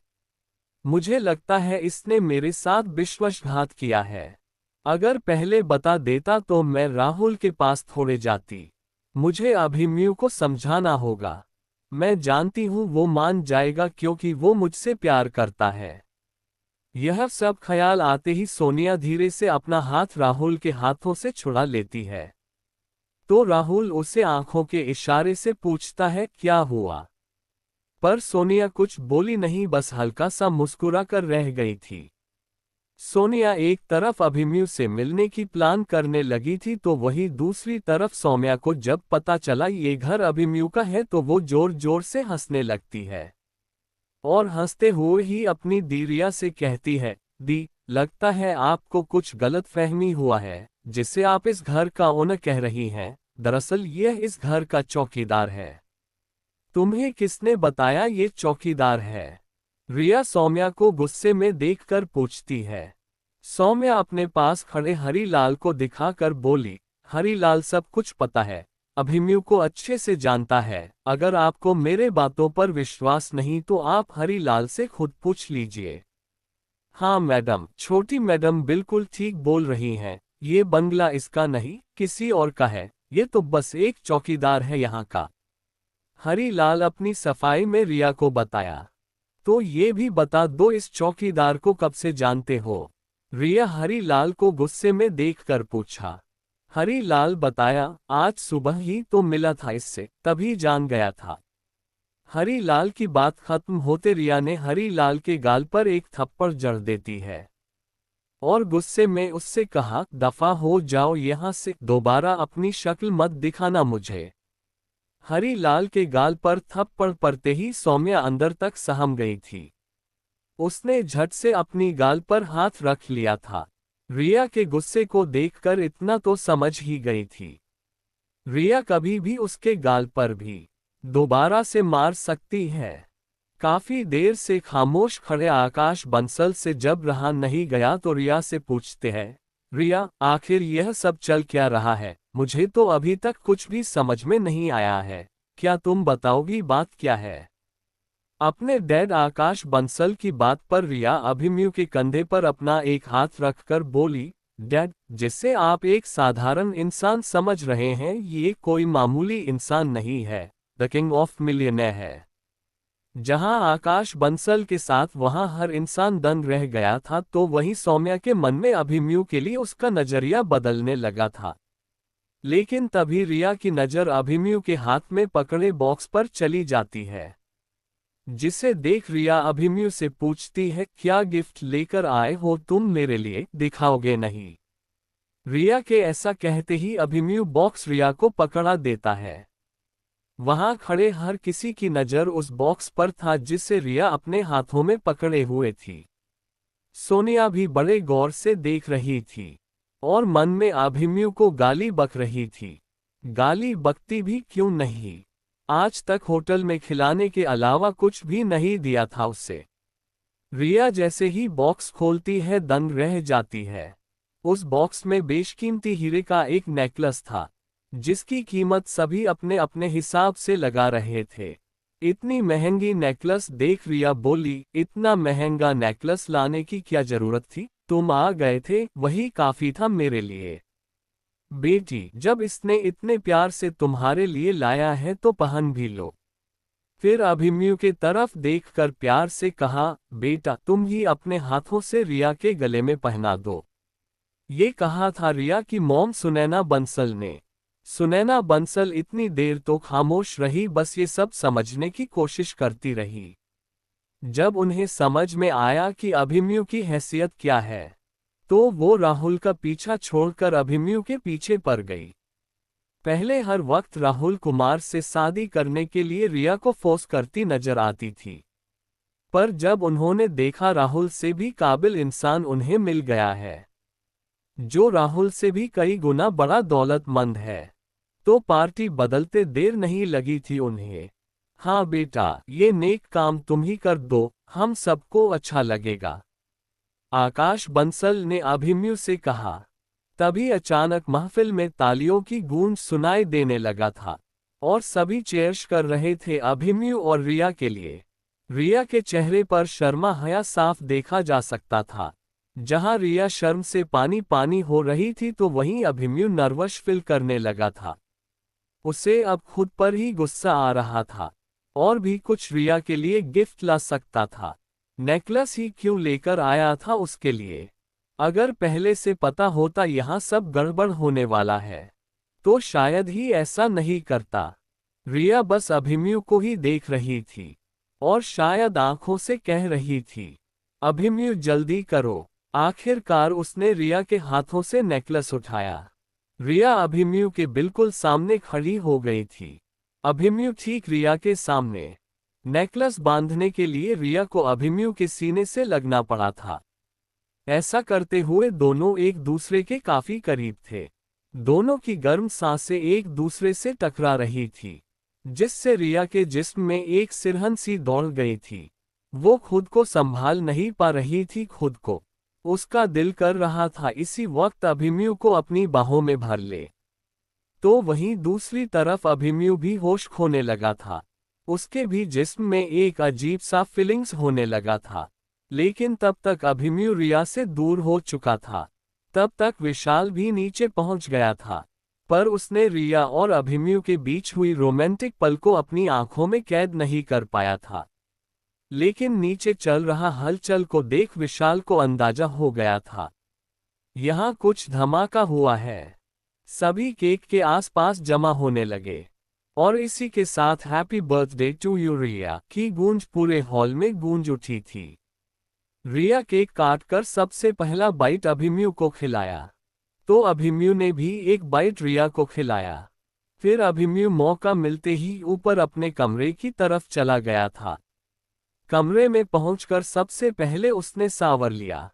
मुझे लगता है इसने मेरे साथ विश्वासघात किया है। अगर पहले बता देता तो मैं राहुल के पास थोड़े जाती। मुझे अभिमन्यु को समझाना होगा। मैं जानती हूँ वो मान जाएगा क्योंकि वो मुझसे प्यार करता है। यह सब ख्याल आते ही सोनिया धीरे से अपना हाथ राहुल के हाथों से छुड़ा लेती है। तो राहुल उसे आंखों के इशारे से पूछता है, क्या हुआ? पर सोनिया कुछ बोली नहीं, बस हल्का सा मुस्कुरा कर रह गई थी। सोनिया एक तरफ अभिमन्यु से मिलने की प्लान करने लगी थी तो वहीं दूसरी तरफ सौम्या को जब पता चला ये घर अभिमन्यु का है तो वो जोर जोर से हंसने लगती है। और हंसते हुए ही अपनी दी रिया से कहती है, दी, लगता है आपको कुछ गलतफहमी हुआ है, जिसे आप इस घर का ओनर कह रही हैं, दरअसल यह इस घर का चौकीदार है। तुम्हें किसने बताया ये चौकीदार है? रिया सौम्या को गुस्से में देखकर पूछती है। सौम्या अपने पास खड़े हरीलाल को दिखाकर बोली, हरीलाल सब कुछ पता है, अभिमन्यु को अच्छे से जानता है, अगर आपको मेरे बातों पर विश्वास नहीं तो आप हरीलाल से खुद पूछ लीजिए। हाँ मैडम, छोटी मैडम बिल्कुल ठीक बोल रही हैं, ये बंगला इसका नहीं, किसी और का है, ये तो बस एक चौकीदार है यहाँ का। हरीलाल अपनी सफाई में रिया को बताया। तो ये भी बता दो इस चौकीदार को कब से जानते हो? रिया हरीलाल को गुस्से में देखकर पूछा। हरीलाल बताया, आज सुबह ही तो मिला था इससे, तभी जान गया था। हरीलाल की बात खत्म होते रिया ने हरीलाल के गाल पर एक थप्पड़ जड़ देती है और गुस्से में उससे कहा, दफा हो जाओ यहाँ से, दोबारा अपनी शक्ल मत दिखाना मुझे। हरीलाल के गाल पर थप्पड़ पड़ते ही सौम्या अंदर तक सहम गई थी। उसने झट से अपनी गाल पर हाथ रख लिया था। रिया के गुस्से को देखकर इतना तो समझ ही गई थी। रिया कभी भी उसके गाल पर भी दोबारा से मार सकती है। काफी देर से खामोश खड़े आकाश बंसल से जब रहा नहीं गया तो रिया से पूछते हैं, रिया, आखिर यह सब चल क्या रहा है? मुझे तो अभी तक कुछ भी समझ में नहीं आया है, क्या तुम बताओगी बात क्या है? अपने डैड आकाश बंसल की बात पर रिया अभिमन्यु के कंधे पर अपना एक हाथ रखकर बोली, डैड, जिसे आप एक साधारण इंसान समझ रहे हैं ये कोई मामूली इंसान नहीं है, द किंग ऑफ मिलियनेयर है। जहां आकाश बंसल के साथ वहां हर इंसान दंग रह गया था तो वहीं सौम्या के मन में अभिमन्यु के लिए उसका नजरिया बदलने लगा था। लेकिन तभी रिया की नजर अभिमन्यु के हाथ में पकड़े बॉक्स पर चली जाती है, जिसे देख रिया अभिमन्यु से पूछती है, क्या गिफ्ट लेकर आए हो तुम मेरे लिए, दिखाओगे नहीं? रिया के ऐसा कहते ही अभिमन्यु बॉक्स रिया को पकड़ा देता है। वहां खड़े हर किसी की नजर उस बॉक्स पर था जिसे रिया अपने हाथों में पकड़े हुए थी। सोनिया भी बड़े गौर से देख रही थी और मन में अभिमन्यु को गाली बक रही थी। गाली बकती भी क्यों नहीं, आज तक होटल में खिलाने के अलावा कुछ भी नहीं दिया था उसे। रिया जैसे ही बॉक्स खोलती है दंग रह जाती है। उस बॉक्स में बेशकीमती हीरे का एक नेकलेस था, जिसकी कीमत सभी अपने अपने हिसाब से लगा रहे थे। इतनी महंगी नेकलेस देख रिया बोली, इतना महंगा नेकलेस लाने की क्या जरूरत थी, तुम आ गए थे वही काफी था मेरे लिए। बेटी, जब इसने इतने प्यार से तुम्हारे लिए लाया है तो पहन भी लो। फिर अभिमन्यु के तरफ देखकर प्यार से कहा, बेटा तुम ही अपने हाथों से रिया के गले में पहना दो। ये कहा था रिया की मॉम सुनैना बंसल ने। सुनैना बंसल इतनी देर तो खामोश रही, बस ये सब समझने की कोशिश करती रही। जब उन्हें समझ में आया कि अभिमन्यु की हैसियत क्या है तो वो राहुल का पीछा छोड़कर अभिमन्यु के पीछे पड़ गई। पहले हर वक्त राहुल कुमार से शादी करने के लिए रिया को फोर्स करती नजर आती थी, पर जब उन्होंने देखा राहुल से भी काबिल इंसान उन्हें मिल गया है, जो राहुल से भी कई गुना बड़ा दौलतमंद है, तो पार्टी बदलते देर नहीं लगी थी उन्हें। हाँ बेटा, ये नेक काम तुम ही कर दो, हम सबको अच्छा लगेगा, आकाश बंसल ने अभिमन्यु से कहा। तभी अचानक महफिल में तालियों की गूंज सुनाई देने लगा था और सभी चेयर्स कर रहे थे अभिमन्यु और रिया के लिए। रिया के चेहरे पर शर्मा हया साफ देखा जा सकता था। जहां रिया शर्म से पानी पानी हो रही थी तो वहीं अभिमन्यु नर्वस फील करने लगा था। उसे अब खुद पर ही गुस्सा आ रहा था और भी कुछ रिया के लिए गिफ्ट ला सकता था। नेकलेस ही क्यों लेकर आया था उसके लिए? अगर पहले से पता होता यहाँ सब गड़बड़ होने वाला है तो शायद ही ऐसा नहीं करता। रिया बस अभिमन्यु को ही देख रही थी और शायद आंखों से कह रही थी, अभिमन्यु जल्दी करो, आखिरकार उसने रिया के हाथों से नेकलेस उठाया। रिया अभिमन्यु के बिल्कुल सामने खड़ी हो गई थी। अभिमन्यु ठीक रिया के सामने। नेकलेस बांधने के लिए रिया को अभिमन्यु के सीने से लगना पड़ा था। ऐसा करते हुए दोनों एक दूसरे के काफी करीब थे। दोनों की गर्म सांसें एक दूसरे से टकरा रही थी, जिससे रिया के जिस्म में एक सिरहन सी दौड़ गई थी। वो खुद को संभाल नहीं पा रही थी खुद को। उसका दिल कर रहा था इसी वक्त अभिमन्यु को अपनी बाहों में भर ले। तो वहीं दूसरी तरफ अभिमन्यु भी होश खोने लगा था। उसके भी जिस्म में एक अजीब सा फीलिंग्स होने लगा था। लेकिन तब तक अभिमन्यु रिया से दूर हो चुका था। तब तक विशाल भी नीचे पहुंच गया था, पर उसने रिया और अभिमन्यु के बीच हुई रोमांटिक पल को अपनी आंखों में कैद नहीं कर पाया था। लेकिन नीचे चल रहा हलचल को देख विशाल को अंदाजा हो गया था, यहाँ कुछ धमाका हुआ है। सभी केक के आसपास जमा होने लगे और इसी के साथ हैप्पी बर्थडे टू यू रिया की गूंज पूरे हॉल में गूंज उठी थी। रिया केक काटकर सबसे पहला बाइट अभिमन्यु को खिलाया, तो अभिमन्यु ने भी एक बाइट रिया को खिलाया। फिर अभिमन्यु मौका मिलते ही ऊपर अपने कमरे की तरफ चला गया था। कमरे में पहुंचकर सबसे पहले उसने शावर लिया,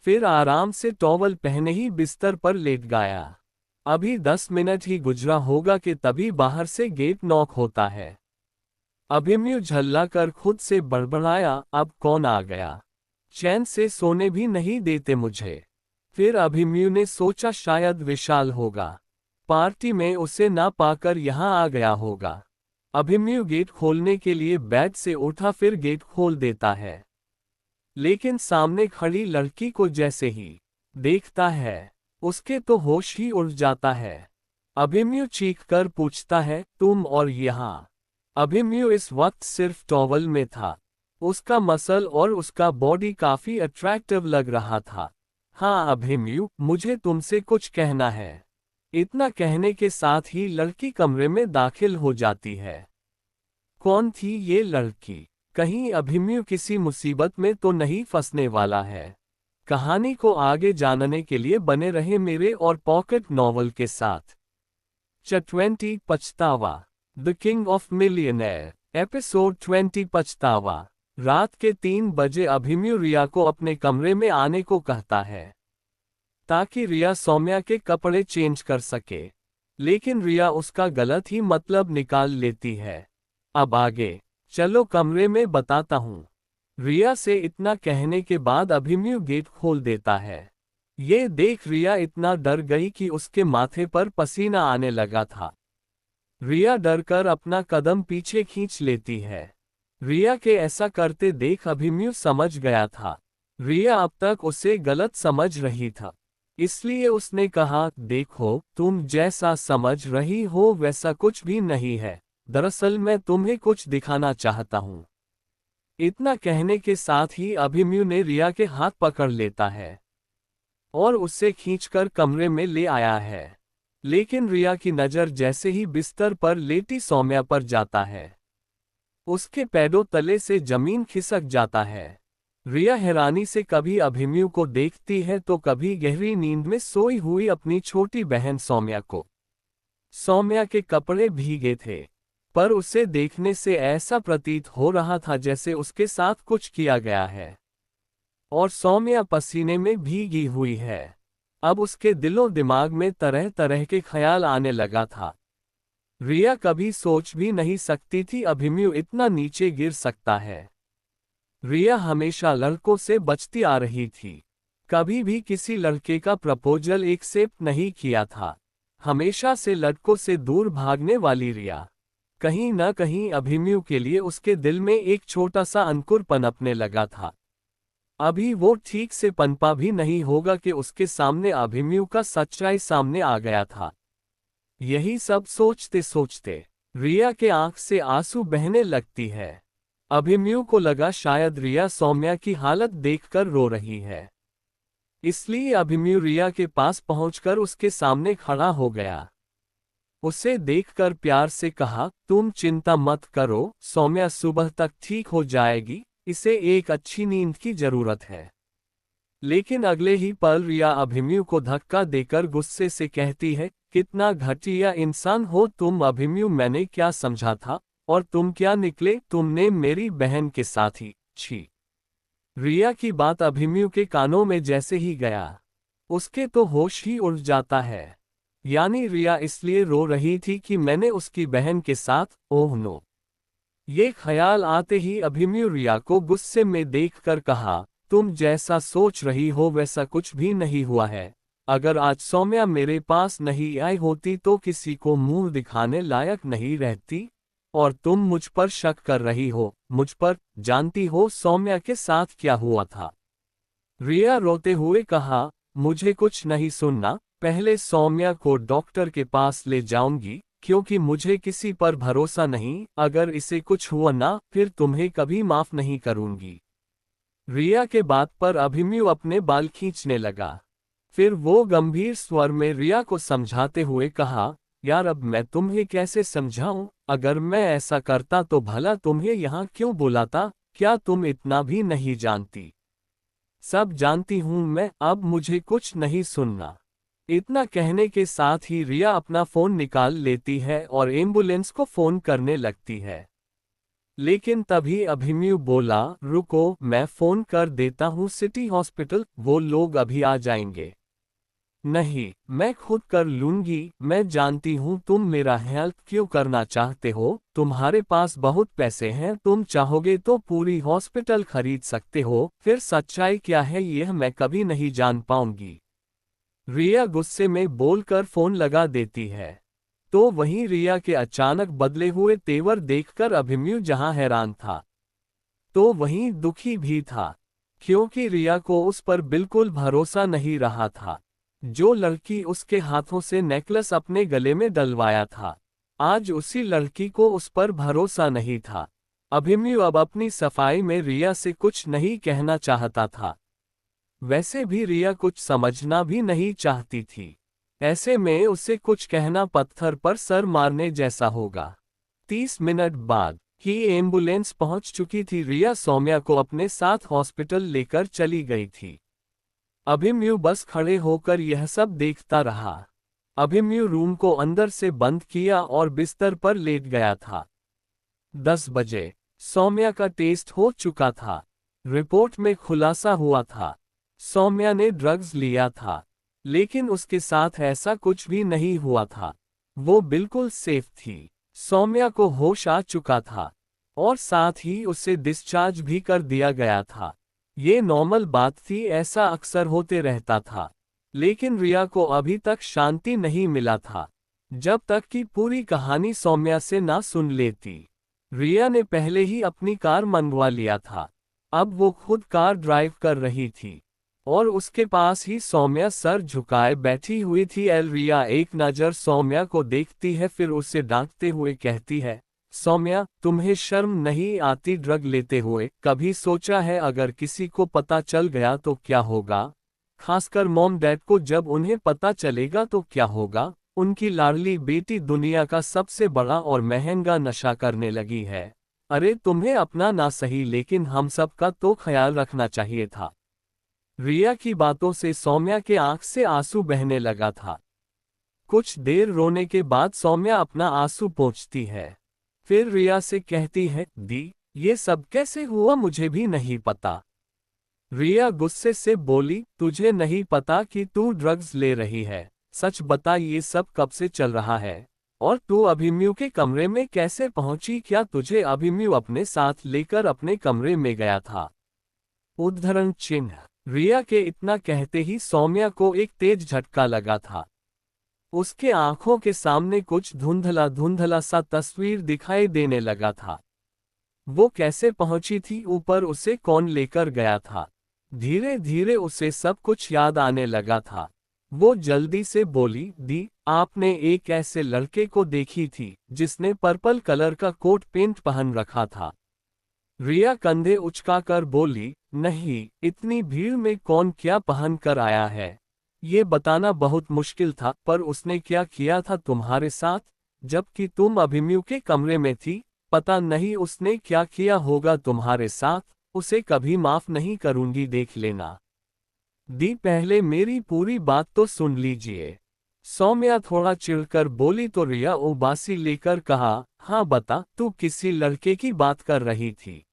फिर आराम से टॉवल पहने ही बिस्तर पर लेट गया। अभी 10 मिनट ही गुजरा होगा कि तभी बाहर से गेट नॉक होता है। अभिमन्यु झल्ला कर खुद से बड़बड़ाया, अब कौन आ गया? चैन से सोने भी नहीं देते मुझे। फिर अभिमन्यु ने सोचा शायद विशाल होगा, पार्टी में उसे ना पाकर यहाँ आ गया होगा। अभिमन्यु गेट खोलने के लिए बेड से उठा, फिर गेट खोल देता है। लेकिन सामने खड़ी लड़की को जैसे ही देखता है, उसके तो होश ही उड़ जाता है। अभिमन्यु चीख कर पूछता है, तुम और यहाँ? अभिमन्यु इस वक्त सिर्फ टॉवल में था। उसका मसल और उसका बॉडी काफी अट्रैक्टिव लग रहा था। हाँ अभिमन्यु, मुझे तुमसे कुछ कहना है। इतना कहने के साथ ही लड़की कमरे में दाखिल हो जाती है। कौन थी ये लड़की? कहीं अभिमन्यु किसी मुसीबत में तो नहीं फंसने वाला है? कहानी को आगे जानने के लिए बने रहे मेरे और पॉकेट नॉवल के साथ। च20 पछतावा, the king of millionaire, episode 20 पछतावा। रात के 3 बजे अभिमन्यु रिया को अपने कमरे में आने को कहता है, ताकि रिया सौम्या के कपड़े चेंज कर सके। लेकिन रिया उसका गलत ही मतलब निकाल लेती है। अब आगे चलो कमरे में बताता हूँ। रिया से इतना कहने के बाद अभिमन्यु गेट खोल देता है। ये देख रिया इतना डर गई कि उसके माथे पर पसीना आने लगा था। रिया डरकर अपना कदम पीछे खींच लेती है। रिया के ऐसा करते देख अभिमन्यु समझ गया था, रिया अब तक उसे गलत समझ रही था। इसलिए उसने कहा, देखो तुम जैसा समझ रही हो वैसा कुछ भी नहीं है, दरअसल मैं तुम्हें कुछ दिखाना चाहता हूँ। इतना कहने के साथ ही अभिमन्यु ने रिया के हाथ पकड़ लेता है और उसे खींचकर कमरे में ले आया है। लेकिन रिया की नज़र जैसे ही बिस्तर पर लेटी सौम्या पर जाता है, उसके पैरों तले से जमीन खिसक जाता है। रिया हैरानी से कभी अभिमन्यु को देखती है तो कभी गहरी नींद में सोई हुई अपनी छोटी बहन सौम्या को। सौम्या के कपड़े भीगे थे, पर उसे देखने से ऐसा प्रतीत हो रहा था जैसे उसके साथ कुछ किया गया है, और सौम्या पसीने में भीगी हुई है। अब उसके दिलो दिमाग में तरह तरह के ख्याल आने लगा था। रिया कभी सोच भी नहीं सकती थी अभिमन्यु इतना नीचे गिर सकता है। रिया हमेशा लड़कों से बचती आ रही थी, कभी भी किसी लड़के का प्रपोजल एक्सेप्ट नहीं किया था। हमेशा से लड़कों से दूर भागने वाली रिया कहीं न कहीं अभिमन्यु के लिए उसके दिल में एक छोटा सा अंकुर पनपने लगा था। अभी वो ठीक से पनपा भी नहीं होगा कि उसके सामने अभिमन्यु का सच्चाई सामने आ गया था। यही सब सोचते सोचते रिया के आंख से आंसू बहने लगती है। अभिमन्यु को लगा शायद रिया सौम्या की हालत देखकर रो रही है, इसलिए अभिमन्यु रिया के पास पहुंचकर उसके सामने खड़ा हो गया। उसे देखकर प्यार से कहा, तुम चिंता मत करो, सौम्या सुबह तक ठीक हो जाएगी, इसे एक अच्छी नींद की जरूरत है। लेकिन अगले ही पल रिया अभिमन्यु को धक्का देकर गुस्से से कहती है, कितना घटिया इंसान हो तुम अभिमन्यु, मैंने क्या समझा था, और तुम क्या निकले, तुमने मेरी बहन के साथ ही, छी। रिया की बात अभिमन्यु के कानों में जैसे ही गया, उसके तो होश ही उड़ जाता है। यानी रिया इसलिए रो रही थी कि मैंने उसकी बहन के साथ, ओह नो। ये ख्याल आते ही अभिमन्यु रिया को गुस्से में देखकर कहा, तुम जैसा सोच रही हो वैसा कुछ भी नहीं हुआ है। अगर आज सौम्या मेरे पास नहीं आई होती तो किसी को मुंह दिखाने लायक नहीं रहती, और तुम मुझ पर शक कर रही हो, मुझ पर, जानती हो सौम्या के साथ क्या हुआ था। रिया रोते हुए कहा, मुझे कुछ नहीं सुनना, पहले सौम्या को डॉक्टर के पास ले जाऊंगी, क्योंकि मुझे किसी पर भरोसा नहीं, अगर इसे कुछ हुआ ना फिर तुम्हें कभी माफ नहीं करूंगी। रिया के बात पर अभिमन्यु अपने बाल खींचने लगा। फिर वो गंभीर स्वर में रिया को समझाते हुए कहा, यार अब मैं तुम्हें कैसे समझाऊं, अगर मैं ऐसा करता तो भला तुम्हें यहाँ क्यों बुलाता, क्या तुम इतना भी नहीं जानती। सब जानती हूं मैं, अब मुझे कुछ नहीं सुनना। इतना कहने के साथ ही रिया अपना फोन निकाल लेती है और एम्बुलेंस को फोन करने लगती है। लेकिन तभी अभिमन्यु बोला, रुको, मैं फोन कर देता हूँ सिटी हॉस्पिटल, वो लोग अभी आ जाएंगे। नहीं, मैं खुद कर लूंगी, मैं जानती हूँ तुम मेरा हेल्प क्यों करना चाहते हो, तुम्हारे पास बहुत पैसे हैं, तुम चाहोगे तो पूरी हॉस्पिटल खरीद सकते हो, फिर सच्चाई क्या है यह मैं कभी नहीं जान पाऊंगी। रिया गुस्से में बोलकर फोन लगा देती है। तो वहीं रिया के अचानक बदले हुए तेवर देखकर अभिमन्यु जहां हैरान था, तो वहीं दुखी भी था, क्योंकि रिया को उस पर बिल्कुल भरोसा नहीं रहा था। जो लड़की उसके हाथों से नेकलेस अपने गले में डलवाया था, आज उसी लड़की को उस पर भरोसा नहीं था। अभिमन्यु अब अपनी सफाई में रिया से कुछ नहीं कहना चाहता था। वैसे भी रिया कुछ समझना भी नहीं चाहती थी। ऐसे में उसे कुछ कहना पत्थर पर सर मारने जैसा होगा। 30 मिनट बाद ही एम्बुलेंस पहुंच चुकी थी। रिया सौम्या को अपने साथ हॉस्पिटल लेकर चली गई थी। अभिमन्यु बस खड़े होकर यह सब देखता रहा। अभिमन्यु रूम को अंदर से बंद किया और बिस्तर पर लेट गया था। 10 बजे सौम्या का टेस्ट हो चुका था। रिपोर्ट में खुलासा हुआ था, सौम्या ने ड्रग्स लिया था, लेकिन उसके साथ ऐसा कुछ भी नहीं हुआ था। वो बिल्कुल सेफ थी। सौम्या को होश आ चुका था और साथ ही उसे डिस्चार्ज भी कर दिया गया था। ये नॉर्मल बात थी, ऐसा अक्सर होते रहता था। लेकिन रिया को अभी तक शांति नहीं मिला था, जब तक कि पूरी कहानी सौम्या से ना सुन लेती। रिया ने पहले ही अपनी कार मंगवा लिया था। अब वो खुद कार ड्राइव कर रही थी और उसके पास ही सौम्या सर झुकाए बैठी हुई थी। रिया एक नज़र सौम्या को देखती है, फिर उसे डांटते हुए कहती है, सौम्या तुम्हें शर्म नहीं आती ड्रग लेते हुए? कभी सोचा है अगर किसी को पता चल गया तो क्या होगा? खासकर मॉम डैड को, जब उन्हें पता चलेगा तो क्या होगा? उनकी लाडली बेटी दुनिया का सबसे बड़ा और महंगा नशा करने लगी है। अरे तुम्हें अपना ना सही लेकिन हम सब का तो ख्याल रखना चाहिए था। रिया की बातों से सौम्या के आंख से आंसू बहने लगा था। कुछ देर रोने के बाद सौम्या अपना आंसू पोंछती है। फिर रिया से कहती है, दी ये सब कैसे हुआ मुझे भी नहीं पता। रिया गुस्से से बोली, तुझे नहीं पता कि तू ड्रग्स ले रही है? सच बता ये सब कब से चल रहा है? और तू अभिमन्यु के कमरे में कैसे पहुंची? क्या तुझे अभिमन्यु अपने साथ लेकर अपने कमरे में गया था? उद्धरण चिन्ह। रिया के इतना कहते ही सौम्या को एक तेज झटका लगा था। उसके आंखों के सामने कुछ धुंधला धुंधला सा तस्वीर दिखाई देने लगा था। वो कैसे पहुंची थी ऊपर, उसे कौन लेकर गया था? धीरे धीरे उसे सब कुछ याद आने लगा था। वो जल्दी से बोली, दी आपने एक ऐसे लड़के को देखी थी जिसने पर्पल कलर का कोट पेंट पहन रखा था? रिया कंधे उचकाकर बोली, नहीं, इतनी भीड़ में कौन क्या पहन कर आया है ये बताना बहुत मुश्किल था, पर उसने क्या किया था तुम्हारे साथ जबकि तुम अभिमन्यु के कमरे में थी? पता नहीं उसने क्या किया होगा तुम्हारे साथ, उसे कभी माफ नहीं करूंगी, देख लेना। दी पहले मेरी पूरी बात तो सुन लीजिए। सौम्या थोड़ा चिढ़कर बोली तो रिया उबासी लेकर कहा, हाँ बता, तू किसी लड़के की बात कर रही थी।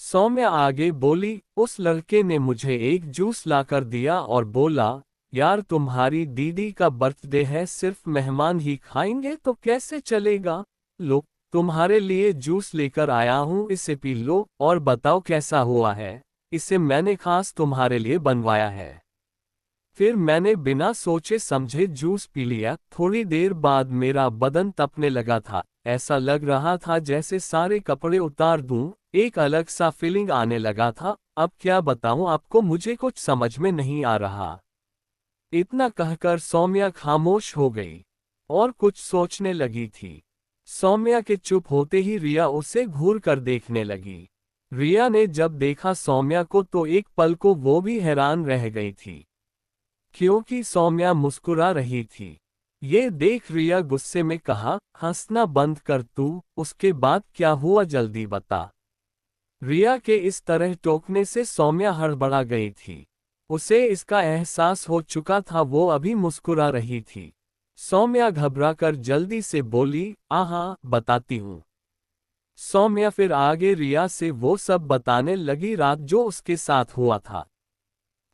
सौम्या आगे बोली, उस लड़के ने मुझे एक जूस लाकर दिया और बोला, यार तुम्हारी दीदी का बर्थडे है, सिर्फ मेहमान ही खाएंगे तो कैसे चलेगा। लो, तुम्हारे लिए जूस लेकर आया हूँ, इसे पी लो और बताओ कैसा हुआ है। इसे मैंने खास तुम्हारे लिए बनवाया है। फिर मैंने बिना सोचे समझे जूस पी लिया। थोड़ी देर बाद मेरा बदन तपने लगा था, ऐसा लग रहा था जैसे सारे कपड़े उतार दूं। एक अलग सा फीलिंग आने लगा था। अब क्या बताऊं आपको, मुझे कुछ समझ में नहीं आ रहा। इतना कहकर सौम्या खामोश हो गई और कुछ सोचने लगी थी। सौम्या के चुप होते ही रिया उसे घूर कर देखने लगी। रिया ने जब देखा सौम्या को तो एक पल को वो भी हैरान रह गई थी, क्योंकि सौम्या मुस्कुरा रही थी। ये देख रिया गुस्से में कहा, हंसना बंद कर तू, उसके बाद क्या हुआ जल्दी बता। रिया के इस तरह टोकने से सौम्या हड़बड़ा गई थी। उसे इसका एहसास हो चुका था, वो अभी मुस्कुरा रही थी। सौम्या घबराकर जल्दी से बोली, आहा बताती हूँ। सौम्या फिर आगे रिया से वो सब बताने लगी, रात जो उसके साथ हुआ था।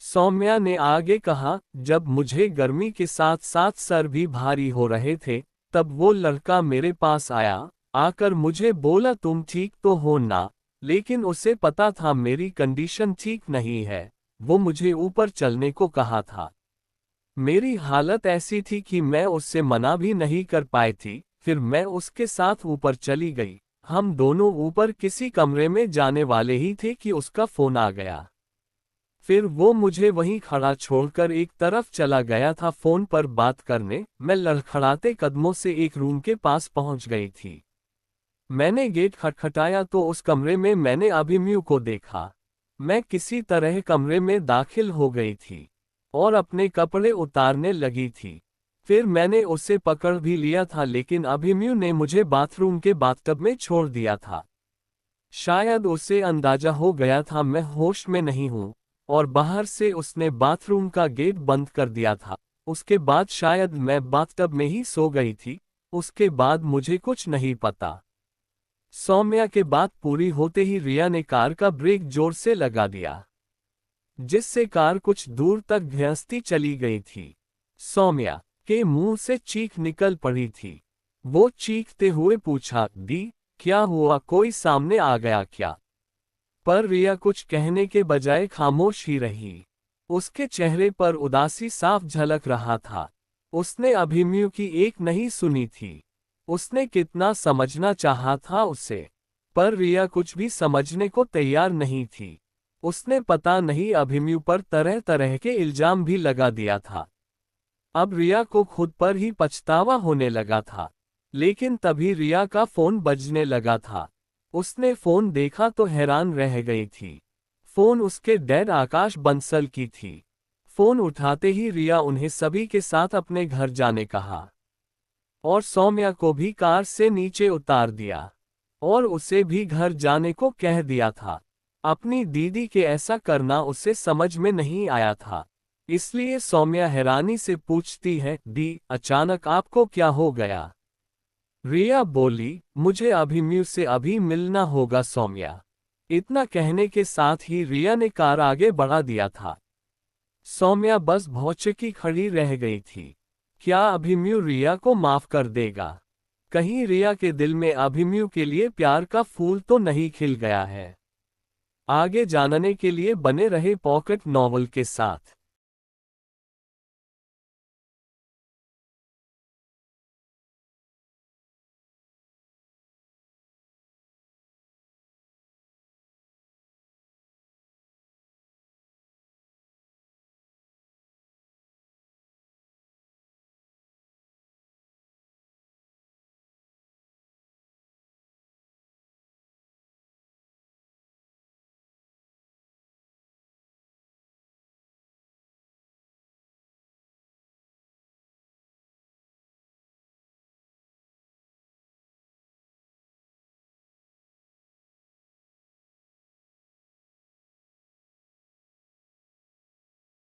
सौम्या ने आगे कहा, जब मुझे गर्मी के साथ साथ सर भी भारी हो रहे थे, तब वो लड़का मेरे पास आया। आकर मुझे बोला, तुम ठीक तो हो ना। लेकिन उसे पता था मेरी कंडीशन ठीक नहीं है। वो मुझे ऊपर चलने को कहा था। मेरी हालत ऐसी थी कि मैं उससे मना भी नहीं कर पाई थी। फिर मैं उसके साथ ऊपर चली गई। हम दोनों ऊपर किसी कमरे में जाने वाले ही थे कि उसका फोन आ गया। फिर वो मुझे वहीं खड़ा छोड़कर एक तरफ चला गया था फोन पर बात करने। मैं लड़खड़ाते कदमों से एक रूम के पास पहुंच गई थी। मैंने गेट खटखटाया तो उस कमरे में मैंने अभिमन्यु को देखा। मैं किसी तरह कमरे में दाखिल हो गई थी और अपने कपड़े उतारने लगी थी। फिर मैंने उसे पकड़ भी लिया था, लेकिन अभिमन्यु ने मुझे बाथरूम के बाथटब में छोड़ दिया था। शायद उसे अंदाजा हो गया था मैं होश में नहीं हूँ, और बाहर से उसने बाथरूम का गेट बंद कर दिया था। उसके बाद शायद मैं बाथटब में ही सो गई थी। उसके बाद मुझे कुछ नहीं पता। सौम्या के बात पूरी होते ही रिया ने कार का ब्रेक जोर से लगा दिया, जिससे कार कुछ दूर तक घिसती चली गई थी। सौम्या के मुंह से चीख निकल पड़ी थी। वो चीखते हुए पूछा, दी क्या हुआ, कोई सामने आ गया क्या। पर रिया कुछ कहने के बजाय खामोश ही रही। उसके चेहरे पर उदासी साफ झलक रहा था। उसने अभिमन्यु की एक नहीं सुनी थी। उसने कितना समझना चाहा था उसे, पर रिया कुछ भी समझने को तैयार नहीं थी। उसने पता नहीं अभिमन्यु पर तरह तरह के इल्जाम भी लगा दिया था। अब रिया को खुद पर ही पछतावा होने लगा था। लेकिन तभी रिया का फोन बजने लगा था। उसने फोन देखा तो हैरान रह गई थी। फोन उसके डैड आकाश बंसल की थी। फोन उठाते ही रिया उन्हें सभी के साथ अपने घर जाने कहा और सौम्या को भी कार से नीचे उतार दिया और उसे भी घर जाने को कह दिया था। अपनी दीदी के ऐसा करना उसे समझ में नहीं आया था। इसलिए सौम्या हैरानी से पूछती है, दी अचानक आपको क्या हो गया। रिया बोली, मुझे अभिमन्यु से अभी मिलना होगा सौम्या। इतना कहने के साथ ही रिया ने कार आगे बढ़ा दिया था। सौम्या बस भौचकी खड़ी रह गई थी। क्या अभिमन्यु रिया को माफ कर देगा? कहीं रिया के दिल में अभिमन्यु के लिए प्यार का फूल तो नहीं खिल गया है? आगे जानने के लिए बने रहे पॉकेट नॉवल के साथ।